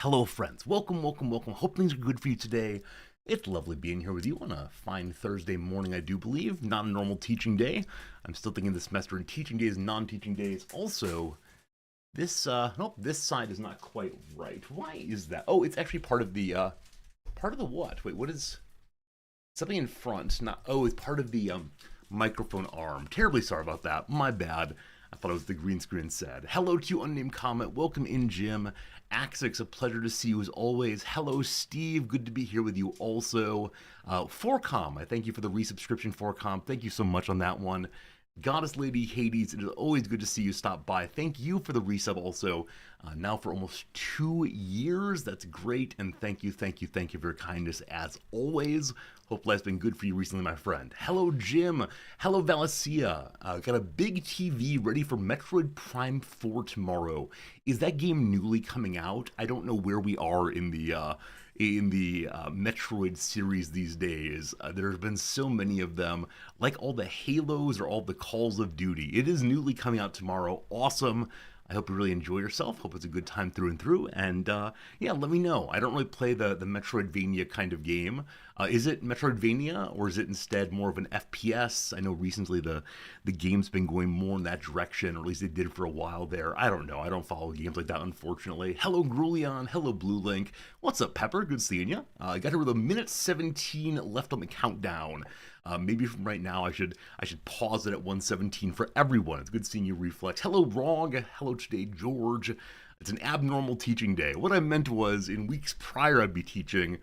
Hello, friends. Welcome, welcome, welcome. Hope things are good for you today. It's lovely being here with you on a fine Thursday morning, I do believe. Not a normal teaching day. I'm still thinking this semester in teaching days, non-teaching days. Also, nope, this side is not quite right. Why is that? Oh, it's actually part of the what? Wait, what is something in front? Not. Oh, it's part of the microphone arm. Terribly sorry about that. My bad. I thought it was the green screen said. Hello to you, unnamed comment. Welcome in, Jim. Axix, a pleasure to see you as always. Hello, Steve. Good to be here with you also. Forcom, I thank you for the resubscription, Forcom. Thank you so much on that one. Goddess Lady Hades, it is always good to see you stop by. Thank you for the resub also. Now for almost 2 years. That's great. And thank you, thank you, thank you for your kindness as always. Hope life's been good for you recently, my friend. Hello, Jim. Hello, Valencia. Got a big TV ready for Metroid Prime 4 tomorrow. Is that game newly coming out? I don't know where we are in the Metroid series these days. There's been so many of them, like all the Halos or all the Calls of Duty. It is newly coming out tomorrow. Awesome. I hope you really enjoy yourself. Hope it's a good time through and through. And yeah, let me know. I don't really play the Metroidvania kind of game. Is it Metroidvania or is it instead more of an FPS? I know recently the game's been going more in that direction, or at least they did for a while there. I don't know. I don't follow games like that, unfortunately. Hello, Grulion. Hello, Blue Link. What's up, Pepper? Good seeing you. I got here with a minute 17 left on the countdown. Maybe from right now I should pause it at 117 for everyone. It's good seeing you, Reflex. Hello, Rog. Hello today, George. It's an abnormal teaching day. What I meant was in weeks prior I'd be teaching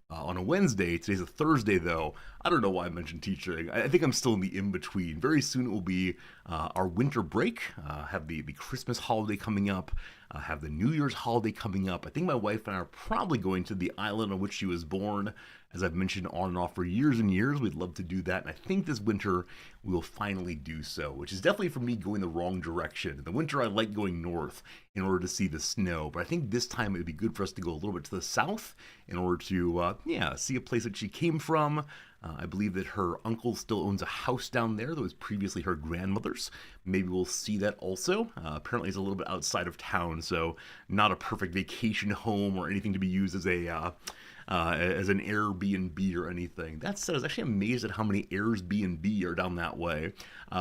on a Wednesday. Today's a Thursday, though. I don't know why I mentioned teaching. I think I'm still in the in-between. Very soon it will be our winter break. Have the Christmas holiday coming up. Have the New Year's holiday coming up. I think my wife and I are probably going to the island on which she was born. As I've mentioned on and off for years and years, we'd love to do that. And I think this winter we will finally do so, which is definitely for me going the wrong direction. In the winter, I like going north in order to see the snow. But I think this time it would be good for us to go a little bit to the south in order to, see a place that she came from. I believe that her uncle still owns a house down there that was previously her grandmother's. Maybe we'll see that also. Apparently, it's a little bit outside of town, so not a perfect vacation home or anything to be used as an Airbnb or anything. That said, I was actually amazed at how many Airbnb are down that way,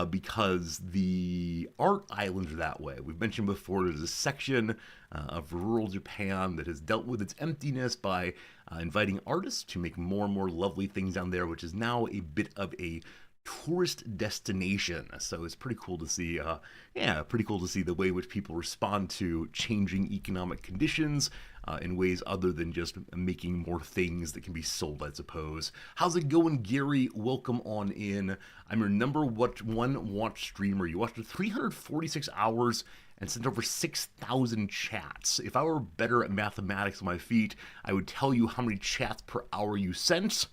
because the art islands are that way. We've mentioned before there's a section of rural Japan that has dealt with its emptiness by inviting artists to make more and more lovely things down there, which is now a bit of a tourist destination. So it's pretty cool to see, pretty cool to see the way in which people respond to changing economic conditions in ways other than just making more things that can be sold, I suppose. How's it going, Gary? Welcome on in. I'm your number one watch streamer. You watched 346 hours and sent over 6,000 chats. If I were better at mathematics on my feet, I would tell you how many chats per hour you sent.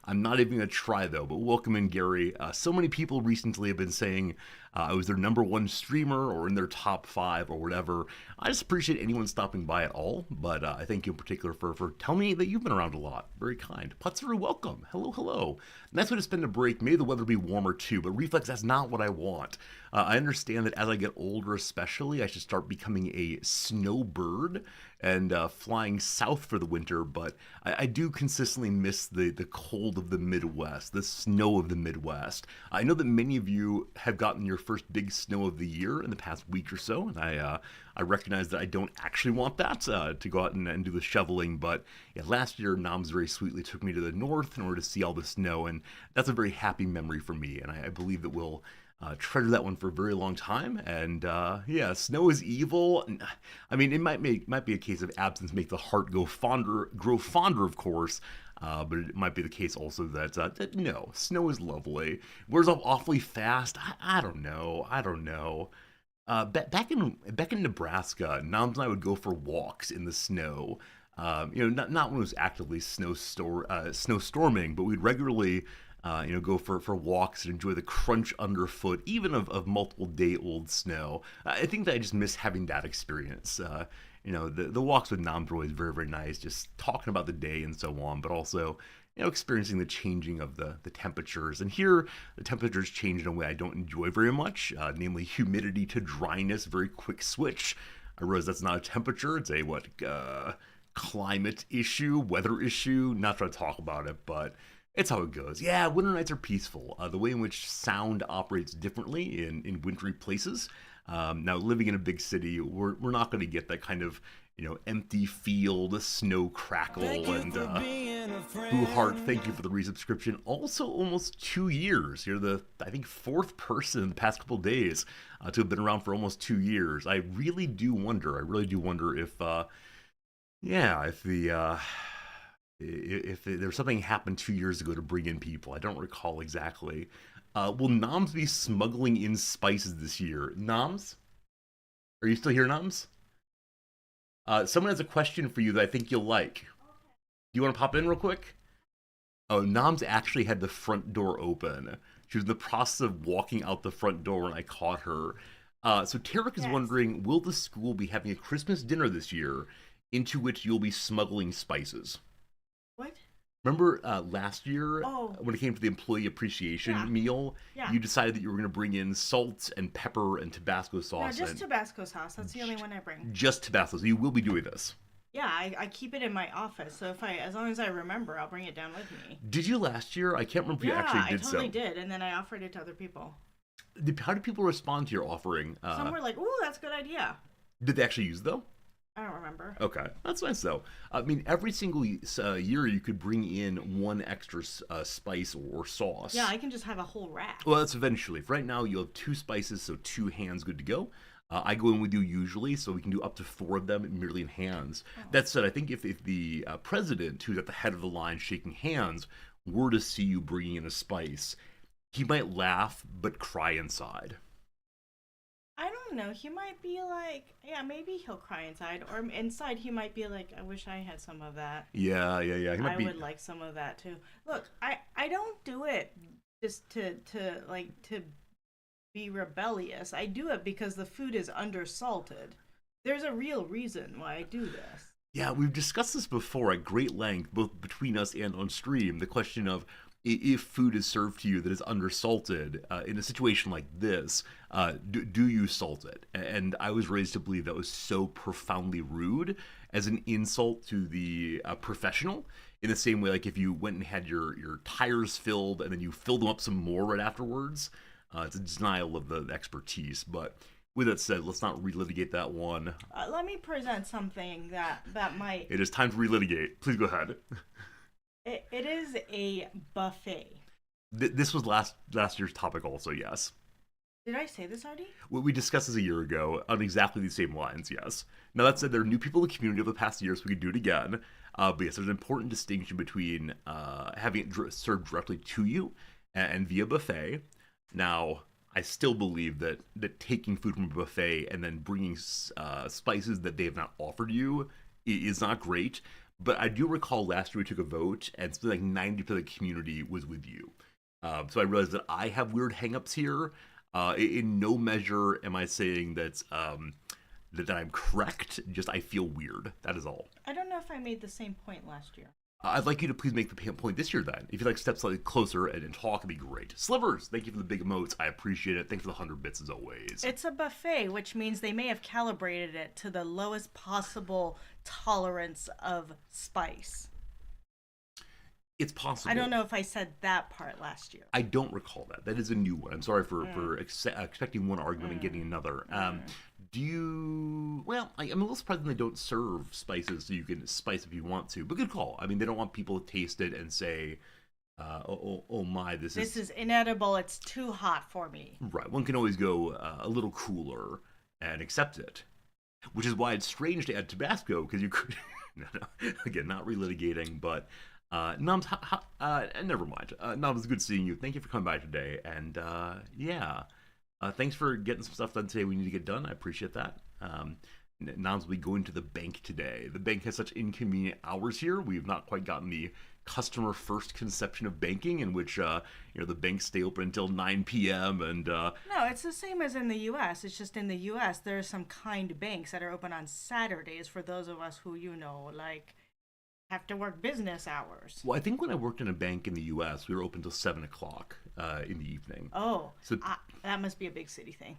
I'm not even going to try, though, but welcome in, Gary. So many people recently have been saying I was their number one streamer or in their top 5 or whatever. I just appreciate anyone stopping by at all, but I thank you in particular for telling me that you've been around a lot. Very kind. Putzeru, welcome. Hello, hello. Nice way to spend a break. Maybe the weather be warmer, too, but Reflex, that's not what I want. I understand that as I get older especially, I should start becoming a snowbird and flying south for the winter, but I do consistently miss the cold of the Midwest, the snow of the Midwest. I know that many of you have gotten your first big snow of the year in the past week or so, and I recognize that I don't actually want that to go out and do the shoveling, but yeah, last year Noms very sweetly took me to the north in order to see all the snow, and that's a very happy memory for me, and I believe that we'll treasure that one for a very long time. And yeah, snow is evil. I mean, it might be a case of absence make the heart grow fonder, of course. But it might be the case also that no, snow is lovely. Wears off awfully fast. I don't know. Back in Nebraska, Noms and I would go for walks in the snow. Not when it was actively snowstorming, but we'd regularly go for walks and enjoy the crunch underfoot, even of multiple day old snow. I think that I just miss having that experience. The walks with Noms were always very, very nice, just talking about the day and so on, but also, experiencing the changing of the temperatures. And here, the temperatures change in a way I don't enjoy very much, namely humidity to dryness, very quick switch. I realize that's not a temperature. It's a climate issue, weather issue. Not trying to talk about it, but it's how it goes. Yeah, winter nights are peaceful. The way in which sound operates differently in wintry places. Now, living in a big city, we're not going to get that kind of empty field, snow crackle, and Boo Heart, thank you for the resubscription. Also, almost 2 years. You're the, I think, fourth person in the past couple of days to have been around for almost 2 years. I really do wonder. If, if there's something happened 2 years ago to bring in people. I don't recall exactly. Will Noms be smuggling in spices this year? Noms? Are you still here, Noms? Someone has a question for you that I think you'll like. Do you want to pop in real quick? Oh, Noms actually had the front door open. She was in the process of walking out the front door when I caught her. So Tarek is wondering, will the school be having a Christmas dinner this year into which you'll be smuggling spices? What? Remember last year when it came to the employee appreciation meal, you decided that you were going to bring in salt and pepper and Tabasco sauce. No, just Tabasco sauce. That's the only one I bring. Just Tabasco. So you will be doing this. Yeah, I keep it in my office. So as long as I remember, I'll bring it down with me. Did you last year? I can't remember if you actually did so. Yeah, I totally did. And then I offered it to other people. How did people respond to your offering? Some were like, "Ooh, that's a good idea." Did they actually use it, though? I don't remember. Okay, that's nice though. I mean, every single year you could bring in one extra spice or sauce. Yeah, I can just have a whole rack. Well, that's eventually. For right now, you have 2 spices, so 2 hands good to go. I go in with you usually, so we can do up to 4 of them merely in hands. Oh. That said, I think if the president, who's at the head of the line shaking hands, were to see you bringing in a spice, he might laugh but cry inside. I don't know. He might be like, yeah, maybe he'll cry inside. Or inside he might be like, I wish I had some of that. Yeah. I would like some of that too. Look, I don't do it just to be rebellious. I do it because the food is undersalted. There's a real reason why I do this. Yeah, we've discussed this before at great length, both between us and on stream. The question of if food is served to you that is undersalted in a situation like this, do you salt it? And I was raised to believe that was so profoundly rude as an insult to the professional. In the same way, like if you went and had your tires filled and then you filled them up some more right afterwards, it's a denial of the expertise. But with that said, let's not relitigate that one. Let me present something that might... It is time to relitigate. Please go ahead. It is a buffet. This was last year's topic also, yes. Did I say this already? We discussed this a year ago on exactly the same lines, yes. Now that said, there are new people in the community over the past year, so we could do it again. But yes, there's an important distinction between having it served directly to you and via buffet. Now, I still believe that taking food from a buffet and then bringing spices that they have not offered you is not great. But I do recall last year we took a vote, and something like 90% of the community was with you. So I realized that I have weird hangups here. In no measure am I saying that I'm correct. Just I feel weird. That is all. I don't know if I made the same point last year. I'd like you to please make the point this year then. If you'd like to step slightly closer and talk, it'd be great. Slivers, thank you for the big emotes. I appreciate it. Thanks for the 100 bits as always. It's a buffet, which means they may have calibrated it to the lowest possible tolerance of spice. It's possible. I don't know if I said that part last year. I don't recall that. That is a new one. I'm sorry for expecting one argument and getting another. Do you... Well, I'm a little surprised when they don't serve spices so you can spice if you want to. But good call. I mean, they don't want people to taste it and say, oh my, this is inedible. It's too hot for me. Right. One can always go a little cooler and accept it. Which is why it's strange to add Tabasco, because you could... no, again, not relitigating, but... Noms, never mind. Noms, it's good seeing you. Thank you for coming by today. And, thanks for getting some stuff done today we need to get done. I appreciate that. Noms will be going to the bank today. The bank has such inconvenient hours here. We've not quite gotten the customer-first conception of banking in which, the banks stay open until 9 p.m. and... No, it's the same as in the U.S. It's just in the U.S. there are some kind banks that are open on Saturdays for those of us who, like... have to work business hours. Well, I think when I worked in a bank in the U.S., we were open till 7 o'clock in the evening. Oh, So that must be a big city thing.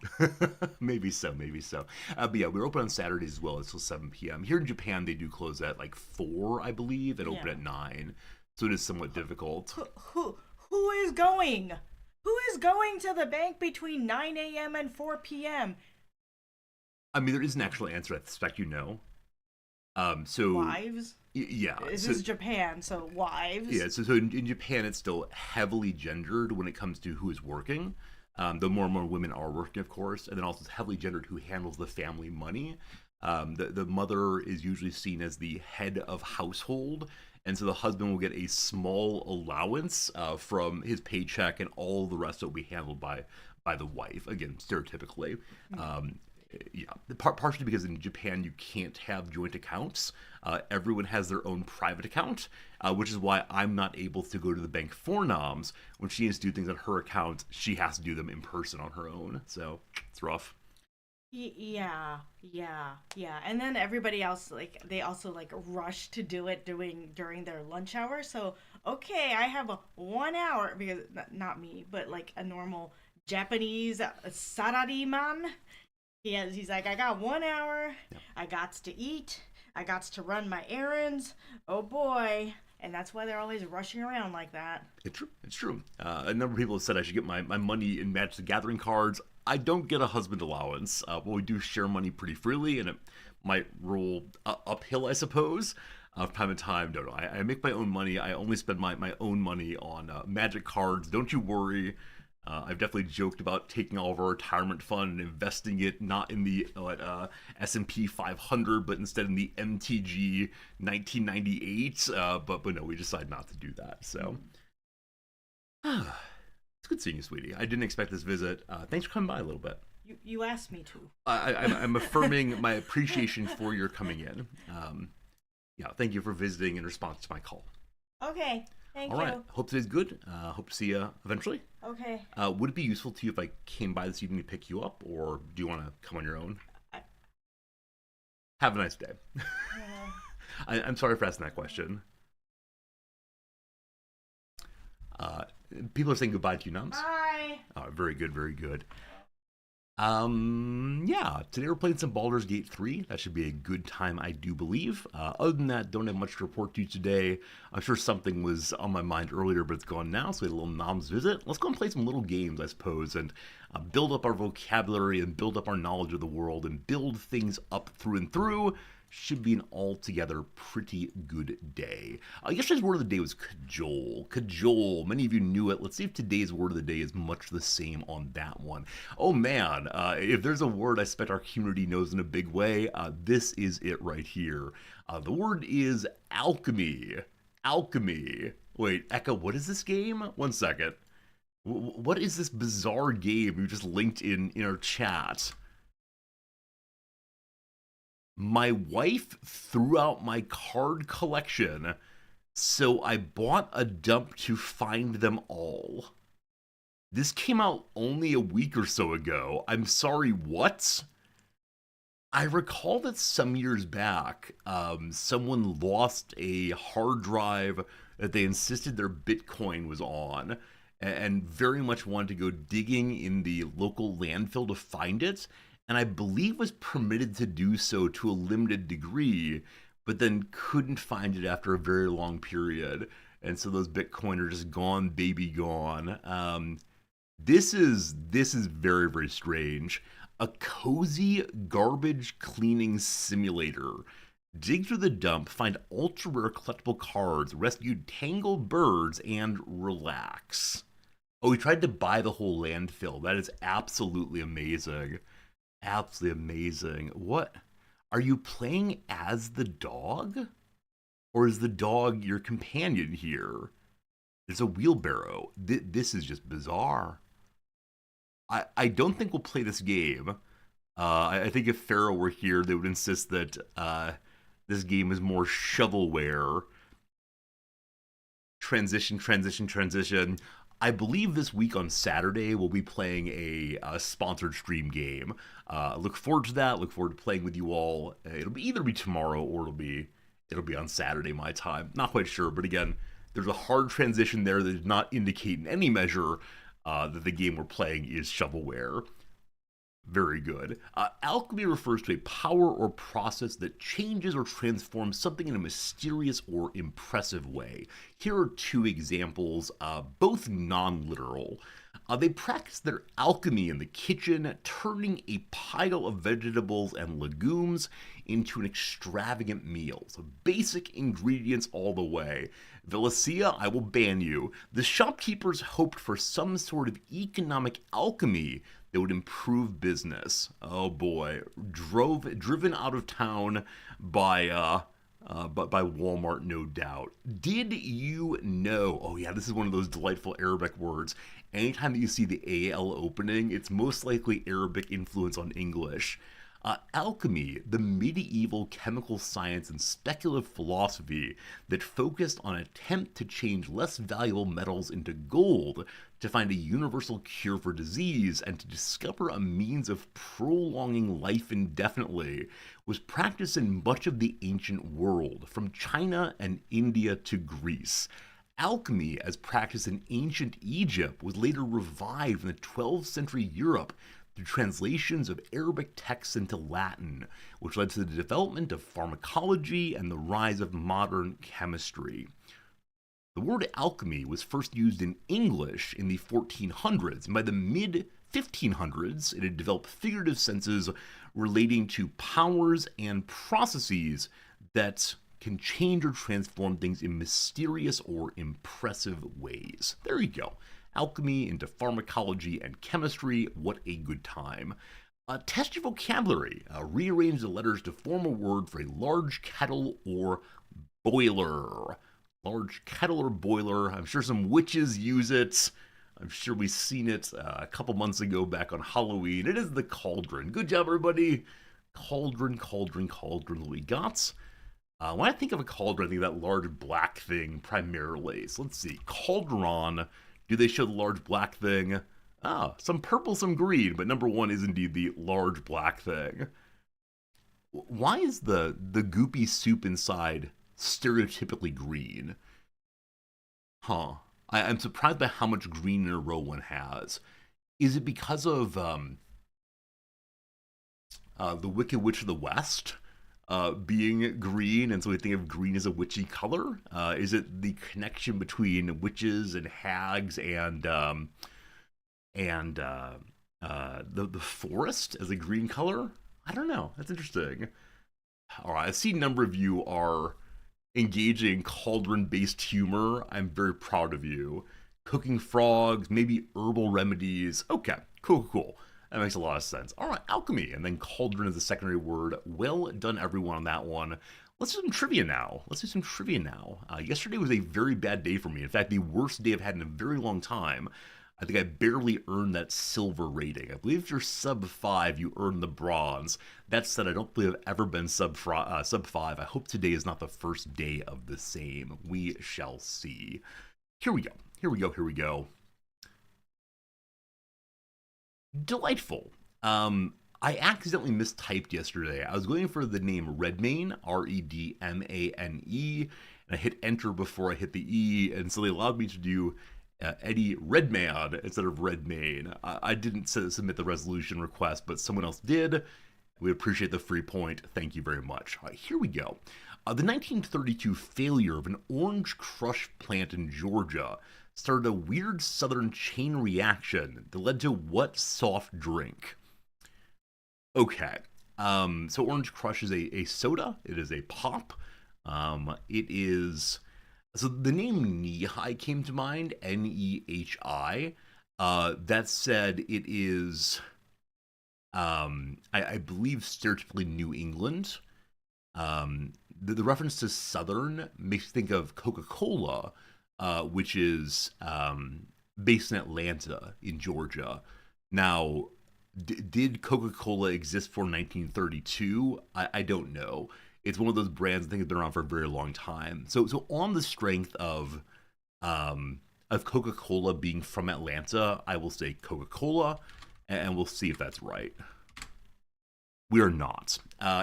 maybe so, maybe so. But yeah, we were open on Saturdays as well until 7 p.m. Here in Japan, they do close at like 4, I believe, and open Yeah. at 9. So it is somewhat difficult. Who is going? Who is going to the bank between 9 a.m. and 4 p.m.? I mean, there is an actual answer. I suspect you know. So Wives? yeah, This so is Japan, so wives. yeah, so in Japan, it's still heavily gendered when it comes to who is working. Though more and more women are working, of course, and then also it's heavily gendered who handles the family money. The mother is usually seen as the head of household, and so the husband will get a small allowance from his paycheck, and all the rest will be handled by the wife. Again, stereotypically. Yeah, partially because in Japan you can't have joint accounts. Everyone has their own private account, which is why I'm not able to go to the bank for Noms. When she needs to do things on her account, she has to do them in person on her own. So it's rough. Yeah. And then everybody else, like, they also like rush to do it during their lunch hour. So okay, I have a 1 hour because not me, but like a normal Japanese sarariman. He's like, I got 1 hour. Yep. I got to eat. I got to run my errands. Oh boy. And that's why they're always rushing around like that. It's true. It's true. A number of people have said I should get my money in Magic the Gathering cards. I don't get a husband allowance, but we do share money pretty freely, and it might roll uphill, I suppose. From time to time, no. I make my own money. I only spend my own money on Magic cards. Don't you worry. I've definitely joked about taking all of our retirement fund and investing it not in the S&P 500, but instead in the MTG 1998. But no, we decided not to do that. So it's good seeing you, sweetie. I didn't expect this visit. Thanks for coming by a little bit. You asked me to. I'm affirming my appreciation for your coming in. Yeah, thank you for visiting in response to my call. Okay. Thank All you. right. Hope today's good. Hope to see you eventually. Okay. Would it be useful to you if I came by this evening to pick you up, or do you want to come on your own? I- Have a nice day. Uh, I'm sorry for asking that question. People are saying goodbye to you, Nums. bye. Very good, very good. Yeah, today we're playing some Baldur's Gate 3. That should be a good time, I do believe. Other than that, don't have much to report to you today. I'm sure something was on my mind earlier, but it's gone now, so we had a little Noms visit. Let's go and play some little games, I suppose, and build up our vocabulary and build up our knowledge of the world and build things up through and through. Should be an altogether pretty good day. Yesterday's word of the day was cajole. Cajole. Many of you knew it. Let's see if today's word of the day is much the same on that one. Oh man, if there's a word I expect our community knows in a big way, this is it right here. The word is alchemy. Alchemy. Wait, Eka, what is this game? One second. What is this bizarre game you just linked in our chat? My wife threw out my card collection, so I bought a dump to find them all. This came out only a week or so ago. I'm sorry, what? I recall that some years back, someone lost a hard drive that they insisted their Bitcoin was on, and very much wanted to go digging in the local landfill to find it, and I believe was permitted to do so to a limited degree, but then couldn't find it after a very long period. And so those Bitcoin are just gone, baby, gone. This is very, very strange. A cozy garbage cleaning simulator. Dig through the dump, find ultra rare collectible cards, rescue tangled birds, and relax. Oh, we tried to buy the whole landfill. That is absolutely amazing. Absolutely amazing. What? Are you playing as the dog? Or is the dog your companion here? There's a wheelbarrow. This is just bizarre. I don't think we'll play this game. I think if Pharaoh were here, they would insist that this game is more shovelware. Transition. I believe this week on Saturday we'll be playing a sponsored stream game. Look forward to that. Look forward to playing with you all. It'll either be tomorrow or it'll be It'll be on Saturday my time. Not quite sure, but again, there's a hard transition there that does not indicate in any measure that the game we're playing is shovelware. Very good. Alchemy refers to a power or process that changes or transforms something in a mysterious or impressive way. Here are two examples, both non literal. They practice their alchemy in the kitchen, turning a pile of vegetables and legumes into an extravagant meal. So basic ingredients all the way. Valencia, I will ban you. The shopkeepers hoped for some sort of economic alchemy that would improve business. Oh boy, driven out of town by Walmart, no doubt. Did you know? Oh yeah, this is one of those delightful Arabic words. Anytime that you see the AL opening, it's most likely Arabic influence on English. Alchemy, the medieval chemical science and speculative philosophy that focused on an attempt to change less valuable metals into gold, to find a universal cure for disease, and to discover a means of prolonging life indefinitely, was practiced in much of the ancient world, from China and India to Greece. Alchemy, as practiced in ancient Egypt, was later revived in the 12th century Europe through translations of Arabic texts into Latin, which led to the development of pharmacology and the rise of modern chemistry. The word alchemy was first used in English in the 1400s, and by the mid 1500s, it had developed figurative senses relating to powers and processes that can change or transform things in mysterious or impressive ways. There you go. Alchemy into pharmacology and chemistry. What a good time. Test your vocabulary. Rearrange the letters to form a word for a large kettle or boiler. Large kettle or boiler. I'm sure some witches use it. I'm sure we've seen it a couple months ago back on Halloween. It is the cauldron. Good job, everybody. Cauldron, cauldron, cauldron. We got. When I think of a cauldron, I think of that large black thing primarily. So let's see. Cauldron. Do they show the large black thing? Ah, some purple, some green, but number one is indeed the large black thing. Why is the goopy soup inside stereotypically green? Huh. I'm surprised by how much green in a row one has. Is it because of the Wicked Witch of the West being green, and so we think of green as a witchy color? Is it the connection between witches and hags and the forest as a green color? I don't know. That's interesting. All right, I see a number of you are engaging cauldron-based humor. I'm very proud of you. Cooking frogs, maybe herbal remedies. Okay, cool. That makes a lot of sense. All right, alchemy, and then cauldron is the secondary word. Well done, everyone, on that one. Let's do some trivia now. Yesterday was a very bad day for me. In fact, the worst day I've had in a very long time. I think I barely earned that silver rating. I believe if you're sub 5, you earn the bronze. That said, I don't believe I've ever been sub 5. I hope today is not the first day of the same. We shall see. Here we go. Delightful. I accidentally mistyped yesterday. I was going for the name Redmayne, Redmane, and I hit enter before I hit the E, and so they allowed me to do Eddie Redman instead of Redmayne. I didn't submit the resolution request, but someone else did. We appreciate the free point. Thank you very much. All right, here we go. The 1932 failure of an orange crush plant in Georgia started a weird southern chain reaction that led to what soft drink? Okay, so Orange Crush is a soda. It is a pop. It is... So the name Nehi came to mind, Nehi. That said, it is, I believe, stereotypically New England. The reference to Southern makes me think of Coca-Cola, which is based in Atlanta, in Georgia. Now, did Coca-Cola exist for 1932? I don't know. It's one of those brands I think has been around for a very long time. So on the strength of Coca-Cola being from Atlanta, I will say Coca-Cola, and we'll see if that's right. We are not.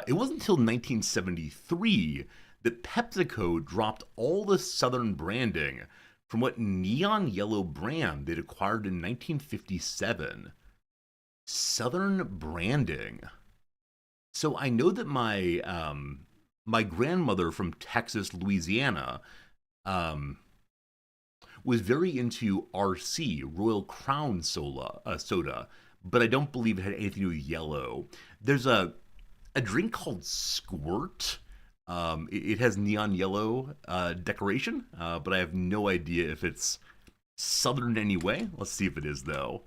It wasn't until 1973 that PepsiCo dropped all the Southern branding from what neon yellow brand they'd acquired in 1957. Southern branding. So I know that my grandmother from Texas, Louisiana, um, was very into RC, Royal Crown soda, but I don't believe it had anything to do with yellow. There's a drink called Squirt. It has neon yellow decoration, but I have no idea if it's Southern in any way. Let's see if it is, though.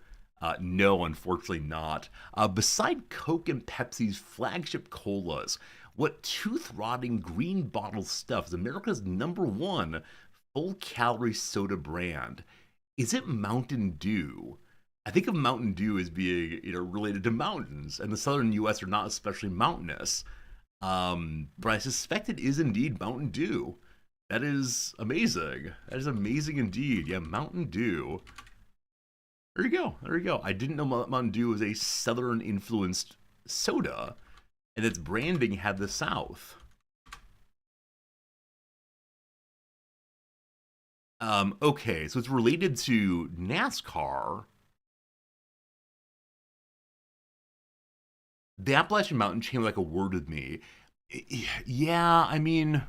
No, unfortunately not. Beside Coke and Pepsi's flagship colas, what tooth-rotting green bottle stuff is America's #1 full-calorie soda brand? Is it Mountain Dew? I think of Mountain Dew as being, related to mountains, and the southern U.S. are not especially mountainous. But I suspect it is indeed Mountain Dew. That is amazing. That is amazing indeed. Yeah, Mountain Dew. There you go. There you go. I didn't know Mountain Dew was a southern-influenced soda, and its branding had the South. Okay, so it's related to NASCAR. The Appalachian Mountain chain like a word with me. Yeah, I mean,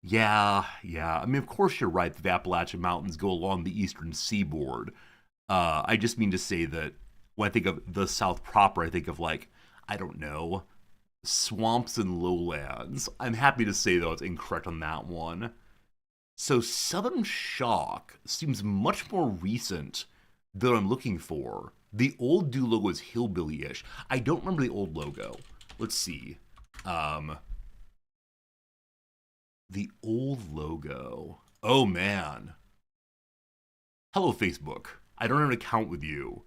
yeah. I mean, of course you're right that the Appalachian Mountains go along the eastern seaboard. I just mean to say that when I think of the South proper, I think of like, I don't know, swamps and lowlands. I'm happy to say, though, it's incorrect on that one. So Southern Shock seems much more recent than I'm looking for. The old Dew logo is hillbilly-ish. I don't remember the old logo. Let's see. The old logo. Oh, man. Hello, Facebook. I don't have an account with you.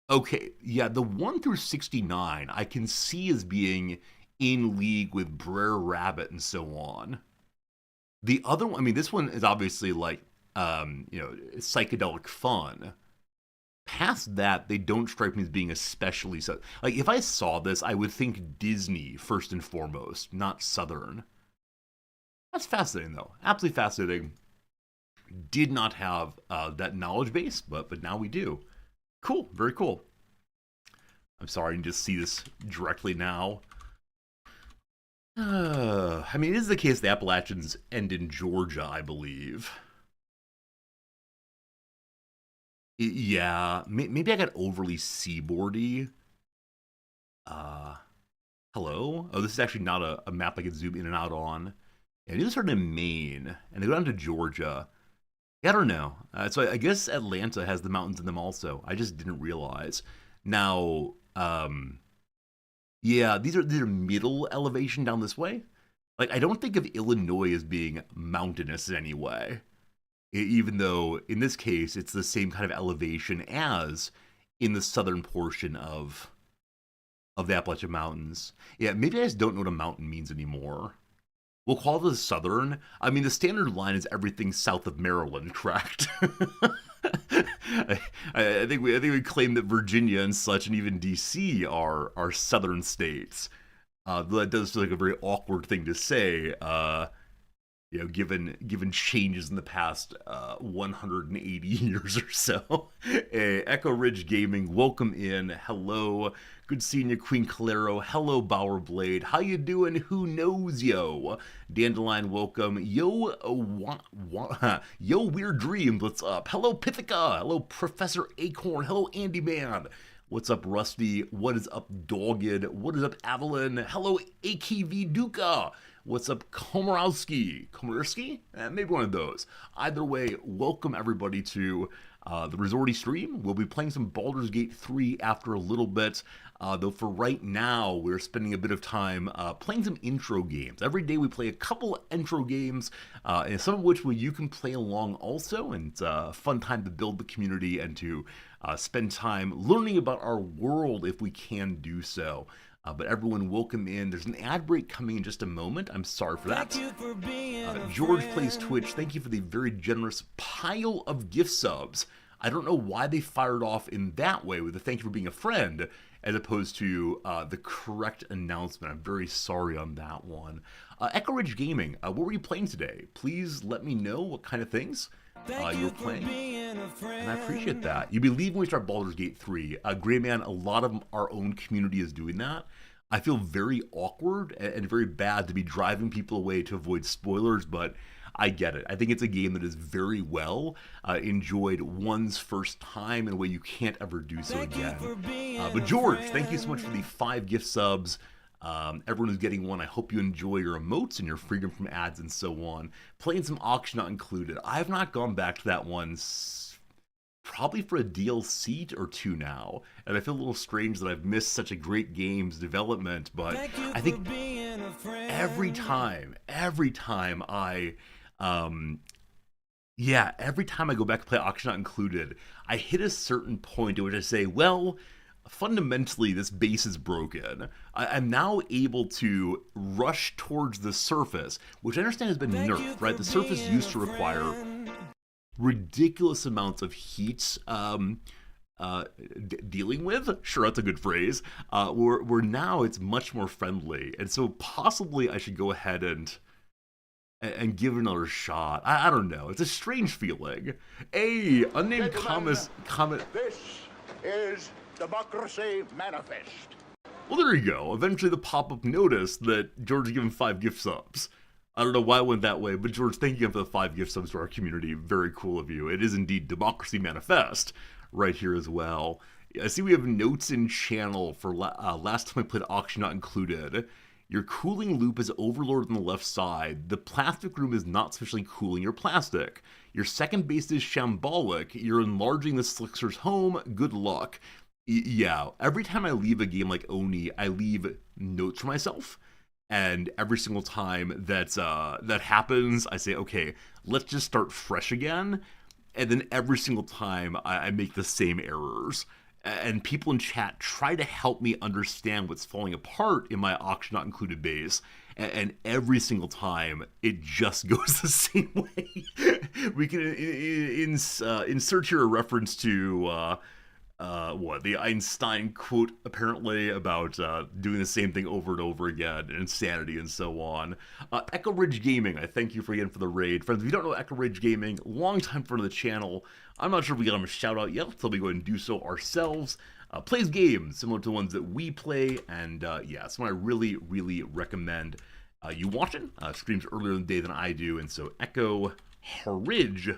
Okay, yeah, the 1 through 69 I can see as being in league with Brer Rabbit and so on. The other one, I mean, this one is obviously like, psychedelic fun. Past that, they don't strike me as being especially so. Like, if I saw this, I would think Disney first and foremost, not Southern. That's fascinating, though. Absolutely fascinating. Did not have that knowledge base, but now we do. Cool, very cool. I'm sorry, I can just see this directly now. I mean, it is the case the Appalachians end in Georgia, I believe. Yeah, maybe I got overly seaboardy. Uh, Hello? Oh, this is actually not a map I can zoom in and out on. Yeah, these are in Maine, and they go down to Georgia. Yeah, I don't know. So I guess Atlanta has the mountains in them also. I just didn't realize. Now, yeah, these are middle elevation down this way. Like, I don't think of Illinois as being mountainous in any way. Even though, in this case, it's the same kind of elevation as in the southern portion of the Appalachian Mountains. Yeah, maybe I just don't know what a mountain means anymore. We'll call this southern. I mean, the standard line is everything south of Maryland, correct? I think we claim that Virginia and such, and even D.C. are southern states. Though that does feel like a very awkward thing to say. Given changes in the past 180 years or so. Echo Ridge Gaming, welcome in. Hello. Good seeing you, Queen Calero. Hello, Bower Blade. How you doing? Who knows, yo? Dandelion, welcome. Yo, yo, Weird Dreams, what's up? Hello, Pithica. Hello, Professor Acorn. Hello, Andy Man. What's up, Rusty? What is up, Dogged? What is up, Avalon? Hello, AKV Duca. What's up, Komorowski? Maybe one of those. Either way, welcome everybody to the Resorty stream. We'll be playing some Baldur's Gate 3 after a little bit. Though for right now, we're spending a bit of time playing some intro games. Every day we play a couple intro games, and some of which you can play along also. And it's a fun time to build the community and to spend time learning about our world if we can do so. But everyone, welcome in. There's an ad break coming in just a moment. I'm sorry for that. George Plays Twitch, thank you for the very generous pile of gift subs. I don't know why they fired off in that way with a thank you for being a friend, as opposed to the correct announcement. I'm very sorry on that one. Echo Ridge Gaming, what were you playing today? Please let me know what kind of things you were playing, and I appreciate that. You'll be leaving when we start Baldur's Gate 3. Gray Man, a lot of our own community is doing that. I feel very awkward and very bad to be driving people away to avoid spoilers, but I get it. I think it's a game that is very well enjoyed one's first time in a way you can't ever do so again. But George, thank you so much for the 5 gift subs. Everyone who's getting one, I hope you enjoy your emotes and your freedom from ads and so on. Playing some Auction Not Included. I have not gone back to that one probably for a DLC or 2 now, and I feel a little strange that I've missed such a great game's development, but I think every time I every time I go back to play Auction Not Included, I hit a certain point at which I say, well, fundamentally this base is broken. I'm now able to rush towards the surface, which I understand has been nerfed, right? The surface used to require ridiculous amounts of heat dealing with. Sure, that's a good phrase. Where now it's much more friendly, and so possibly I should go ahead and give it another shot. I don't know. It's a strange feeling. A unnamed comment. This is Democracy Manifest. Well, there you go. Eventually, the pop-up noticed that George gave him 5 gift subs. I don't know why it went that way, but George, thank you again for the 5 gift subs to our community. Very cool of you. It is indeed Democracy Manifest right here as well. I see we have notes in channel for last time I played Auction Not Included. Your cooling loop is overloaded on the left side. The plastic room is not sufficiently cooling your plastic. Your second base is shambolic. You're enlarging the Slickster's home. Good luck. Yeah, every time I leave a game like Oni, I leave notes for myself. And every single time that happens, I say, okay, let's just start fresh again. And then every single time, I make the same errors. And people in chat try to help me understand what's falling apart in my Auction Not Included base. And every single time, it just goes the same way. We can insert here a reference to the Einstein quote, apparently, about doing the same thing over and over again, insanity and so on. Echo Ridge Gaming, I thank you again for the raid. Friends, if you don't know Echo Ridge Gaming, long time friend of the channel. I'm not sure if we got him a shout out yet, so we go ahead and do so ourselves. Plays games similar to the ones that we play, and someone I really, really recommend you watching. Streams earlier in the day than I do, and so Echo Ridge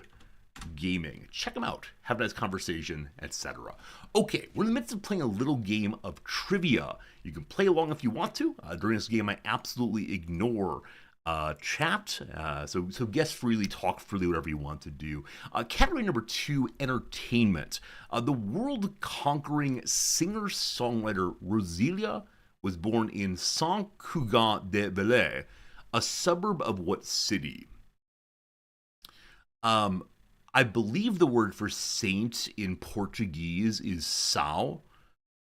Gaming. Check them out. Have a nice conversation, etc. Okay, we're in the midst of playing a little game of trivia. You can play along if you want to. During this game, I absolutely ignore chat. So guess freely, talk freely, whatever you want to do. Category number 2, entertainment. The world-conquering singer-songwriter Roselia was born in Saint-Cugat-de-Velay, a suburb of what city? I believe the word for saint in Portuguese is são,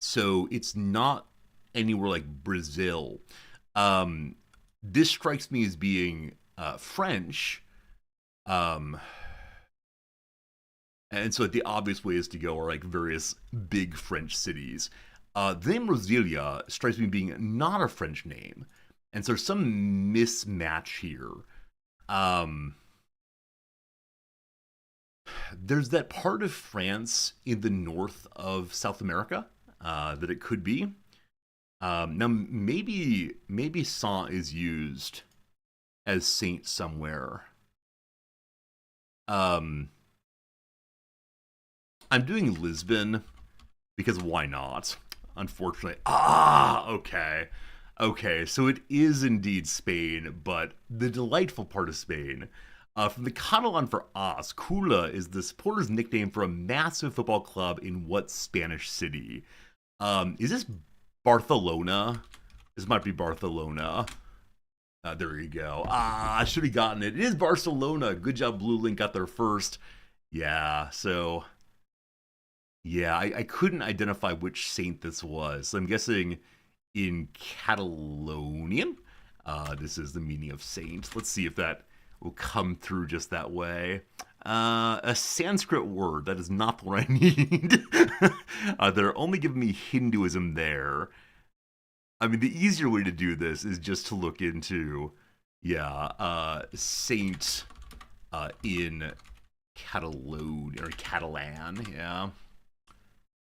so it's not anywhere like Brazil. This strikes me as being French, and so the obvious ways to go are like various big French cities. The name Roselia strikes me as being not a French name, and so there's some mismatch here. There's that part of France in the north of South America that it could be. Now, maybe Saint is used as saint somewhere. I'm doing Lisbon because why not? Unfortunately. Okay. Okay, so it is indeed Spain, but the delightful part of Spain. From the Catalan for As, Cula is the supporter's nickname for a massive football club in what Spanish city? Is this Barcelona? This might be Barcelona. There you go. I should have gotten it. It is Barcelona. Good job, Blue Link got there first. Yeah, so... Yeah, I couldn't identify which saint this was. So I'm guessing in Catalonian, this is the meaning of saint. Let's see if that will come through just that way. A Sanskrit word. That is not what I need. They're only giving me Hinduism there. I mean, the easier way to do this is just to look into, Saint in Catalan, yeah.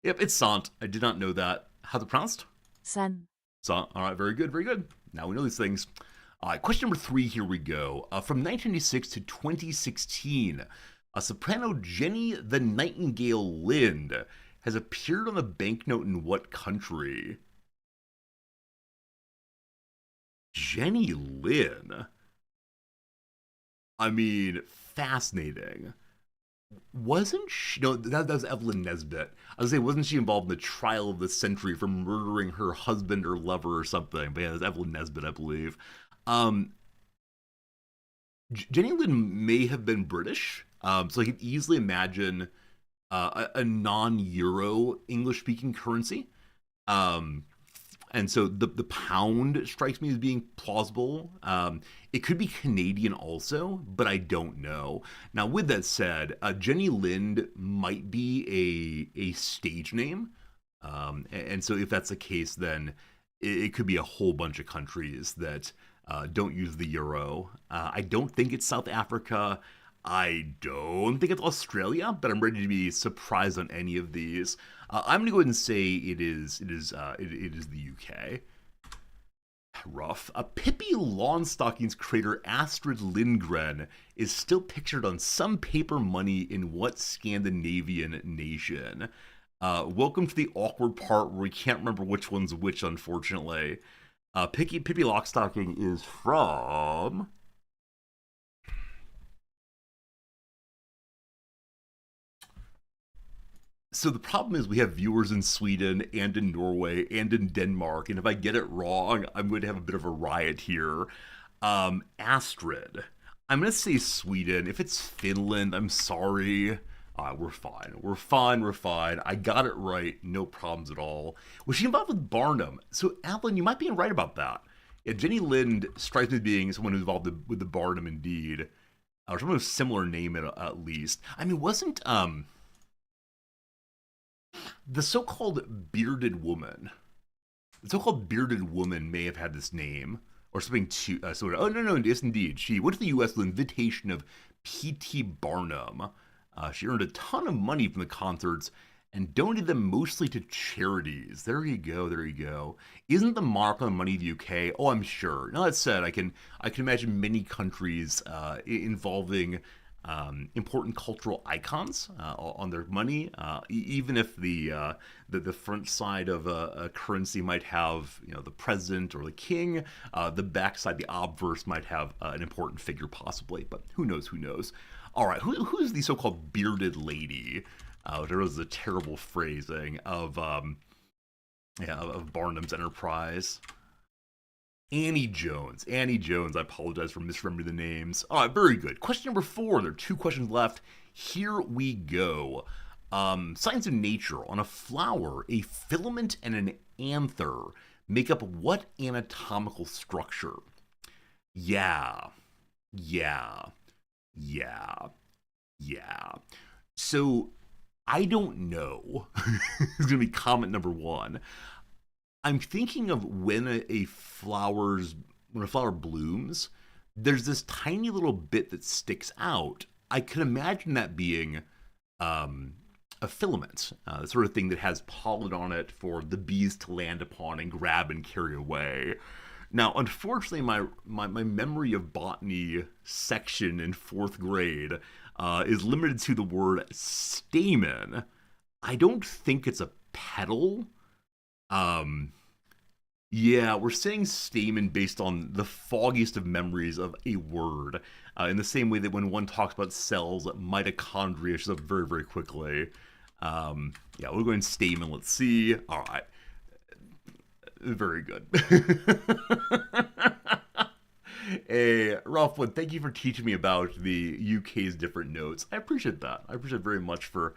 Yep, it's Sant. I did not know that. How's it pronounced? Sant. Sant. All right, very good, very good. Now we know these things. All right, question number 3, here we go. From 1996 to 2016, soprano Jenny the Nightingale Lind has appeared on a banknote in what country? Jenny Lynn. I mean, fascinating. Wasn't she? No, that was Evelyn Nesbit. I was gonna say, wasn't she involved in the trial of the century for murdering her husband or lover or something? But yeah, that's Evelyn Nesbit, I believe. Jenny Lynn may have been British, so I could easily imagine a non-euro English-speaking currency. And so the pound strikes me as being plausible. It could be Canadian also, but I don't know. Now, with that said, Jenny Lind might be a stage name. And so if that's the case, then it could be a whole bunch of countries that don't use the euro. I don't think it's South Africa. I don't think it's Australia, but I'm ready to be surprised on any of these. I'm gonna go ahead and say it is the UK. Rough. Pippi Longstocking's creator Astrid Lindgren is still pictured on some paper money in what Scandinavian nation? Welcome to the awkward part where we can't remember which one's which, unfortunately. Pippi Longstocking is from... So the problem is we have viewers in Sweden and in Norway and in Denmark, and if I get it wrong, I'm going to have a bit of a riot here. Astrid. I'm going to say Sweden. If it's Finland, I'm sorry. We're fine. We're fine. I got it right. No problems at all. Was she involved with Barnum? So, Alan, you might be right about that. Yeah, Jenny Lind strikes me as being someone who's involved with the Barnum, indeed. Or someone with a similar name, at least. I mean, wasn't... the so-called bearded woman may have had this name or something to sort of. Oh no, yes indeed. She went to the U.S. with the invitation of P.T. Barnum. She earned a ton of money from the concerts and donated them mostly to charities. There you go. Isn't the mark on money the UK? Oh, I'm sure. Now that said, I can imagine many countries involving important cultural icons on their money, even if the front side of a currency might have, the president or the king, the backside, the obverse, might have an important figure possibly, but who knows. All right, who's the so-called bearded lady? There was a terrible phrasing of Barnum's enterprise. Annie Jones. I apologize for misremembering the names. All right, very good. Question number 4. There are 2 questions left. Here we go. Science and nature. On a flower, a filament and an anther make up what anatomical structure? Yeah. So, I don't know. It's going to be comment number 1. I'm thinking of when a flower blooms, there's this tiny little bit that sticks out. I could imagine that being a filament, the sort of thing that has pollen on it for the bees to land upon and grab and carry away. Now, unfortunately, my memory of botany section in 4th grade is limited to the word stamen. I don't think it's a petal. Yeah, we're saying stamen based on the foggiest of memories of a word. In the same way that when one talks about cells, mitochondria shows up very, very quickly. Yeah, we're going stamen. Let's see. All right. Very good. Hey, Ralphwood, thank you for teaching me about the UK's different notes. I appreciate that. I appreciate it very much for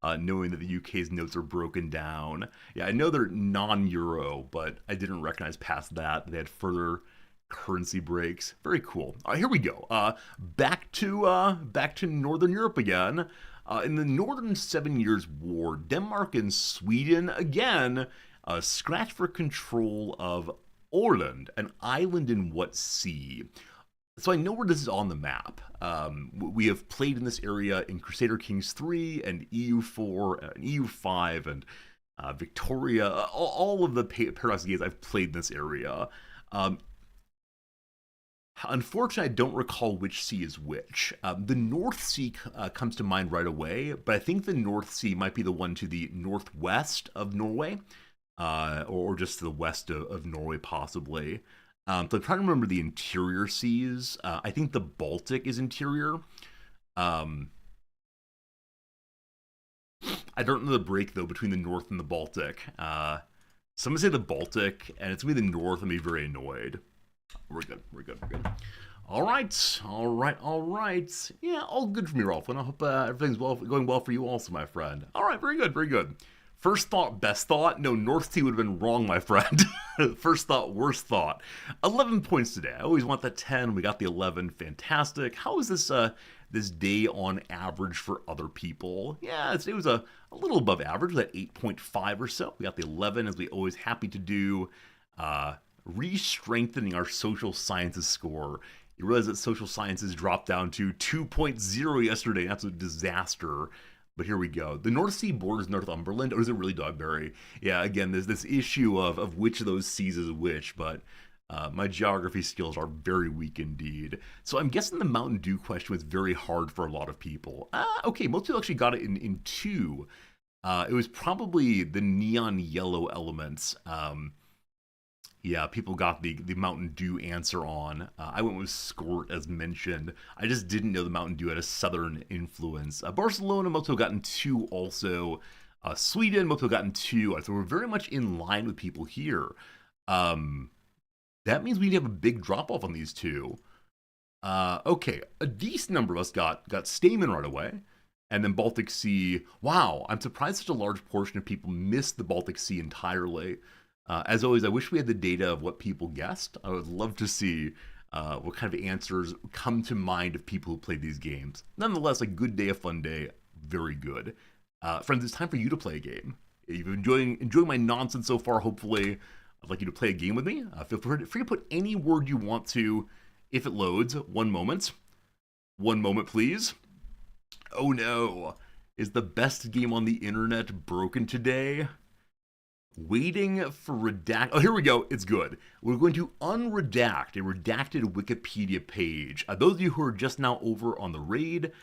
knowing that the UK's notes are broken down. Yeah, I know they're non-Euro, but I didn't recognize past that they had further Currency breaks. Very cool. All right, here we go. Back to Northern Europe again. In the Northern Seven Years' War, Denmark and Sweden again scratch for control of Åland, an island in what sea? So I know where this is on the map. We have played in this area in Crusader Kings 3 and EU4 and EU5 and Victoria. All of the Paradox games I've played in this area. Unfortunately, I don't recall which sea is which. The North Sea comes to mind right away, but I think the North Sea might be the one to the northwest of Norway, or just to the west of Norway, possibly. So I'm trying to remember the interior seas. I think the Baltic is interior. I don't know the break, though, between the North and the Baltic. So I'm going to say the Baltic, and it's going to be the North. I'm going to be very annoyed. We're good. All right. Yeah, all good for me, Rolf. And I hope everything's going well for you also, my friend. All right, very good. First thought, best thought. No, North Sea would have been wrong, my friend. First thought, worst thought. 11 points today. I always want the 10. We got the 11. Fantastic. How is this day on average for other people? Yeah, it was a little above average, that 8.5 or so. We got the 11, as we always happy to do. Re-strengthening our social sciences score. You realize that social sciences dropped down to 2.0 yesterday. That's a disaster. But here we go. The North Sea borders Northumberland. Or is it really Dogberry? Yeah, again, there's this issue of which of those seas is which, but my geography skills are very weak indeed. So I'm guessing the Mountain Dew question was very hard for a lot of people. Okay, most people actually got it in 2. It was probably the neon yellow elements. Yeah, people got the Mountain Dew answer on. I went with Squirt as mentioned. I just didn't know the Mountain Dew had a southern influence. Barcelona, most people got in 2 also. Sweden, most people got in 2. So we're very much in line with people here. That means we have a big drop off on these 2. Okay, a decent number of us got Stamen right away. And then Baltic Sea. Wow, I'm surprised such a large portion of people missed the Baltic Sea entirely. As always, I wish we had the data of what people guessed. I would love to see what kind of answers come to mind of people who played these games. Nonetheless, a good day, a fun day, very good. Friends, it's time for you to play a game. If you've been enjoying my nonsense so far, hopefully, I'd like you to play a game with me. Feel free to put any word you want to if it loads. 1 moment. 1 moment, please. Oh no. Is the best game on the internet broken today? Waiting for redact. Oh, here we go. It's good. We're going to unredact a redacted Wikipedia page. Those of you who are just now over on the raid,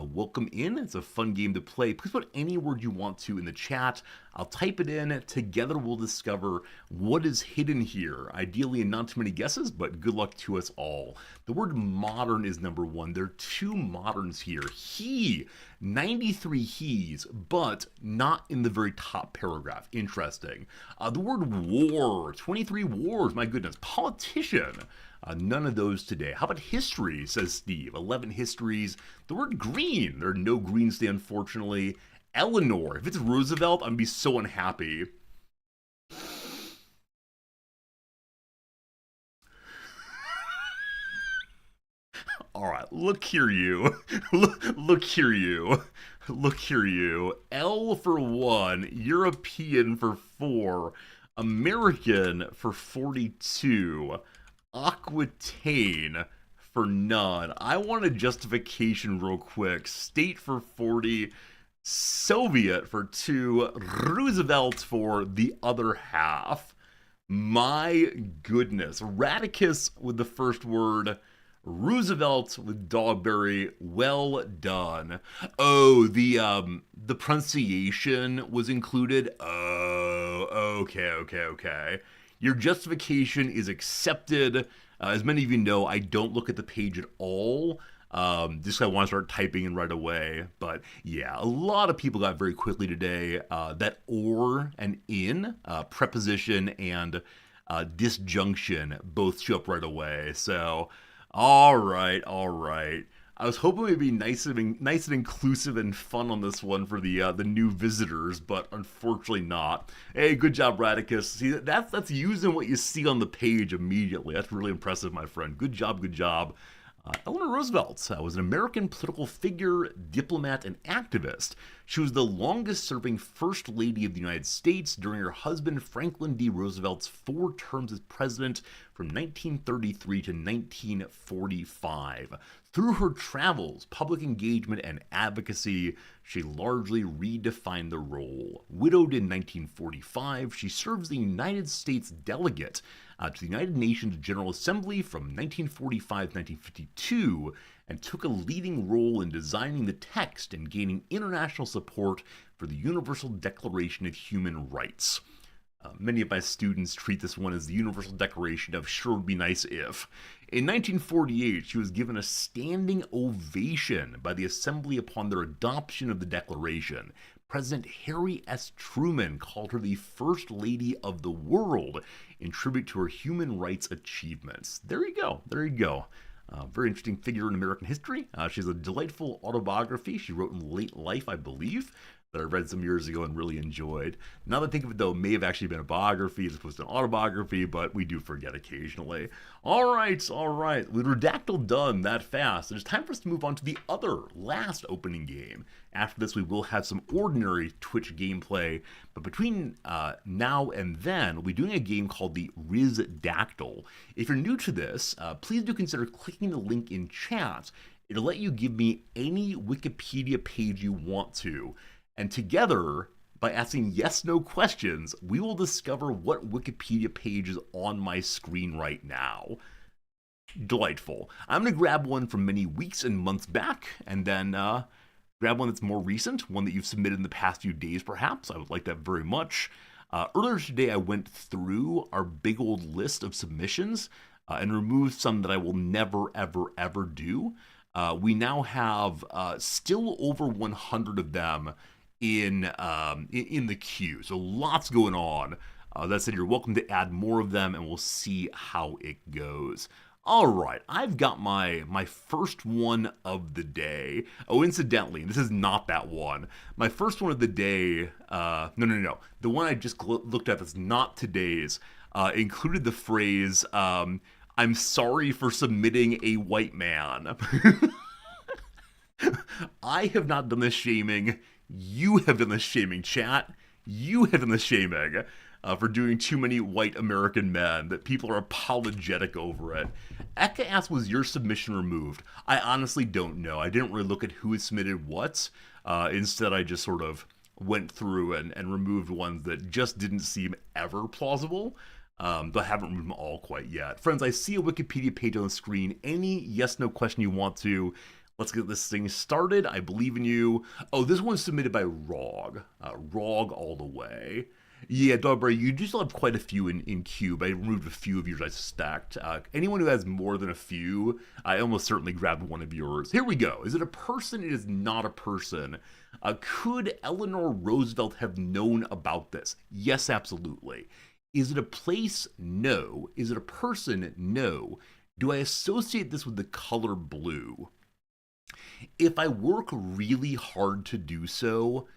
welcome in. It's a fun game to play. Please put any word you want to in the chat. I'll type it in. Together we'll discover what is hidden here. Ideally, not too many guesses, but good luck to us all. The word modern is number 1. There are 2 moderns here. 93 he's, but not in the very top paragraph. Interesting. The word war, 23 wars. My goodness. Politician. None of those today. How about history, says Steve. 11 histories. The word green. There are no greens today, unfortunately. Eleanor. If it's Roosevelt, I'm going to be so unhappy. All right, look here, you. Look here, you. Look here, you. L for 1. European for 4. American for 42. Aquitaine for none. I want a justification real quick. State for 40. Soviet for 2. Roosevelt for the other half. My goodness. Radicus with the first word. Roosevelt with Dogberry. Well done. Oh, the pronunciation was included. Oh, okay. Your justification is accepted. As many of you know, I don't look at the page at all. Just I want to start typing in right away. But yeah, a lot of people got very quickly today. That or and in, preposition and disjunction both show up right away. So, all right. I was hoping it'd be nice and inclusive and fun on this one for the new visitors, but unfortunately not. Hey, good job, Radicus. See, that's using what you see on the page immediately. That's really impressive, my friend. Good job, good job. Eleanor Roosevelt was an American political figure, diplomat, and activist. She was the longest-serving First Lady of the United States during her husband Franklin D. Roosevelt's 4 terms as president from 1933 to 1945. Through her travels, public engagement, and advocacy, she largely redefined the role. Widowed in 1945, she serves the United States delegate to the United Nations General Assembly from 1945 to 1952 and took a leading role in designing the text and gaining international support for the Universal Declaration of Human Rights. Many of my students treat this one as the Universal Declaration of sure would be nice if. In 1948, she was given a standing ovation by the Assembly upon their adoption of the Declaration. President Harry S. Truman called her the First Lady of the World in tribute to her human rights achievements. There you go. There you go. Very interesting figure in American history. She has a delightful autobiography she wrote in late life, I believe, that I read some years ago and really enjoyed. Now that I think of it, though, it may have actually been a biography as opposed to an autobiography, but we do forget occasionally. All right. With Redactyl done that fast, it is time for us to move on to the last opening game. After this, we will have some ordinary Twitch gameplay, but between now and then, we'll be doing a game called the Rizdactyl. If you're new to this, please do consider clicking the link in chat. It'll let you give me any Wikipedia page you want to. And together, by asking yes/no questions, we will discover what Wikipedia page is on my screen right now. Delightful. I'm going to grab one from many weeks and months back, and then grab one that's more recent, one that you've submitted in the past few days, perhaps. I would like that very much. Earlier today, I went through our big old list of submissions and removed some that I will never, ever, ever do. We now have still over 100 of them in the queue. So lots going on. That said, you're welcome to add more of them, and we'll see how it goes. All right, I've got my first one of the day. Oh, incidentally, this is not that one. My first one of the day, no. The one I just looked at that's not today's included the phrase, I'm sorry for submitting a white man. I have not done this shaming. You have done the shaming, chat. You have done the shaming for doing too many white American men, that people are apologetic over it. Eka asked, was your submission removed? I honestly don't know. I didn't really look at who had submitted what. Instead, I just sort of went through and removed ones that just didn't seem ever plausible. But I haven't removed them all quite yet. Friends, I see a Wikipedia page on the screen. Any yes/no question you want to. Let's get this thing started. I believe in you. Oh, this one's submitted by Rog. Rog all the way. Yeah, Dogberry, you do still have quite a few in queue, but I removed a few of yours I suspect. Anyone who has more than a few, I almost certainly grabbed one of yours. Here we go. Is it a person? It is not a person. Could Eleanor Roosevelt have known about this? Yes, absolutely. Is it a place? No. Is it a person? No. Do I associate this with the color blue? If I work really hard to do so,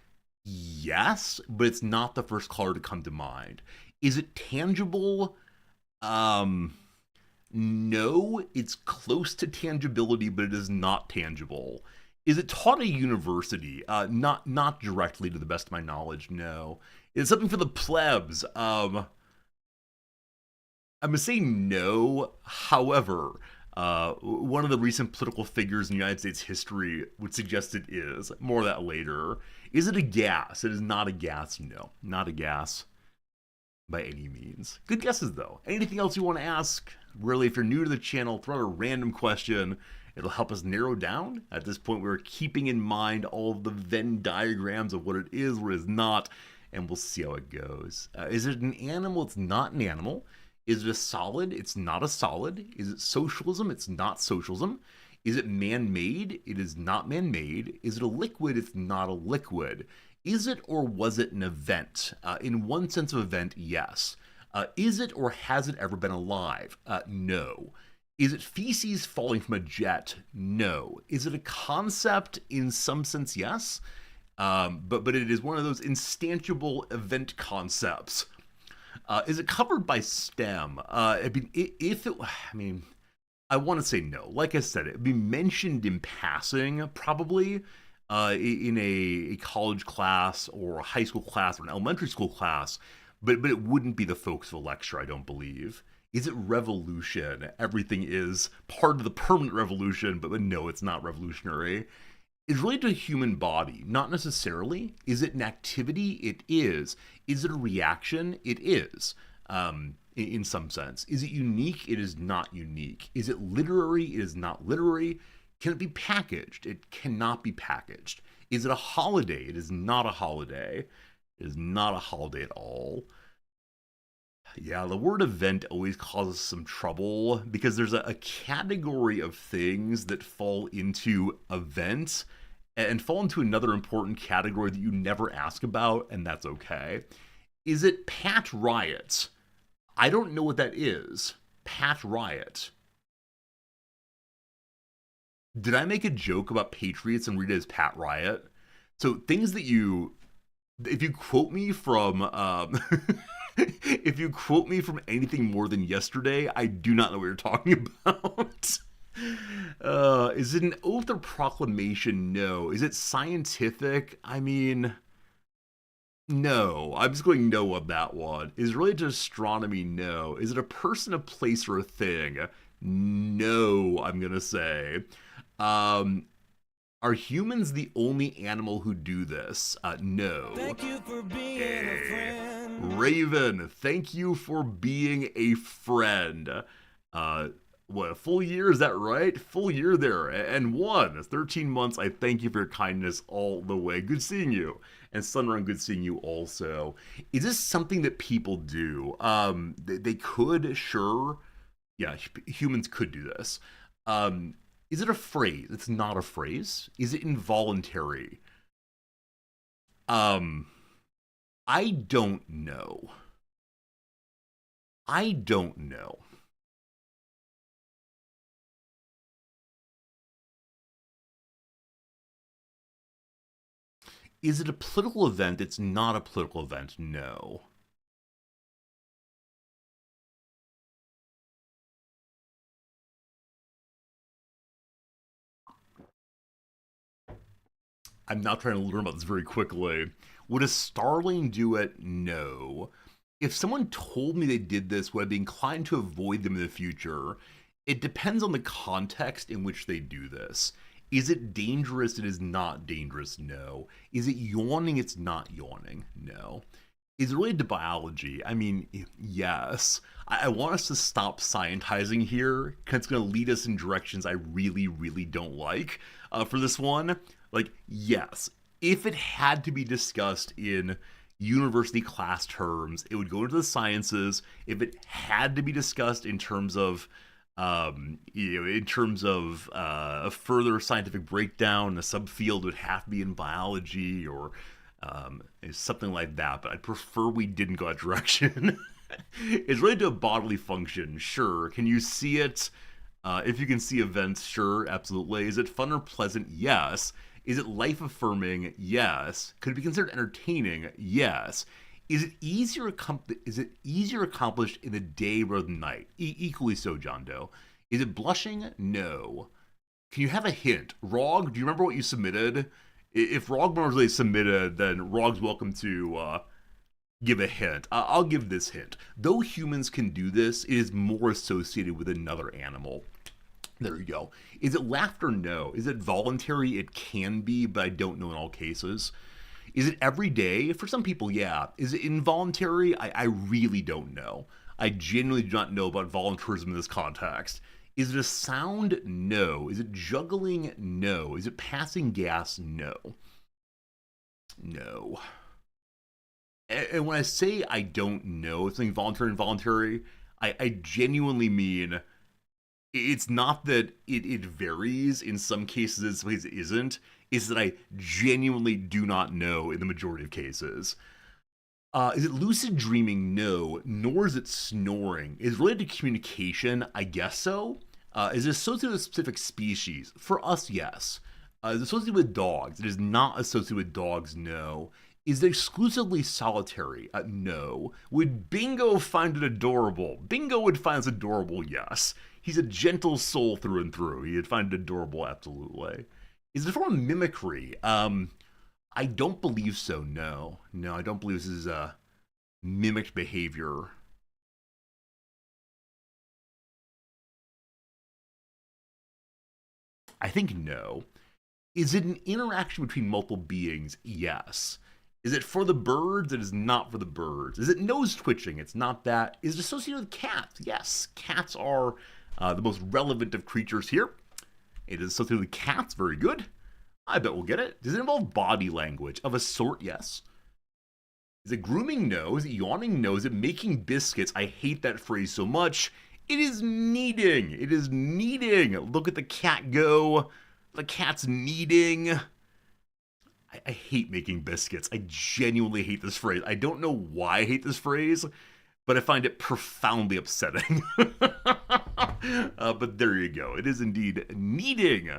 yes, but it's not the first color to come to mind. Is it tangible? No, it's close to tangibility, but it is not tangible. Is it taught at a university? Not directly, to the best of my knowledge, no. Is it something for the plebs? I'm going to say no. However, one of the recent political figures in United States history would suggest it is. More of that later. Is it a gas? It is not a gas, no. Not a gas by any means. Good guesses, though. Anything else you want to ask? Really, if you're new to the channel, throw out a random question. It'll help us narrow down. At this point, we're keeping in mind all of the Venn diagrams of what it is, what it is not, and we'll see how it goes. Is it an animal? It's not an animal. Is it a solid? It's not a solid. Is it socialism? It's not socialism. Is it man-made? It is not man-made. Is it a liquid? It's not a liquid. Is it or was it an event? In one sense of event, yes. Is it or has it ever been alive? No. Is it feces falling from a jet? No. Is it a concept in some sense? Yes. But it is one of those instantiable event concepts. Is it covered by STEM? I want to say no. Like I said, it'd be mentioned in passing, probably, in a college class or a high school class or an elementary school class, but it wouldn't be the focus of a lecture, I don't believe. Is it revolution? Everything is part of the permanent revolution, but no, it's not revolutionary. Is related to a human body? Not necessarily. Is it an activity? It is. Is it a reaction? It is. In some sense. Is it unique? It is not unique. Is it literary? It is not literary. Can it be packaged? It cannot be packaged. Is it a holiday? It is not a holiday. It is not a holiday at all. Yeah, the word event always causes some trouble because there's a category of things that fall into events and fall into another important category that you never ask about, and that's okay. Is it Pat Riot? I don't know what that is. Pat Riot. Did I make a joke about Patriots and read it as Pat Riot? So things that if you quote me from, if you quote me from anything more than yesterday, I do not know what you're talking about. Is it an oath or proclamation? No. Is it scientific? I mean, no. I'm just going no on that one. Is it related to astronomy? No. Is it a person, a place, or a thing? No, I'm gonna say. Are humans the only animal who do this? No. Thank you for being a friend. Raven, thank you for being a friend. What, a full year? Is that right? Full year there. And 13 months. I thank you for your kindness all the way. Good seeing you. And Sunrun, good seeing you also. Is this something that people do? They could, sure. Yeah, humans could do this. Is it a phrase? It's not a phrase. Is it involuntary? I don't know. I don't know. Is it a political event? It's not a political event, no. I'm now trying to learn about this very quickly. Would a starling do it? No. If someone told me they did this, would I be inclined to avoid them in the future? It depends on the context in which they do this. Is it dangerous? It is not dangerous, no. Is it yawning? It's not yawning, no. Is it related to biology? I mean, yes. I want us to stop scientizing here, because it's going to lead us in directions I really, really don't like for this one. Like, yes, if it had to be discussed in university class terms, it would go into the sciences. If it had to be discussed in terms of a further scientific breakdown, a subfield would have to be in biology or something like that. But I'd prefer we didn't go that direction. It's related to a bodily function, sure. Can you see it? If you can see events, sure, absolutely. Is it fun or pleasant? Yes. Is it life-affirming? Yes. Could it be considered entertaining? Yes. Is it easier accomplished in the day rather than night? Equally so, John Doe. Is it blushing? No. Can you have a hint? Rog, do you remember what you submitted? If Rog remembers what they submitted, then Rog's welcome to give a hint. I'll give this hint. Though humans can do this, it is more associated with another animal. There you go. Is it laughter? No. Is it voluntary? It can be, but I don't know in all cases. Is it every day? For some people, yeah. Is it involuntary? I really don't know. I genuinely do not know about voluntarism in this context. Is it a sound? No. Is it juggling? No. Is it passing gas? No. No. And when I say I don't know, it's something voluntary and involuntary, I genuinely mean it's not that it varies. In some cases, in some cases it isn't. It's that I genuinely do not know in the majority of cases. Is it lucid dreaming? No. Nor is it snoring. Is it related to communication? I guess so. Is it associated with a specific species? For us, yes. Is it associated with dogs? It is not associated with dogs, no. Is it exclusively solitary? No. Would Bingo find it adorable? Bingo would find this adorable, yes. He's a gentle soul through and through. He'd find it adorable, absolutely. Is it a form of mimicry? I don't believe so, no. No, I don't believe this is mimicked behavior. I think no. Is it an interaction between multiple beings? Yes. Is it for the birds? It is not for the birds. Is it nose twitching? It's not that. Is it associated with cats? Yes. Cats are the most relevant of creatures here. It is associated with cats. Very good. I bet we'll get it. Does it involve body language? Of a sort, yes. Is it grooming? No. Is it yawning? No. Is it making biscuits? I hate that phrase so much. It is kneading. It is kneading. Look at the cat go. The cat's kneading. I hate making biscuits. I genuinely hate this phrase. I don't know why I hate this phrase, but I find it profoundly upsetting. But there you go. It is indeed kneading,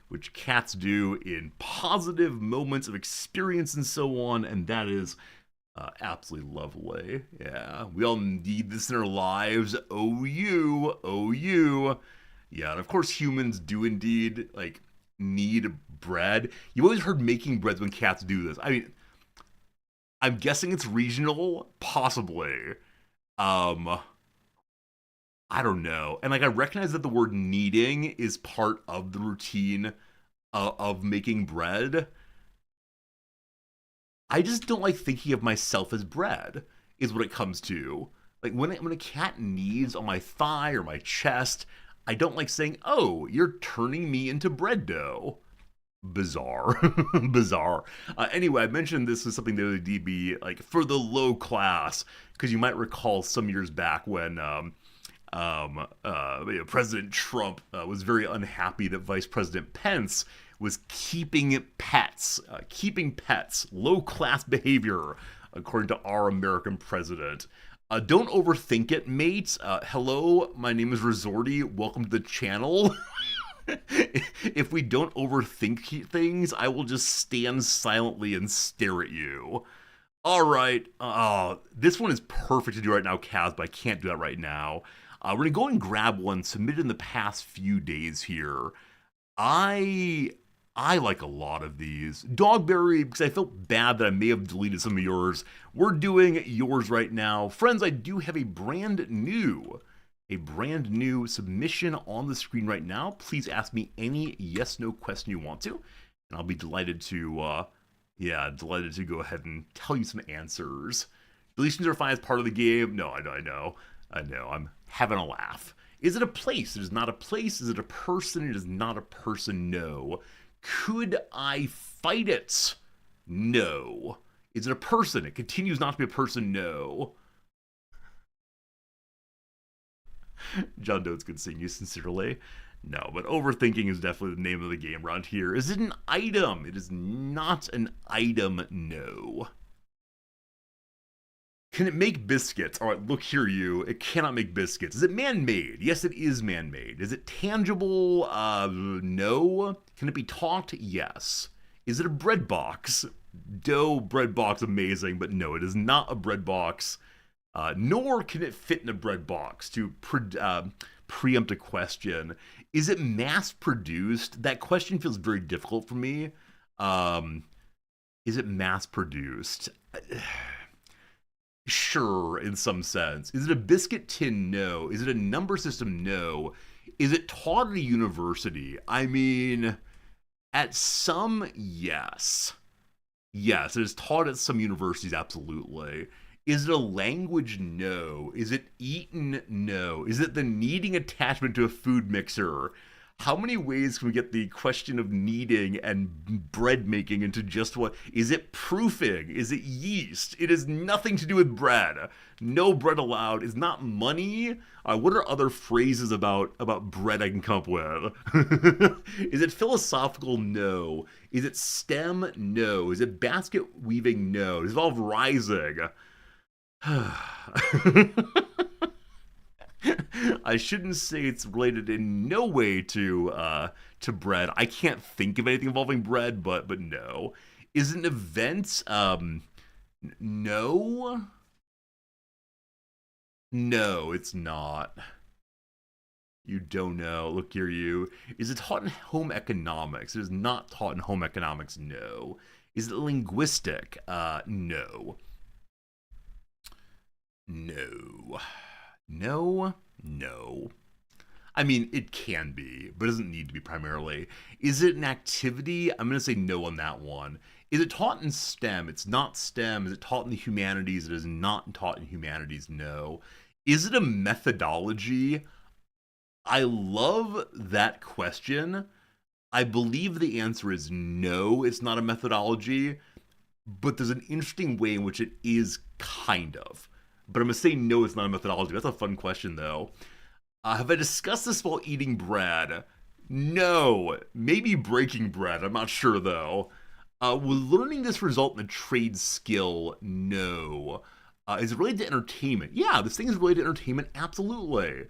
which cats do in positive moments of experience and so on, and that is absolutely lovely. Yeah, we all need this in our lives. Oh, you. Yeah, and of course humans do indeed, like, need bread. You've always heard making breads when cats do this. I mean, I'm guessing it's regional, possibly. I don't know. And like, I recognize that the word kneading is part of the routine of making bread. I just don't like thinking of myself as bread, is what it comes to. Like, when a cat kneads on my thigh or my chest, I don't like saying, oh, you're turning me into bread dough. Bizarre. Bizarre. Anyway, I mentioned this was something that would be like for the low class, because you might recall some years back when President Trump was very unhappy that Vice President Pence was keeping pets, low class behavior, according to our American president. Don't overthink it, mate. Hello, my name is Resorty. Welcome to the channel. If we don't overthink things, I will just stand silently and stare at you. All right. This one is perfect to do right now, Kaz, but I can't do that right now. We're going to go and grab one submitted in the past few days here. I like a lot of these. Dogberry, because I felt bad that I may have deleted some of yours. We're doing yours right now. Friends, I do have a brand new submission on the screen right now. Please ask me any yes/no question you want to, and I'll be delighted to go ahead and tell you some answers. Deletions are fine as part of the game. No, I know. I'm having a laugh. Is it a place? It is not a place. Is it a person? It is not a person. No. Could I fight it? No. Is it a person? It continues not to be a person. No. John Doe's good seeing you, sincerely. No, but overthinking is definitely the name of the game around here. Is it an item? It is not an item. No. Can it make biscuits? All right, look here, you. It cannot make biscuits. Is it man-made? Yes, it is man-made. Is it tangible? No. Can it be talked? Yes. Is it a bread box? Dough bread box, amazing, but no, it is not a bread box. Nor can it fit in a bread box. To preempt a question, is it mass-produced? That question feels very difficult for me. Is it mass-produced? Sure, in some sense. Is it a biscuit tin? No. Is it a number system? No. Is it taught at a university? I mean, at some, yes. Yes, it is taught at some universities, absolutely. Is it a language? No. Is it eaten? No. Is it the kneading attachment to a food mixer? How many ways can we get the question of kneading and bread making into just what? Is it proofing? Is it yeast? It has nothing to do with bread. No bread allowed. Is not money? What are other phrases about bread I can come up with? Is it philosophical? No. Is it STEM? No. Is it basket weaving? No. Does it involve rising? I shouldn't say it's related in no way to bread. I can't think of anything involving bread, but no. Is it an event? No. No, it's not. You don't know. Look here, you. Is it taught in home economics? It is not taught in home economics, no. Is it linguistic? No. No. No. No. I mean, it can be, but it doesn't need to be primarily. Is it an activity? I'm going to say no on that one. Is it taught in STEM? It's not STEM. Is it taught in the humanities? It is not taught in humanities, no. Is it a methodology? I love that question. I believe the answer is no, it's not a methodology, but there's an interesting way in which it is kind of. But I'm going to say no, it's not a methodology. That's a fun question, though. Have I discussed this while eating bread? No. Maybe breaking bread. I'm not sure, though. Will learning this result in a trade skill? No. Is it related to entertainment? Yeah, this thing is related to entertainment. Absolutely.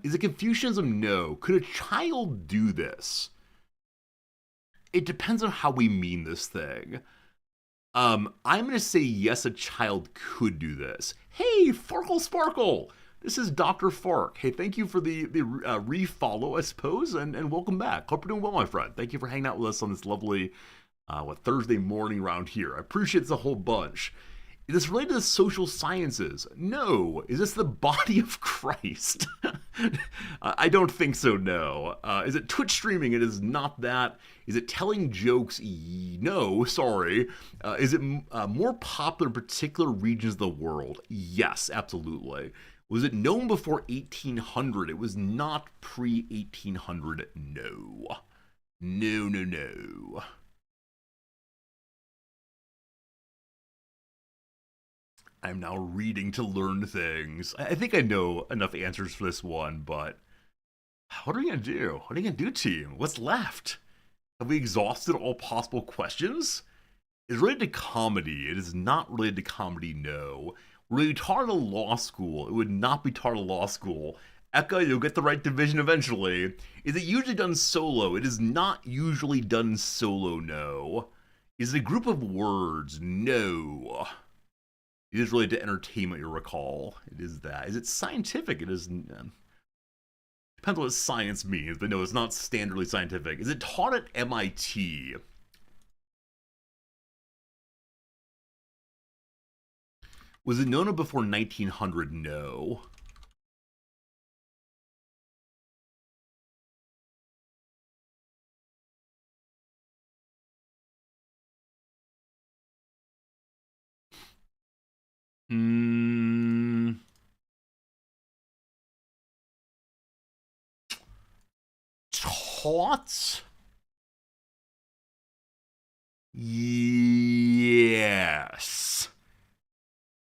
Is it Confucianism? No. Could a child do this? It depends on how we mean this thing. I'm going to say yes, a child could do this. Hey, Farkle Sparkle! This is Dr. Fark. Hey, thank you for the refollow, I suppose, and welcome back. Hope you're doing well, my friend. Thank you for hanging out with us on this lovely, Thursday morning around here. I appreciate this a whole bunch. Is this related to the social sciences? No. Is this the body of Christ? I don't think so, no. Is it Twitch streaming? It is not that. Is it telling jokes? No, sorry. Is it more popular in particular regions of the world? Yes, absolutely. Was it known before 1800? It was not pre-1800, no. No, no, no. I'm now reading to learn things. I think I know enough answers for this one, but what are we going to do? What are you going to do, team? What's left? Have we exhausted all possible questions? It's related to comedy. It is not related to comedy, no. Really taught at a law school. It would not be taught at a law school. Eka, you'll get the right division eventually. Is it usually done solo? It is not usually done solo, no. Is it a group of words? No. It is related to entertainment, you'll recall. It is that. Is it scientific? It is... depends on what science means, but no, it's not standardly scientific. Is it taught at MIT? Was it known before 1900? No. Taught? Yes.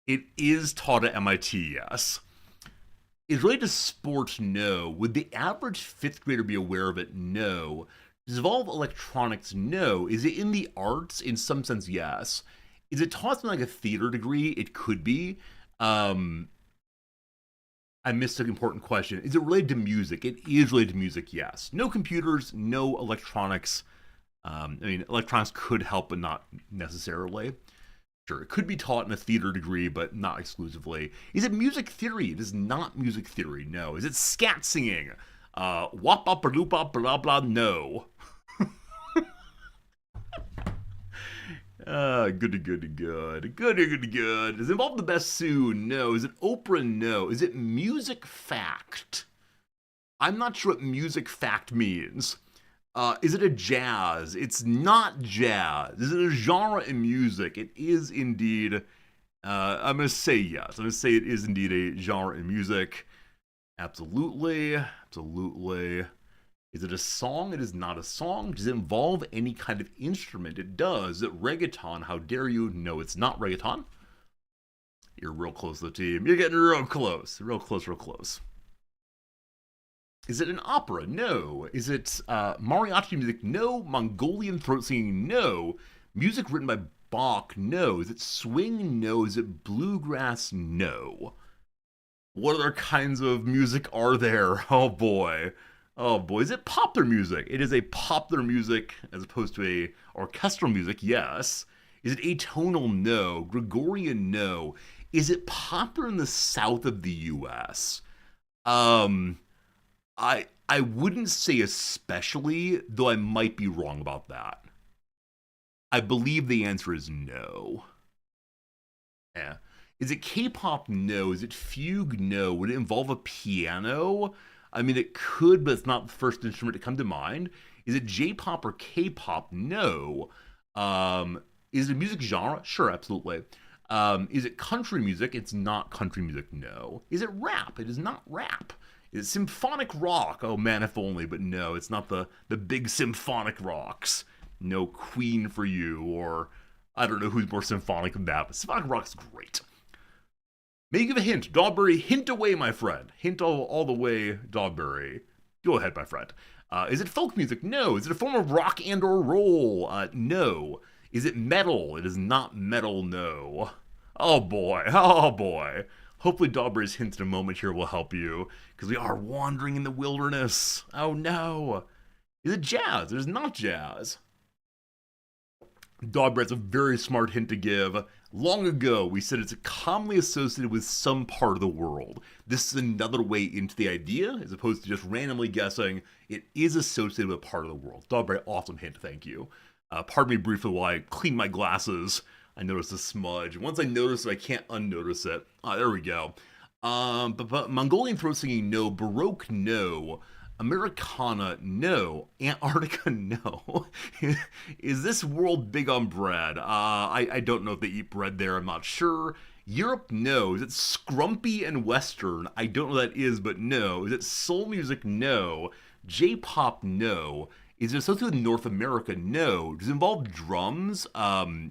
It is taught at MIT, yes. Is related to sports? No. Would the average 5th grader be aware of it? No. Does it involve electronics? No. Is it in the arts? In some sense, yes. Is it taught in like a theater degree? It could be. I missed an important question. Is it related to music? It is related to music, yes. No computers, no electronics. Electronics could help, but not necessarily. Sure, it could be taught in a theater degree, but not exclusively. Is it music theory? It is not music theory, no. Is it scat singing? Wop up or loop up, blah blah, no. Good. Does it involve the bassoon? No. Is it opera? No. Is it music fact? I'm not sure what music fact means. Is it a jazz? It's not jazz. Is it a genre in music? It is indeed. I'm going to say yes. I'm going to say it is indeed a genre in music. Absolutely. Is it a song? It is not a song. Does it involve any kind of instrument? It does. Is it reggaeton? How dare you? No, it's not reggaeton. You're real close to the team. You're getting real close. Real close. Is it an opera? No. Is it mariachi music? No. Mongolian throat singing? No. Music written by Bach? No. Is it swing? No. Is it bluegrass? No. What other kinds of music are there? Oh boy. Oh boy. Is it popular music? It is a popular music as opposed to a orchestral music, yes. Is it atonal? No. Gregorian? No. Is it popular in the south of the US? Um I wouldn't say especially, though I might be wrong about that. I believe the answer is no. Yeah. Is it K-pop? No. Is it fugue? No. Would it involve a piano? I mean, it could, but it's not the first instrument to come to mind. Is it J-pop or K-pop? No. Is it a music genre? Sure, absolutely. Is it country music? It's not country music. No. Is it rap? It is not rap. Is it symphonic rock? Oh man, if only, but no, it's not the big symphonic rocks. No Queen for you, or I don't know who's more symphonic than that, but symphonic rock's great. May you give a hint? Dogberry, hint away, my friend. Hint all the way, Dogberry. Go ahead, my friend. Is it folk music? No. Is it a form of rock and or roll? No. Is it metal? It is not metal, no. Oh boy, oh boy. Hopefully Dogberry's hints in a moment here will help you, because we are wandering in the wilderness. Oh no. Is it jazz? It is not jazz. Dogberry's a very smart hint to give. Long ago, we said it's commonly associated with some part of the world. This is another way into the idea, as opposed to just randomly guessing. It is associated with a part of the world. Dogberry, awesome hint, thank you. Pardon me briefly while I clean my glasses. I noticed a smudge. Once I notice it, I can't unnotice it. There we go. But Mongolian throat singing, no. Baroque, no. Americana, no. Antarctica, no. Is this world big on bread? I don't know if they eat bread there. I'm not sure. Europe, no. Is it scrumpy and Western? I don't know what that is, but no. Is it soul music? No. J-pop, no. Is it associated with North America? No. Does it involve drums?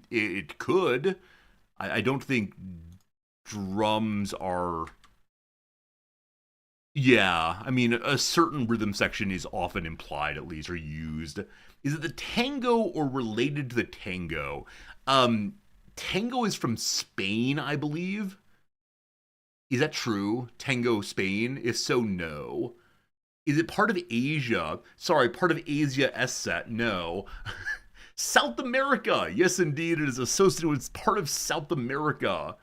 It could. I don't think drums are... Yeah, I mean, a certain rhythm section is often implied, at least, or used. Is it the tango or related to the tango? Tango is from Spain, I believe. Is that true? Tango, Spain? If so, no. Is it part of Asia? Sorry, part of Asia S-set? No. South America! Yes, indeed, it is associated with part of South America.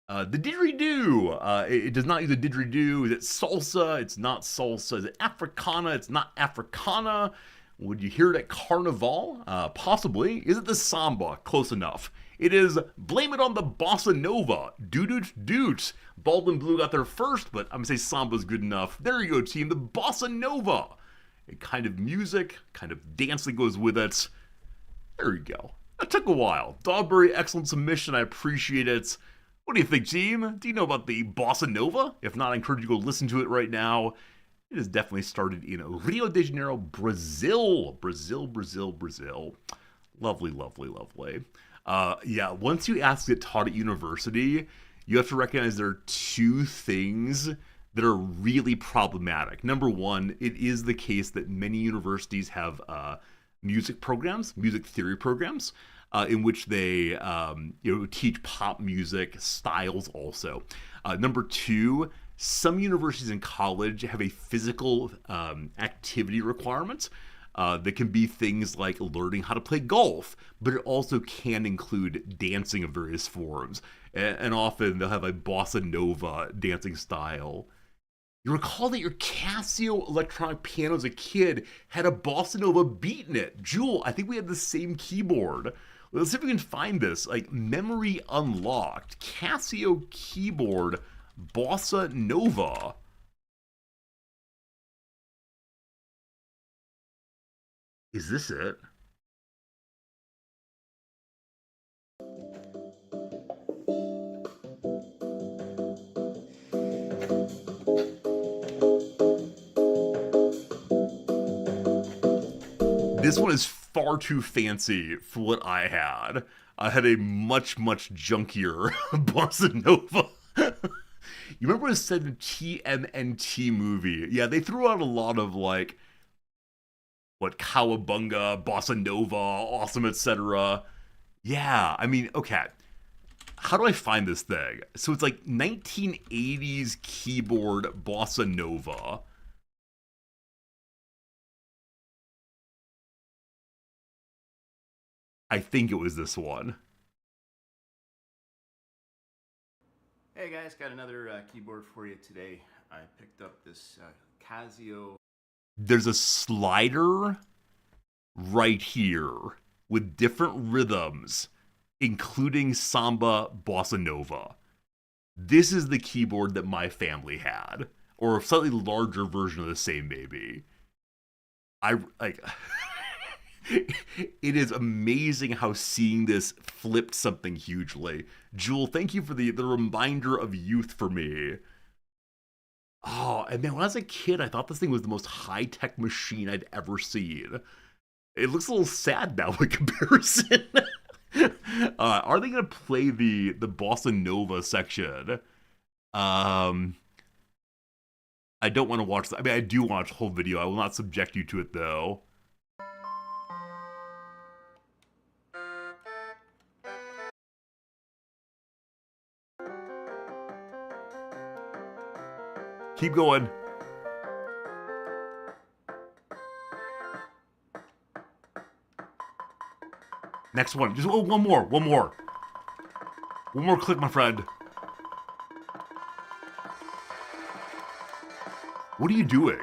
The didgeridoo. It does not use a didgeridoo. Is it salsa? It's not salsa. Is it Africana? It's not Africana. Would you hear it at Carnival? Possibly. Is it the samba? Close enough. It is Blame It on the Bossa Nova. Doot. Bald and Blue got there first, but I'm going to say samba's good enough. There you go, team. The Bossa Nova. A kind of music, kind of dance that goes with it. There you go. That took a while. Dogberry, excellent submission. I appreciate it. What do you think, team? Do you know about the Bossa Nova? If not, I encourage you to go listen to it right now. It has definitely started in Rio de Janeiro, Brazil. Brazil. Lovely. Yeah, once you ask to get taught at university, you have to recognize there are two things that are really problematic. Number one, it is the case that many universities have music programs, music theory programs, in which they teach pop music styles also. Number two, some universities in college have a physical activity requirement that can be things like learning how to play golf, but it also can include dancing of various forms. And often they'll have a bossa nova dancing style. You recall that your Casio electronic piano as a kid had a bossa nova beat in it. Jewel, I think we had the same keyboard. Let's see if we can find this. Like, memory unlocked. Casio keyboard, bossa nova. Is this it? This one is far too fancy for what I had. I had a much junkier bossa nova. You remember what it said in the TMNT movie? Yeah, they threw out a lot of like, what, cowabunga, bossa nova, awesome, etc. Yeah, I mean, okay. how do I find this thing? So it's like 1980s keyboard bossa nova. I think it was this one. Hey guys, got another keyboard for you today. I picked up this Casio. There's a slider right here with different rhythms, including samba bossa nova. This is the keyboard that my family had, or a slightly larger version of the same, maybe. I like. It is amazing how seeing this flipped something hugely. Jewel, thank you for the reminder of youth for me. Oh, and man, when I was a kid, I thought this thing was the most high-tech machine I'd ever seen. It looks a little sad now in comparison. Are they going to play the Bossa Nova section? I don't want to watch that. I mean, I do watch the whole video. I will not subject you to it, though. Keep going. Next one. Just one more. One more click, my friend. What are you doing?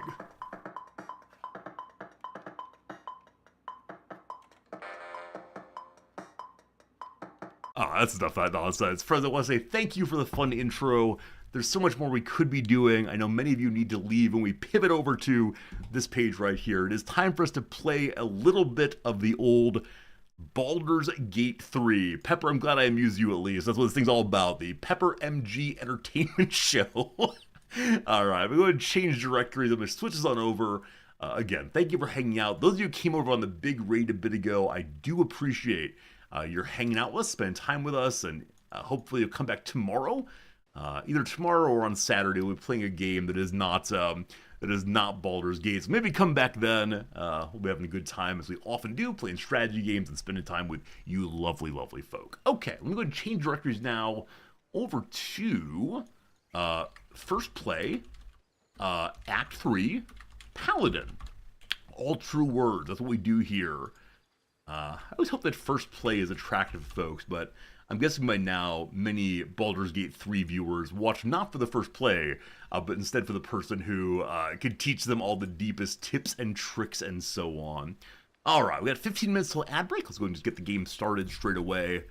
Oh, that's enough of that nonsense. Friends, I want to say thank you for the fun intro. There's so much more we could be doing. I know many of you need to leave, and we pivot over to this page right here. It is time for us to play a little bit of the old Baldur's Gate 3. Pepper, I'm glad I amused you at least. That's what this thing's all about. The Pepper MG Entertainment Show. All right, we're going to change directories. I'm going to switch this on over. Again, thank you for hanging out. Those of you who came over on the big raid a bit ago, I do appreciate your hanging out with us, spending time with us, and hopefully you'll come back tomorrow. Either tomorrow or on Saturday, we'll be playing a game that is not Baldur's Gate. So maybe come back then. We'll be having a good time, as we often do, playing strategy games and spending time with you lovely, lovely folk. Okay, let me go ahead and change directories now over to First Play, Act 3, Paladin. All true words, that's what we do here. I always hope that First Play is attractive to folks, but I'm guessing by now many Baldur's Gate 3 viewers watch not for the first play, but instead for the person who can teach them all the deepest tips and tricks and so on. Alright, we got 15 minutes till ad break. Let's go and just get the game started straight away.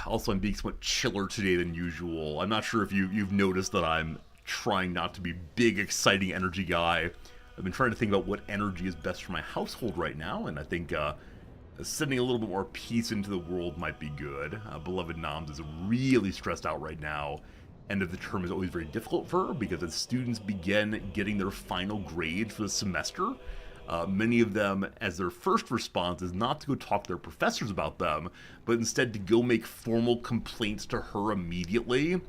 Also, I'm being somewhat chiller today than usual. I'm not sure if you've noticed that I'm trying not to be big, exciting energy guy. I've been trying to think about what energy is best for my household right now, and I think sending a little bit more peace into the world might be good. Beloved Noms is really stressed out right now. End of the term is always very difficult for her because as students begin getting their final grades for the semester, many of them, as their first response, is not to go talk to their professors about them, but instead to go make formal complaints to her immediately.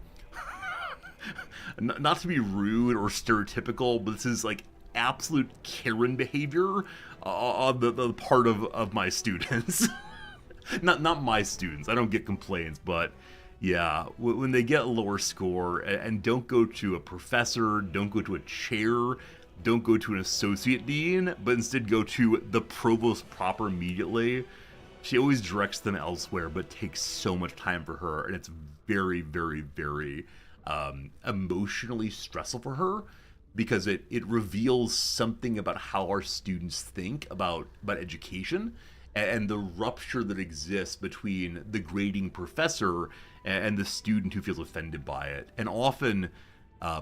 Not to be rude or stereotypical, but this is like absolute Karen behavior on the part of my students. not my students. I don't get complaints, but yeah, when they get a lower score and don't go to a professor, don't go to a chair, don't go to an associate dean, but instead go to the provost proper immediately, she always directs them elsewhere, but takes so much time for her, and it's very, very, very emotionally stressful for her, because it reveals something about how our students think about education and the rupture that exists between the grading professor and the student who feels offended by it. And often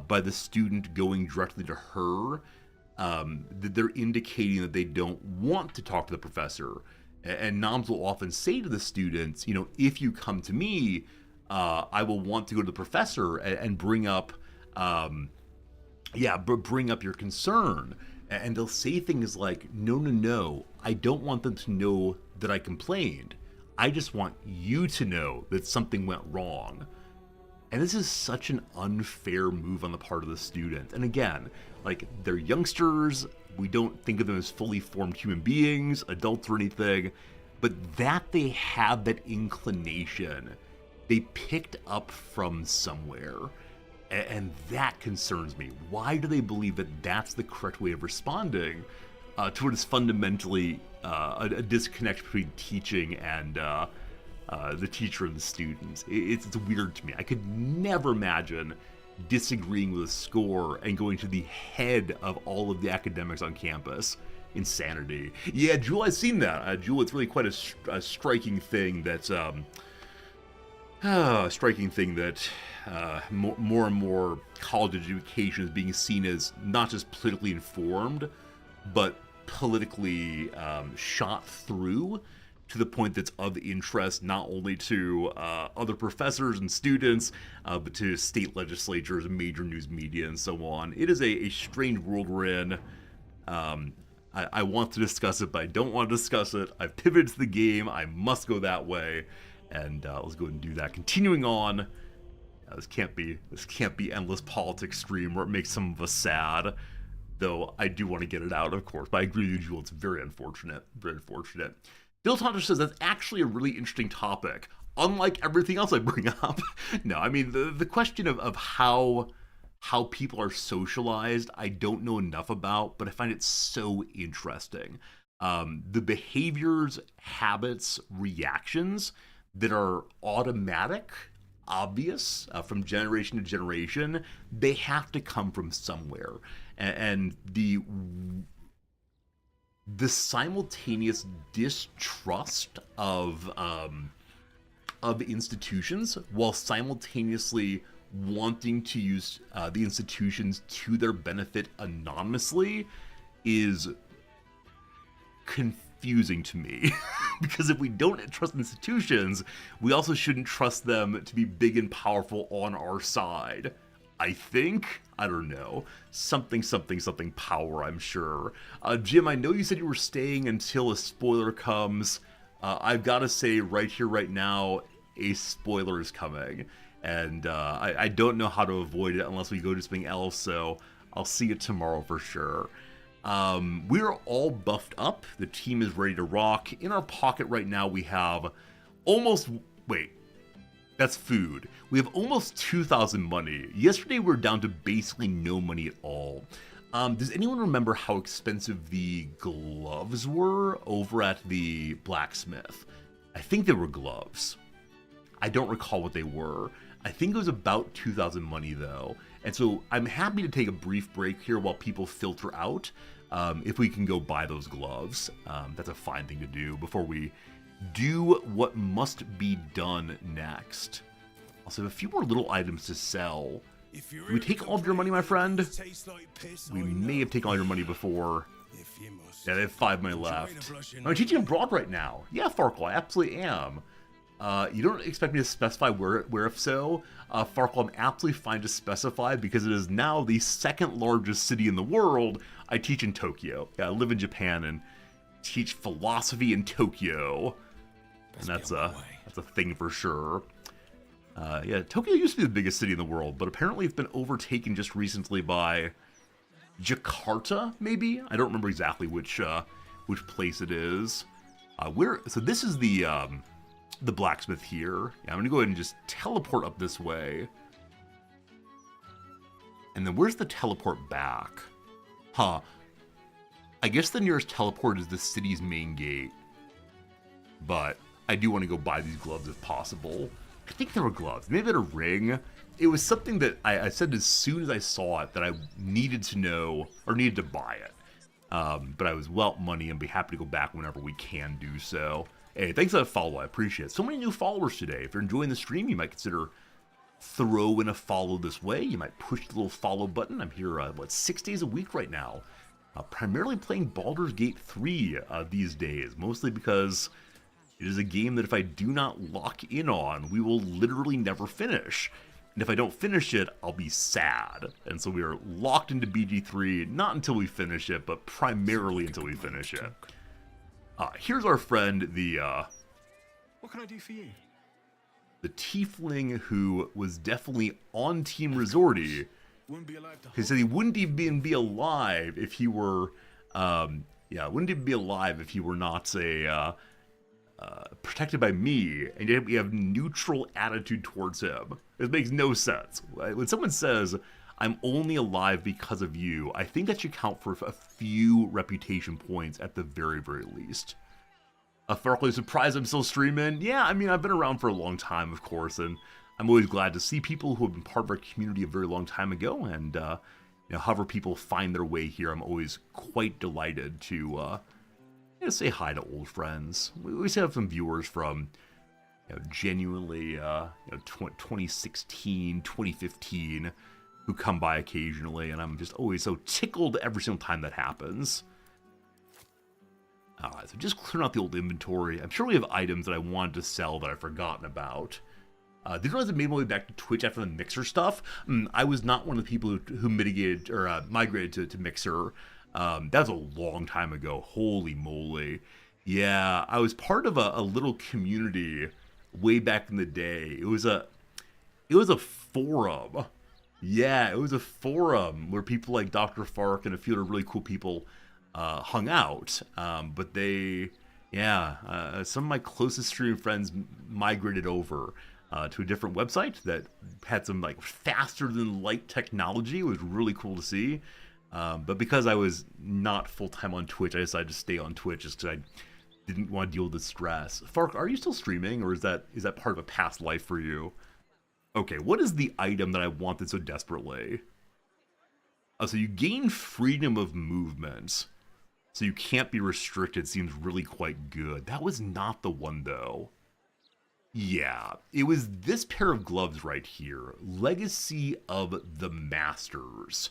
by the student going directly to her, they're indicating that they don't want to talk to the professor. And Noms will often say to the students, you know, if you come to me, I will want to go to the professor and bring up bring up your concern. And they'll say things like, no, I don't want them to know that I complained. I just want you to know that something went wrong. And this is such an unfair move on the part of the student. And again, like, they're youngsters, we don't think of them as fully formed human beings, adults or anything, but that they have that inclination they picked up from somewhere. And that concerns me. Why do they believe that that's the correct way of responding to what is fundamentally a disconnect between teaching and the teacher and the students? It's weird to me. I could never imagine disagreeing with a score and going to the head of all of the academics on campus. Insanity. Yeah, Jewel, I've seen that. Jewel, it's really quite a striking thing that's more and more college education is being seen as not just politically informed, but politically shot through to the point that's of interest not only to other professors and students, but to state legislatures and major news media and so on. It is a strange world we're in. I want to discuss it, but I don't want to discuss it. I've pivoted to the game. I must go that way. And let's go ahead and do that. Continuing on, this can't be endless politics stream where it makes some of us sad. Though I do want to get it out, of course. But I agree with you, Jewel. It's very unfortunate. Very unfortunate. Bill Tonter says that's actually a really interesting topic. Unlike everything else I bring up. No, I mean, the question of how people are socialized, I don't know enough about, but I find it so interesting. The behaviors, habits, reactions that are automatic, obvious from generation to generation, they have to come from somewhere. And the simultaneous distrust of institutions while simultaneously wanting to use the institutions to their benefit anonymously is confusing to me. Because if we don't trust institutions, we also shouldn't trust them to be big and powerful on our side. I think, I don't know, something power, I'm sure. Jim, I know you said you were staying until a spoiler comes. I've got to say right here, right now, a spoiler is coming. And I don't know how to avoid it unless we go to something else, so I'll see you tomorrow for sure. We're all buffed up. The team is ready to rock. In our pocket right now, we have that's food. We have almost 2,000 money. Yesterday, we were down to basically no money at all. Does anyone remember how expensive the gloves were over at the blacksmith? I think they were gloves. I don't recall what they were. I think it was about 2,000 money though. And so I'm happy to take a brief break here while people filter out. If we can go buy those gloves, that's a fine thing to do before we do what must be done next. Also, have a few more little items to sell. Did we take all of your money, my friend? We may have taken all your money before. Yeah, they have 5 money left. I'm teaching abroad right now. Yeah, Farkle, I absolutely am. You don't expect me to specify where if so. Farkle, I'm absolutely fine to specify because it is now the second largest city in the world. I teach in Tokyo. Yeah, I live in Japan and teach philosophy in Tokyo. And that's a thing for sure. Yeah, Tokyo used to be the biggest city in the world, but apparently it's been overtaken just recently by Jakarta, maybe? I don't remember exactly which place it is. So this is the blacksmith here. Yeah, I'm gonna go ahead and just teleport up this way. And then where's the teleport back? Huh. I guess the nearest teleport is the city's main gate. But I do want to go buy these gloves if possible. I think they were gloves. Maybe a ring. It was something that I said as soon as I saw it that I needed to know or needed to buy it. But I was well money and be happy to go back whenever we can do so. Hey, thanks for that follow. I appreciate it. So many new followers today. If you're enjoying the stream, you might consider throw in a follow this way. You might push the little follow button. I'm here, 6 days a week right now. Primarily playing Baldur's Gate 3 these days. Mostly because it is a game that if I do not lock in on, we will literally never finish. And if I don't finish it, I'll be sad. And so we are locked into BG3, not until we finish it, but primarily until we finish it. Here's our friend, What can I do for you? The tiefling who was definitely on Team Resorty. Wouldn't be alive to He said he wouldn't even be alive if he were, wouldn't even be alive if he were not protected by me, and yet we have neutral attitude towards him. It makes no sense. When someone says, I'm only alive because of you, I think that should count for a few reputation points at the very, very least. Farkley, surprised I'm still streaming? Yeah, I mean, I've been around for a long time, of course, and I'm always glad to see people who have been part of our community a very long time ago, and however people find their way here, I'm always quite delighted to say hi to old friends. We always have some viewers from genuinely 2016, 2015 who come by occasionally, and I'm just always so tickled every single time that happens. Alright, so just clearing out the old inventory. I'm sure we have items that I wanted to sell that I've forgotten about. Didn't realize I made my way back to Twitch after the Mixer stuff. I was not one of the people who mitigated or migrated to Mixer. That was a long time ago. Holy moly. Yeah, I was part of a little community way back in the day. It was a forum. Yeah, it was a forum where people like Dr. Fark and a few other really cool people hung out. But some of my closest streaming friends migrated over to a different website that had some like faster than light technology. It was really cool to see. But because I was not full-time on Twitch, I decided to stay on Twitch just because I didn't want to deal with the stress. Fark, are you still streaming, or is that part of a past life for you? Okay, what is the item that I wanted so desperately? So you gain freedom of movement, so you can't be restricted. Seems really quite good. That was not the one, though. Yeah, it was this pair of gloves right here. Legacy of the Masters.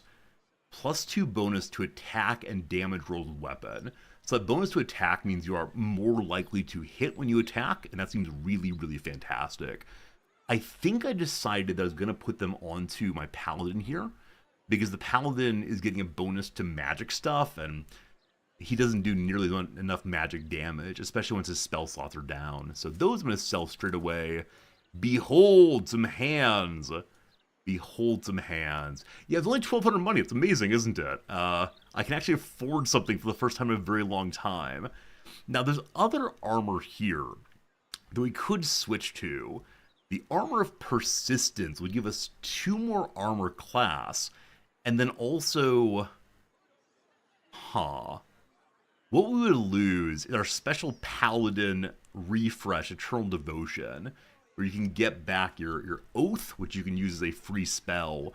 +2 bonus to attack and damage rolls with weapon. So that bonus to attack means you are more likely to hit when you attack, and that seems really, really fantastic. I think I decided that I was going to put them onto my Paladin here, because the Paladin is getting a bonus to magic stuff, and he doesn't do nearly enough magic damage, especially once his spell slots are down. So those I'm going to sell straight away. Behold some hands. Behold some hands. Yeah, it's only 1,200 money. It's amazing, isn't it? I can actually afford something for the first time in a very long time. Now, there's other armor here that we could switch to. The Armor of Persistence would give us 2 more armor class, and then also... What we would lose is our special Paladin refresh, Eternal Devotion, where you can get back your Oath, which you can use as a free spell.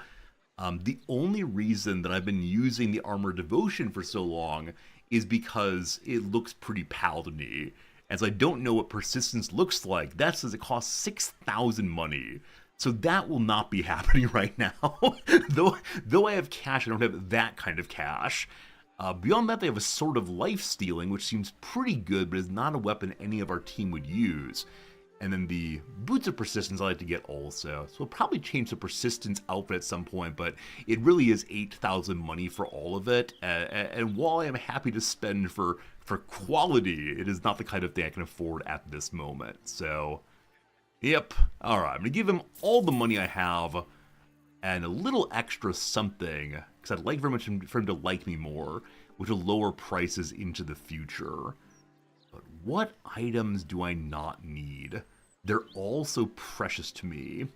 The only reason that I've been using the Armor Devotion for so long is because it looks pretty Paladin-y. And so I don't know what Persistence looks like. That says it costs 6,000 money. So that will not be happening right now. Though I have cash, I don't have that kind of cash. Beyond that, they have a Sword of Life Stealing, which seems pretty good, but is not a weapon any of our team would use. And then the Boots of Persistence I like to get also. So we'll probably change the Persistence outfit at some point, but it really is 8,000 money for all of it. And while I am happy to spend for quality, it is not the kind of thing I can afford at this moment. So, yep. Alright, I'm going to give him all the money I have and a little extra something, because I'd like very much for him to like me more, which will lower prices into the future. But what items do I not need? They're all so precious to me.